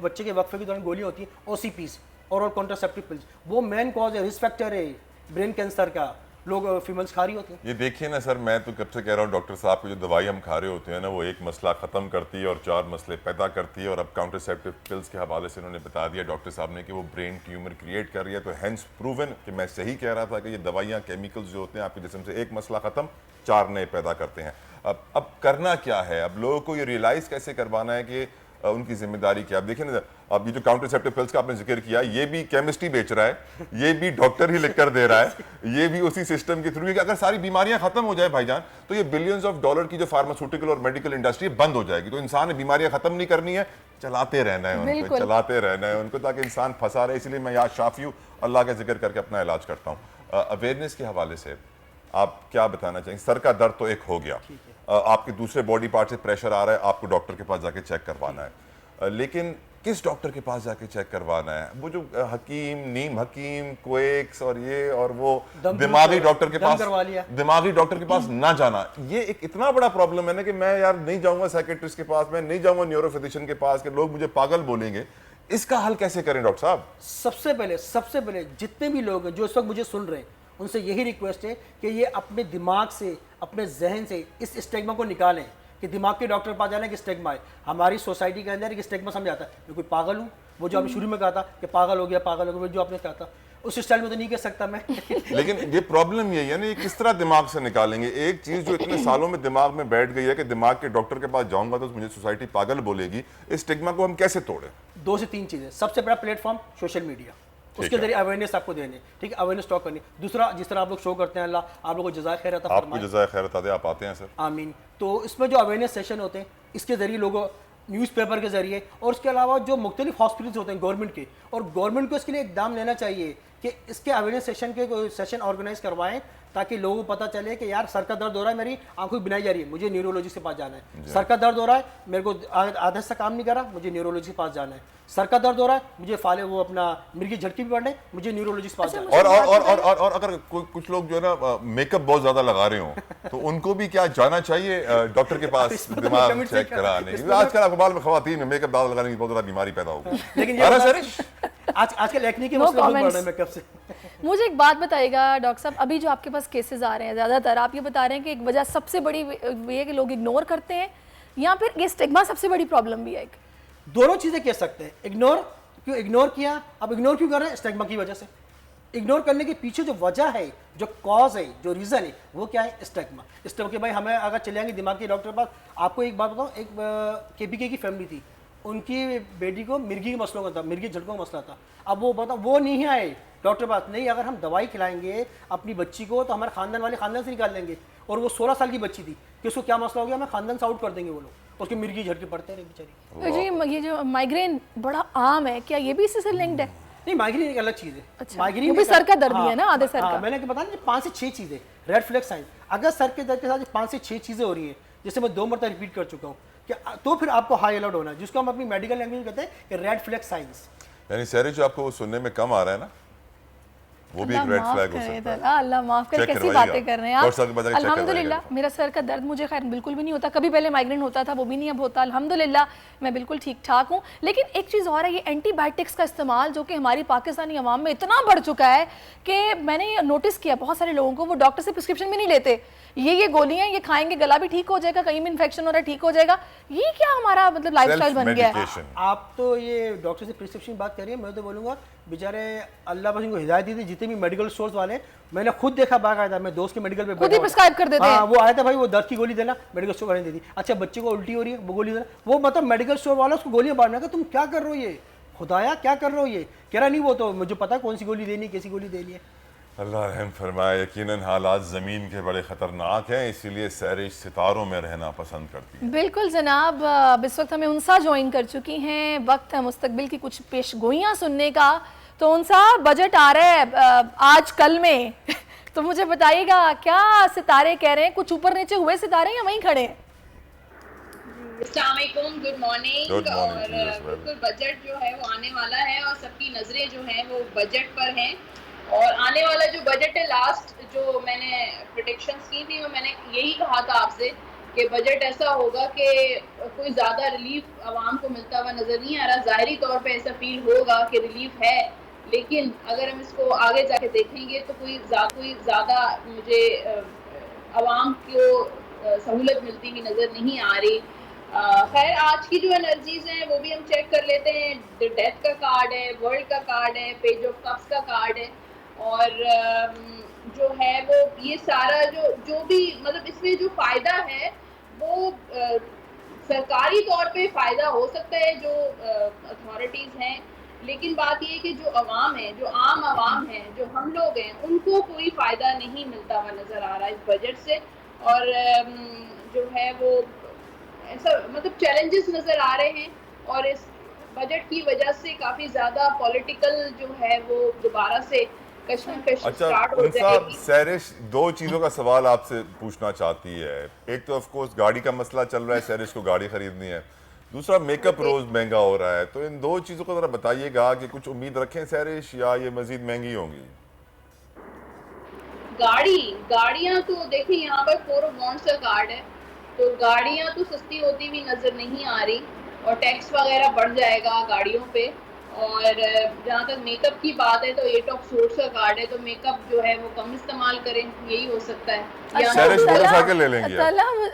बच्चे के वक्फे के दौरान गोलियां होती हैं, OCPs, ओरल कॉन्ट्रासेप्टिव पिल्स, वो मेन कॉज है, रिस्क फैक्टर है ब्रेन कैंसर का। लोग फीमेल्स खा रही होती हैं।
ये देखिए ना सर, मैं तो कब से कह रहा हूँ डॉक्टर साहब की जो दवाई हम खा रहे होते हैं ना, वो एक मसला ख़त्म करती है और 4 मसले पैदा करती है। और अब काउंटरसेप्टिव पिल्स के हवाले से उन्होंने बता दिया डॉक्टर साहब ने कि वो ब्रेन ट्यूमर क्रिएट कर रही है। तो हैंस प्रूवन कि मैं सही कह रहा था कि ये दवाइयाँ, केमिकल्स जो होते हैं आपके जिस्म से एक मसला ख़त्म 4 नए पैदा करते हैं। अब करना क्या है? अब लोगों को ये रियलाइज़ कैसे करवाना है कि उनकी जिम्मेदारी क्या? अब देखिए ना, अब ये जो काउंटरसेप्टिव पिल्स का आपने जिक्र किया, ये भी केमिस्ट्री बेच रहा है, ये भी डॉक्टर ही लिख कर दे रहा है, ये भी उसी सिस्टम के थ्रू। अगर सारी बीमारियां खत्म हो जाए भाईजान, तो ये बिलियंस ऑफ डॉलर की जो फार्मास्यूटिकल और मेडिकल इंडस्ट्री बंद हो जाएगी। तो इंसान ने बीमारियां खत्म नहीं करनी है, चलाते रहना है उनको, चलाते रहना है उनको, ताकि इंसान फंसा रहे। इसलिए मैं यहाँ शाफी हूँ, अल्लाह का जिक्र करके अपना इलाज करता हूँ। अवेयरनेस के हवाले से आप क्या बताना चाहेंगे? सर का दर्द तो एक हो गया, आपके दूसरे बॉडी पार्ट से प्रेशर आ रहा है, आपको डॉक्टर के पास जाके चेक करवाना है, लेकिन किस डॉक्टर के पास जाके चेक करवाना है? वो जो हकीम, नीम हकीम, क्वेक्स और ये और वो दिमागी डॉक्टर के पास ना जाना, ये एक इतना बड़ा प्रॉब्लम है ना कि मैं यार नहीं जाऊंगा साइकेट्रिस्ट के पास, मैं नहीं जाऊंगा न्यूरो फिजिशियन के पास, कि लोग मुझे पागल बोलेंगे। इसका हल कैसे करें डॉक्टर साहब?
सबसे पहले जितने भी लोग हैं जो इस वक्त मुझे सुन रहे हैं, उनसे यही रिक्वेस्ट है कि ये अपने दिमाग से, अपने जहन से इस स्टिग्मा को निकालें कि दिमाग के डॉक्टर के पास जाना कि स्टिग्मा है। हमारी सोसाइटी के अंदर एक स्टिग्मा समझ आता है, मैं कोई पागल हूँ, वो जो आपने शुरू में कहा था कि पागल हो गया, जो आपने कहा था उस स्टाइल में तो नहीं कह सकता मैं।
लेकिन ये प्रॉब्लम यही है ना, ये किस तरह दिमाग से निकालेंगे एक चीज जो इतने सालों में दिमाग में बैठ गई है कि दिमाग के डॉक्टर के पास जाऊंगा तो मुझे सोसाइटी पागल बोलेगी। इस स्टिग्मा को हम कैसे तोड़ें?
2 से 3 चीजें। सबसे बड़ा प्लेटफॉर्म सोशल मीडिया, उसके जरिए अवेयरनेस आपको देने, ठीक है, अवेयरनेस टॉक करनी। दूसरा, जिस तरह आप लोग शो करते हैं, अल्लाह आप लोगों को जज़ाए खैर अता फरमाए।
आपको जज़ाए खैर अता दे, आप आते हैं सर।
आमीन। तो इसमें जो अवेयरनेस सेशन होते हैं, इसके जरिए लोगों, न्यूज़पेपर के जरिए, और उसके अलावा जो मुख्तलिफ हॉस्पिटल्स होते हैं गवर्नमेंट के, और गवर्नमेंट को इसके लिए इकदाम लेना चाहिए कि इसके अवेयरनेस सेशन के सेशन ऑर्गेनाइज करवाएं, ताकि लोगों को पता चले कि यार सर का दर्द हो रहा है, मेरी आंखों की बिनाई जा रही है, मुझे न्यूरोलॉजिस्ट के पास जाना है। सर का दर्द हो रहा है, मेरे को आधा हिस्सा काम नहीं कर रहा, मुझे न्यूरोलॉजिस्ट के पास जाना है। सर का दर्द हो रहा है, मुझे फाले वो अपना मिर्गी झटकी भी पड़ने, मुझे न्यूरोलॉजिस्ट के पास जाना है।
और अगर कुछ लोग जो है ना मेकअप बहुत ज्यादा लगा रहे हो, तो उनको भी क्या जाना चाहिए डॉक्टर के पास दिमाग चेक कराने? आजकल अखबार में खवातीन में मेकअप ज्यादा लगाने की बहुत ज्यादा बीमारी पैदा होगी।
लेकिन आजकल एक्ने के मसले बहुत बढ़ रहे हैं मेकअप से।
मुझे एक बात बताइएगा डॉक्टर साहब, अभी जो आपके पास केसेस आ रहे हैं ज़्यादातर, आप ये बता रहे हैं कि एक वजह सबसे बड़ी ये कि लोग इग्नोर करते हैं, या फिर ये स्टिग्मा सबसे बड़ी प्रॉब्लम भी है? एक
दोनों चीज़ें कह सकते हैं। इग्नोर किया, अब इग्नोर क्यों कर रहे हैं? स्टिग्मा की वजह से। इग्नोर करने के पीछे जो वजह है, जो कॉज है, जो रीज़न है, वो क्या है? स्टिग्मा के भाई हमें अगर चले जाएंगे दिमाग के डॉक्टर के पास, आपको एक बात बताऊँ, एक KPK की फैमिली थी, उनकी बेटी को मिर्गी के मसलों का था, मिर्गी झटकों का मसला था। अब वो बताओ, वो नहीं आए डॉक्टर पास, नहीं, अगर हम दवाई खिलाएंगे अपनी बच्ची को तो हमारे खानदान वाले खानदान से निकाल देंगे। और वो 16 साल की बच्ची थी कि उसको क्या मसला हो गया, हमें खानदान से आउट कर देंगे वो लोग, उसके मिर्गी झटके पड़ते रहे बेचारी।
जी, ये जो माइग्रेन बड़ा आम है, क्या ये भी इससे लिंक्ड है?
नहीं, माइग्रेन एक अलग चीज़ है।
अच्छा,
माइग्रेन
भी सर का दर्द ही है ना, आधे सर का।
मैंने बताया ना 5 से 6 चीज़ें रेड फ्लैग साइन। अगर सर के दर्द के साथ 5 से 6 चीज़ें हो रही हैं, जैसे मैं 2 मरतबा रिपीट कर चुका हूँ, तो फिर आपको हाई अलर्ट होना है, जिसको हम अपनी मेडिकल लैंग्वेज में कहते हैं कि रेड फ्लैग साइंस।
यानी सैरी जो आपको सुनने में कम आ रहा है ना, वो भी एक रेड फ्लैग हो सकता है।
अल्लाह माफ करे, कैसी बातें कर रहे हैं आप। अल्हम्दुलिल्लाह मेरा सर का दर्द मुझे खैर बिल्कुल भी नहीं होता, कभी पहले माइग्रेन होता था, वो भी नहीं अब होता, अल्हम्दुलिल्लाह मैं बिल्कुल ठीक ठाक हूँ। लेकिन एक चीज़ और है, ये एंटीबायोटिक्स का इस्तेमाल जो कि हमारी पाकिस्तानी अवाम में इतना बढ़ चुका है कि मैंने नोटिस किया बहुत सारे लोगों को, वो डॉक्टर से प्रिस्क्रिप्शन भी नहीं लेते, ये गोलियां ये खाएंगे, गला भी ठीक हो जाएगा, कहीं भी इन्फेक्शन हो रहा है ठीक हो जाएगा। ये क्या हमारा मतलब लाइफस्टाइल बन गया है?
आप तो ये डॉक्टर से प्रिस्क्रिप्शन बात करिए, मैं तो बोलूँगा बेचारे अल्लाह बस इनको हिदायत दी थी, जितने भी मेडिकल स्टोर्स वाले, मैंने खुद देखा, बाकायदा मैं दोस्त के मेडिकल पे
खुद ही प्रिस्क्राइब कर देते हैं।
वो आया था भाई, वो दर्द की गोली देना, मेडिकल स्टोर वाले ने दे दी। अच्छा, बच्चे को उल्टी हो रही है, वो गोली देना, वो मतलब मेडिकल स्टोर वाला उसको गोलियां बांटना का, तुम क्या कर रहे हो, ये खुदाया क्या कर रहे हो? ये कह रहा नहीं, वो तो मुझे पता है कौन सी गोली देनी, कैसी गोली देनी है।
अल्लाह रहम फरमाए। यकीनन हालात ज़मीन के बड़े ख़तरनाक हैं, इसीलिए सैरिश सितारों में रहना पसंद करती है।
बिल्कुल जनाब, अब इस वक्त हमें उनसा ज्वाइन कर चुकी हैं, वक्त है मुस्तकबिल की कुछ पेशगोइयाँ सुनने का। तो उनसा बजट आ रहा है आज कल में तो मुझे बताइएगा क्या सितारे कह रहे हैं, कुछ ऊपर नीचे हुए सितारे या वहीं खड़े हैं?
अस्सलामुअलैकुम, गुड मॉर्निंग। और बिल्कुल बजट जो है वो आने वाला है और सबकी नजरें जो हैं वो बजट पर हैं। और आने वाला जो बजट है, लास्ट जो मैंने प्रेडिक्शंस की थी, मैंने यही कहा था आपसे कि बजट ऐसा होगा कि कोई ज़्यादा रिलीफ आवाम को मिलता हुआ नज़र नहीं आ रहा। ज़ाहिरी तौर पे ऐसा फील होगा कि रिलीफ है, लेकिन अगर हम इसको आगे जाके देखेंगे तो कोई ज़्यादा मुझे आवाम को सहूलत मिलती हुई नज़र नहीं आ रही। खैर आज की जो एनर्जीज हैं वो भी हम चेक कर लेते हैं। डेथ का कार्ड है, वर्ल्ड का कार्ड है, पेज ऑफ कप्स का कार्ड है, और जो है वो ये सारा जो भी मतलब इसमें जो फ़ायदा है वो सरकारी तौर पे फ़ायदा हो सकता है जो अथॉरिटीज़ हैं, लेकिन बात ये है कि जो अवाम है, जो आम आवाम है, जो हम लोग हैं, उनको कोई फ़ायदा नहीं मिलता हुआ नज़र आ रहा है इस बजट से। और जो है वो ऐसा मतलब चैलेंजेस नज़र आ रहे हैं, और इस बजट की वजह से काफ़ी ज़्यादा पॉलिटिकल जो है वो दोबारा से कश्मकश स्टार्ट हो जाएगी।
सैरिश, दो चीज़ों का सवाल आपसे पूछना चाहती है। एक तो ऑफ कोर्स गाड़ी का मसला चल रहा है, सैरिश को गाड़ी खरीदनी है। दूसरा मेकअप रोज महंगा हो रहा है। तो इन दो चीज़ों को जरा बताइएगा कि कुछ उम्मीद रखें सैरिश, या ये मजीद महंगी होंगी?
गाड़ियाँ तो देखिए यहाँ पर 4 ऑफ वांट्स का कार्ड है, तो गाड़ियाँ तो सस्ती होती हुई नज़र नहीं आ रही, और टैक्स वगैरह बढ़ जाएगा गाड़ियों पे। और जहाँ तक मेकअप की बात है तो 8 ऑफ सोर्स का कार्ड है, तो मेकअप जो है वो कम इस्तेमाल करें, यही हो सकता है।
मोटरसाइकिल ले लेंगे।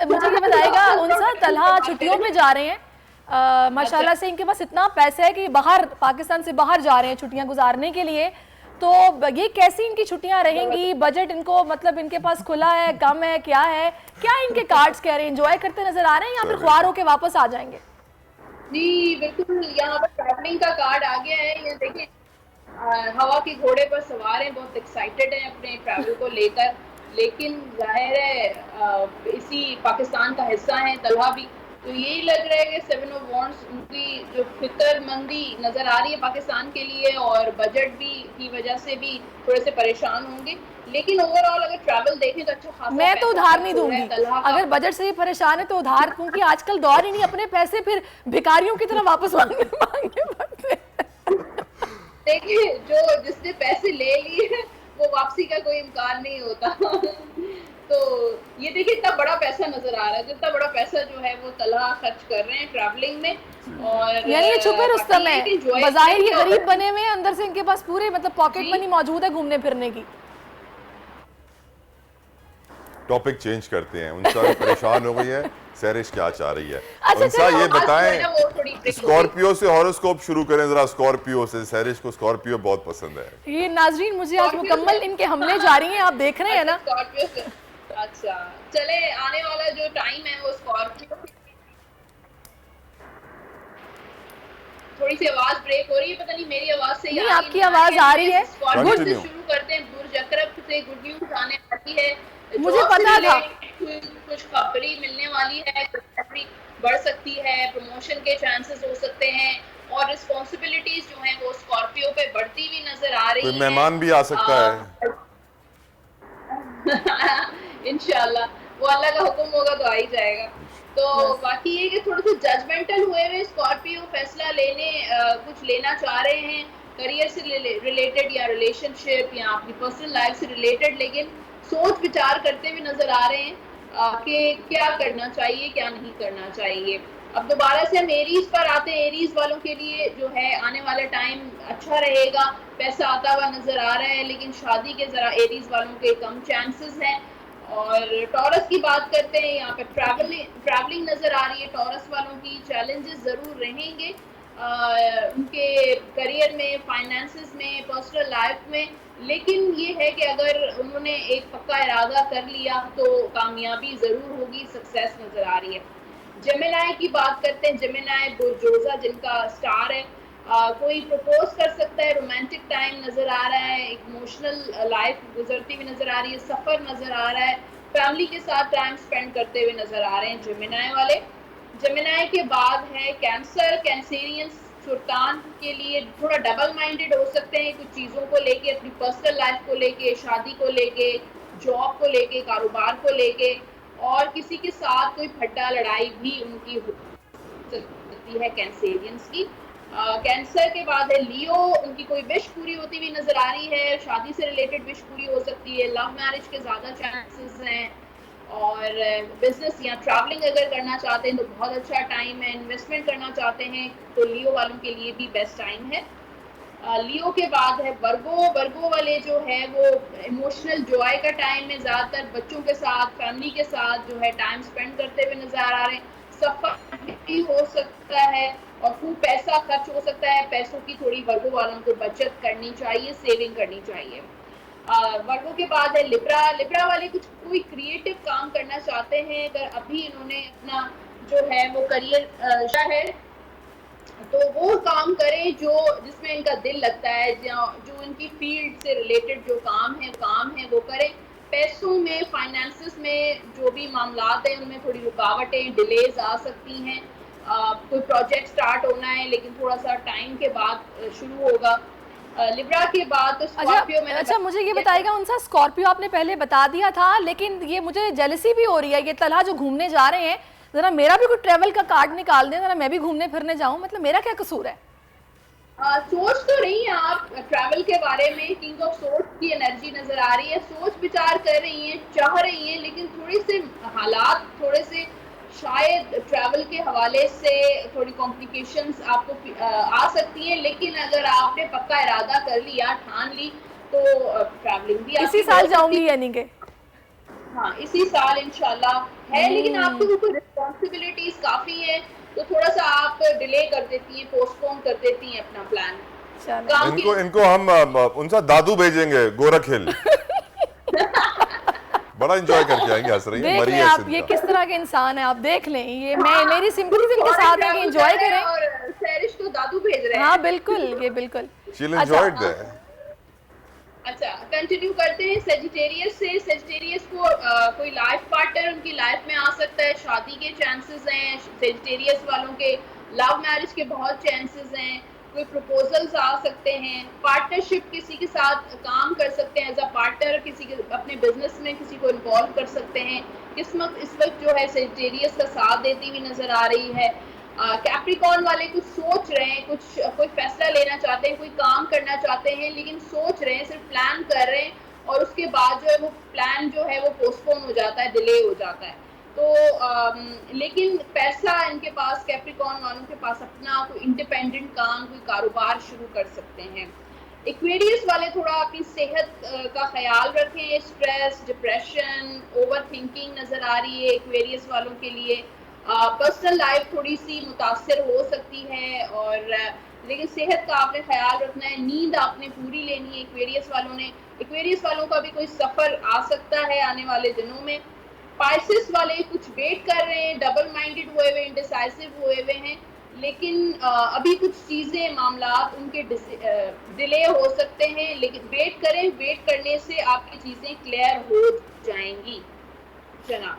मुझे क्या बताएगा उनसा, तलहा छुट्टियों में जा रहे हैं माशाल्लाह से, इनके पास इतना पैसा है कि बाहर पाकिस्तान से बाहर जा रहे हैं छुट्टियां गुजारने के लिए। तो ये कैसी इनकी छुट्टियां रहेंगी? बजट इनको मतलब इनके पास खुला है, कम है, क्या है, क्या इनके कार्ड्स कह रहे हैं? एंजॉय करते नजर आ रहे हैं या फिर ख्वार होके वापस आ जाएंगे?
जी बिल्कुल, यहाँ पर ट्रैवलिंग का कार्ड आ गया है। ये देखिए हवा के घोड़े पर सवार हैं, बहुत एक्साइटेड हैं अपने ट्रैवल को लेकर, लेकिन जाहिर है इसी पाकिस्तान का हिस्सा है तलहा भी, तो यही लग रहा है कि 7 ऑफ वांट्स उनकी जो फिक्रमंदी नज़र आ रही है पाकिस्तान के लिए, और बजट भी की वजह से भी थोड़े से परेशान होंगे। लेकिन ओवरऑल अगर ट्रैवल देखें तो अच्छा खासा
मैं तो उधार नहीं दूंगी। अगर बजट से ही परेशान है तो उधार, क्योंकि आजकल दौर ही नहीं अपने पैसे फिर भिखारियों की तरह वापस मांगने पड़ते।
देखिए जिसने पैसे ले लिए वो वापसी का कोई इम्कान नहीं होता। तो ये देखिए इतना बड़ा पैसा नजर आ रहा है, जितना बड़ा पैसा जो है वो तलहा खर्च कर रहे हैं ट्रैवलिंग में। और
यानी ये छुपे रुस्तम है, बज़ाहिर ये गरीब बने हुए हैं, अंदर से इनके पास पूरे मतलब पॉकेट मनी मौजूद है घूमने फिरने की।
टॉपिक चेंज करते हैं। उनसा परेशान हो गई है, सैरिश क्या चाह रही है? उनसा ये बताएं, स्कॉर्पियो से हॉरोस्कोप शुरू करें जरा। स्कॉर्पियो से, सैरिश को स्कॉर्पियो बहुत पसंद है।
ये नाजरीन मुझे आज मुकम्मल इनके हमले जारी हैं, आप देख रहे हैं ना।
अच्छा चले, आने वाला जो टाइम है वो स्कॉर्पियो। थोड़ी सी आवाज ब्रेक हो रही है, पता नहीं मेरी आवाज से
नहीं, आपकी आवाज आ रही है।
गुड से शुरू करते हैं। बुर्ज अकरब से गुड न्यूज आने वाली है,
मुझे पता था
कुछ खबरी मिलने वाली है, कुछ बढ़ सकती है, प्रमोशन के चांसेस हो सकते हैं, और रिस्पांसिबिलिटीज जो हैं वो स्कॉर्पियो पे बढ़ती हुई नजर आ रही है।
मेहमान भी आ सकता है
इंशाल्लाह, वो अल्लाह का हुक्म होगा तो आ ही जाएगा। तो बाकी ये कि थोड़े से जजमेंटल हुए हुए स्कॉर्पियो फैसला कुछ लेना चाह रहे हैं करियर से रिलेटेड या रिलेशनशिप या अपनी पर्सनल लाइफ से रिलेटेड, लेकिन सोच विचार करते हुए नजर आ रहे हैं कि क्या करना चाहिए, क्या नहीं करना चाहिए। अब दोबारा से हम एरीज पर आते हैं। एरीज वालों के लिए जो है आने वाला टाइम अच्छा रहेगा, पैसा आता हुआ नजर आ रहा है, लेकिन शादी के जरा एरीज वालों के कम चांसेस हैं। और टॉरस की बात करते हैं, यहाँ पे ट्रैवलिंग नजर आ रही है टॉरस वालों की। चैलेंजेस जरूर रहेंगे उनके करियर में, फाइनेंसेस में, पर्सनल लाइफ में, लेकिन ये है कि अगर उन्होंने एक पक्का इरादा कर लिया तो कामयाबी जरूर होगी, सक्सेस नजर आ रही है। जेमिनाई की बात करते हैं। जेमिनाई बुर्जोजा जिनका स्टार है, कोई प्रपोज कर सकता है, रोमांटिक टाइम नजर आ रहा है, इमोशनल लाइफ गुजरती हुई नजर आ रही है, सफर नजर आ रहा है, फैमिली के साथ टाइम स्पेंड करते हुए नजर आ रहे हैं जेमिनाई वाले। जेमिनाई के बाद है कैंसर। कैंसेरियंस सुल्तान के लिए थोड़ा डबल माइंडेड हो सकते हैं कुछ चीज़ों को लेके, अपनी पर्सनल लाइफ को लेके, शादी को लेके, जॉब को लेके, कारोबार को लेके, और किसी के साथ कोई फड्डा लड़ाई भी उनकी हो सकती है कैंसेरियंस की। कैंसर के बाद है लियो। उनकी कोई विश पूरी होती हुई नजर आ रही है, शादी से रिलेटेड विश पूरी हो सकती है, लव मैरिज के ज़्यादा चांसेस हैं, और बिजनेस या ट्रैवलिंग अगर करना चाहते हैं तो बहुत अच्छा टाइम है। इन्वेस्टमेंट करना चाहते हैं तो लियो वालों के लिए भी बेस्ट टाइम है। लियो के बाद है वर्गो वाले जो है वो इमोशनल जॉय का टाइम है, ज़्यादातर बच्चों के साथ, फैमिली के साथ जो है टाइम स्पेंड करते हुए नजर आ रहे हैं। सफर भी हो सकता है और खूब पैसा खर्च हो सकता है, पैसों की थोड़ी वर्गो वालों को बचत करनी चाहिए, सेविंग करनी चाहिए। वर्गो के बाद है लिब्रा वाले कुछ कोई क्रिएटिव काम करना चाहते हैं, अगर अभी इन्होंने अपना जो है वो करियर है तो वो काम करें जो जिसमें इनका दिल लगता है, जो इनकी फील्ड से रिलेटेड जो काम है वो करें। पैसों में, फाइनेंसेस में जो भी मामलात हैं उनमें थोड़ी रुकावटें, डिलेज आ सकती हैं। कोई प्रोजेक्ट स्टार्ट होना है लेकिन थोड़ा सा टाइम के बाद शुरू होगा। लिब्रा के बाद तो स्कॉर्पियो में।
अच्छा मुझे ये बताइएगा, उनसा स्कॉर्पियो आपने पहले बता दिया था, लेकिन ये मुझे जेलसी भी हो रही है। ये तलहा जो घूमने जा रहे हैं, जरा मेरा भी कोई ट्रेवल का कार्ड निकाल दें, जरा मैं भी घूमने फिरने जाऊं, मतलब मेरा क्या कसूर है?
सोच तो रही हैं आप ट्रैवल के बारे में, किंग ऑफ सोर्ड्स की एनर्जी नजर आ रही है, सोच विचार कर रही हैं, चाह रही हैं, लेकिन थोड़ी से हालात थोड़े से शायद ट्रैवल के हवाले से थोड़ी कॉम्प्लिकेशंस आपको आ सकती हैं। लेकिन अगर आपने पक्का इरादा कर लिया, ठान ली, तो ट्रैवलिंग भी
इसी साल जाऊंगी यानी कि
हाँ इसी साल इंशाल्लाह है। लेकिन आपके ऊपर रिस्पॉन्सिबिलिटीज काफी है, तो थोड़ा सा आप डिले कर देती हैं, पोस्टपोन कर देती हैं अपना प्लान।
इनको हम उनसा दादू भेजेंगे गोरख हिल बड़ा एंजॉय करके आएंगे। हंस रही है
देख लें आप ये किस तरह के इंसान है, आप देख लें। ये मेरी सिंपैथी इनके साथ है कि एंजॉय करें।
और सैरिश तो दादू भेज रहे हैं।
हाँ बिल्कुल, ये बिल्कुल।
अच्छा कंटिन्यू करते हैं सेजिटेरियस से। सेजिटेरियस को कोई लाइफ पार्टनर उनकी लाइफ में आ सकता है, शादी के चांसेस हैं सेजिटेरियस वालों के, लव मैरिज के बहुत चांसेस हैं, कोई प्रपोजल्स आ सकते हैं, पार्टनरशिप किसी के साथ काम कर सकते हैं एज अ पार्टनर, किसी के अपने बिजनेस में किसी को इन्वॉल्व कर सकते हैं। किस्मत इस वक्त जो है सेजिटेरियस का साथ देती हुई नजर आ रही है। कैप्रिकॉर्न वाले कुछ सोच रहे हैं, कोई फैसला लेना चाहते हैं, कोई काम करना चाहते हैं, लेकिन सोच रहे हैं, सिर्फ प्लान कर रहे हैं और उसके बाद जो है वो प्लान जो है वो पोस्टपोन हो जाता है, डिले हो जाता है। तो लेकिन पैसा इनके पास, कैप्रिकॉर्न वालों के पास अपना कोई इंडिपेंडेंट काम, कोई कारोबार शुरू कर सकते हैं। एक्वेरियस वाले थोड़ा अपनी सेहत का ख्याल रखें, स्ट्रेस, डिप्रेशन, ओवर थिंकिंग नज़र आ रही है एक्वेरियस वालों के लिए। पर्सनल लाइफ थोड़ी सी मुतासर हो सकती है, और लेकिन सेहत का आपने ख्याल रखना है। नींद आपने पूरी लेनी है एक्वेरियस वालों ने। एक्वेरियस वालों का भी कोई सफ़र आ सकता है आने वाले दिनों में। पाइसेस वाले कुछ वेट कर रहे हैं, डबल माइंडेड हुए हुए, इंडिसाइसिव हुए हुए हैं, लेकिन अभी कुछ चीज़ें, मामलात उनके डिले हो सकते हैं, लेकिन वेट करें, वेट करने से आपकी चीज़ें क्लियर हो जाएंगी।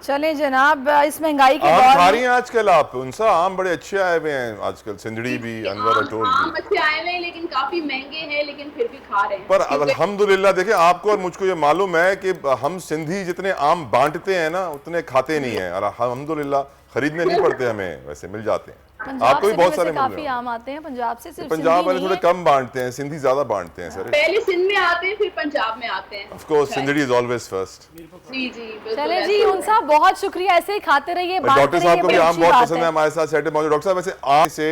चले जनाब, इस महंगाई के
दौर खा रही हैं आजकल आप? उनसा आम बड़े अच्छे आए हुए हैं आजकल, सिंदड़ी भी, अनवर अटोल भी।
आम अच्छे आए हुए हैं लेकिन काफी महंगे हैं, लेकिन फिर भी खा रहे हैं।
पर अल्हम्दुलिल्लाह देखिए, आपको और मुझको ये मालूम है कि हम सिंधी जितने आम बांटते हैं ना उतने खाते नहीं हैं, और अल्हम्दुलिल्लाह खरीदने नहीं पड़ते, हमें वैसे मिल जाते हैं। आपको भी बहुत सारे
काफी आम आते हैं पंजाब से, सिर्फ
पंजाब वाले थोड़े कम बांटते हैं, सिंधी ज्यादा बांटते हैं सर।
पहले सिंध में आते हैं फिर पंजाब में आते हैं।
Of course Sindhri is always first.
जी जी
चले जी, उन साहब बहुत शुक्रिया, ऐसे ही खाते रहिए।
डॉक्टर साहब को भी आम बहुत पसंद है, हमारे साथ सेट मौजूद। डॉक्टर साहब वैसे आम से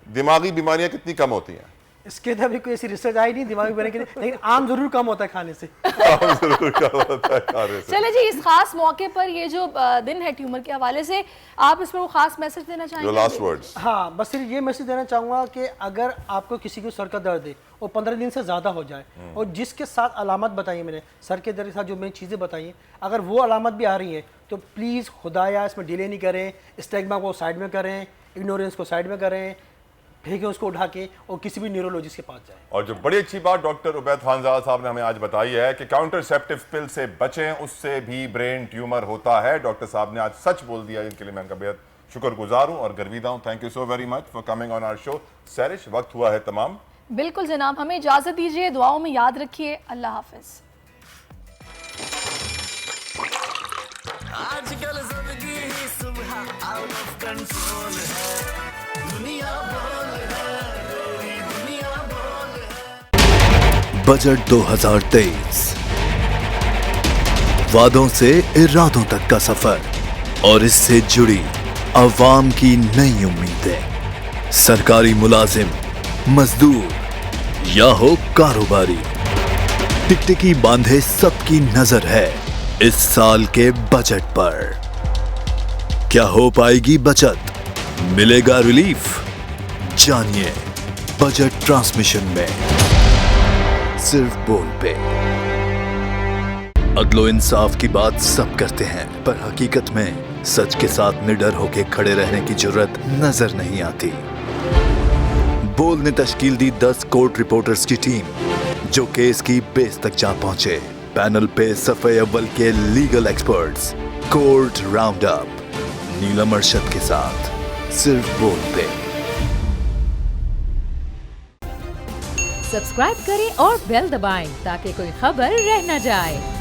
दिमागी बीमारियां कितनी कम होती हैं?
इसके तो अभी कोई ऐसी रिसर्च आई नहीं दिमागी बीमारी के लिए, लेकिन आम जरूर कम होता है खाने से।
आम जरूर कम होता है खाने से।
चले जी, इस खास मौके पर ये जो दिन है ट्यूमर के हवाले से, आप इस पर वो खास मैसेज देना चाहेंगे?
Last words.
हाँ, बस सिर्फ ये मैसेज देना चाहूँगा कि अगर आपको किसी को सर का दर्द है वो 15 दिन से ज़्यादा हो जाए, और जिसके साथ अलामत बताई मैंने, सर के दर्द के साथ जो मैंने चीज़ें बताई हैं, अगर वो अलामत भी आ रही हैं तो प्लीज़ खुदाया इसमें डिले नहीं करें, स्टिग्मा को साइड में करें, इग्नोरेंस को साइड में करें, फेंकें उसको उठा के और किसी भी न्यूरोलॉजिस्ट के पास जाएं।
और जो बड़ी अच्छी बात डॉक्टर उबैद खानजादा साहब ने हमें आज बताई है कि काउंटरसेप्टिव पिल से बचें, उससे भी ब्रेन ट्यूमर होता है। डॉक्टर साहब ने आज सच बोल दिया, इनके लिए मैं उनका बेहद शुक्रगुजार हूं और गर्विदा हूं। Thank you so very much for coming on our show. Sehrish, वक्त हुआ है तमाम।
बिल्कुल जनाब, हमें इजाजत दीजिए, दुआओं में याद रखिए। अल्लाह हाफिज।
आजकल जिंदगी ही सुबह आउट ऑफ कंट्रोल है, दुनिया बोल है, दुनिया बोल है।
बजट 2023, वादों से इरादों तक का सफर और इससे जुड़ी अवाम की नई उम्मीदें। सरकारी मुलाजिम, मजदूर, या हो कारोबारी, टिकटिकी बांधे सबकी नजर है इस साल के बजट पर। क्या हो पाएगी बचत, मिलेगा रिलीफ? जानिए बजट ट्रांसमिशन में, सिर्फ बोल पे। अदलो इंसाफ की बात सब करते हैं, पर हकीकत में सच के साथ निडर होके खड़े रहने की जुर्रत नजर नहीं आती। बोल ने तश्कील दी 10 कोर्ट रिपोर्टर्स की टीम, जो केस की बेस तक जा पहुंचे। पैनल पे सफे अव्वल के legal experts, court round up, Neelam Arshad के साथ, सिर्फ बोल पे।
सब्सक्राइब करें और बेल दबाएं ताकि कोई खबर रह न जाए।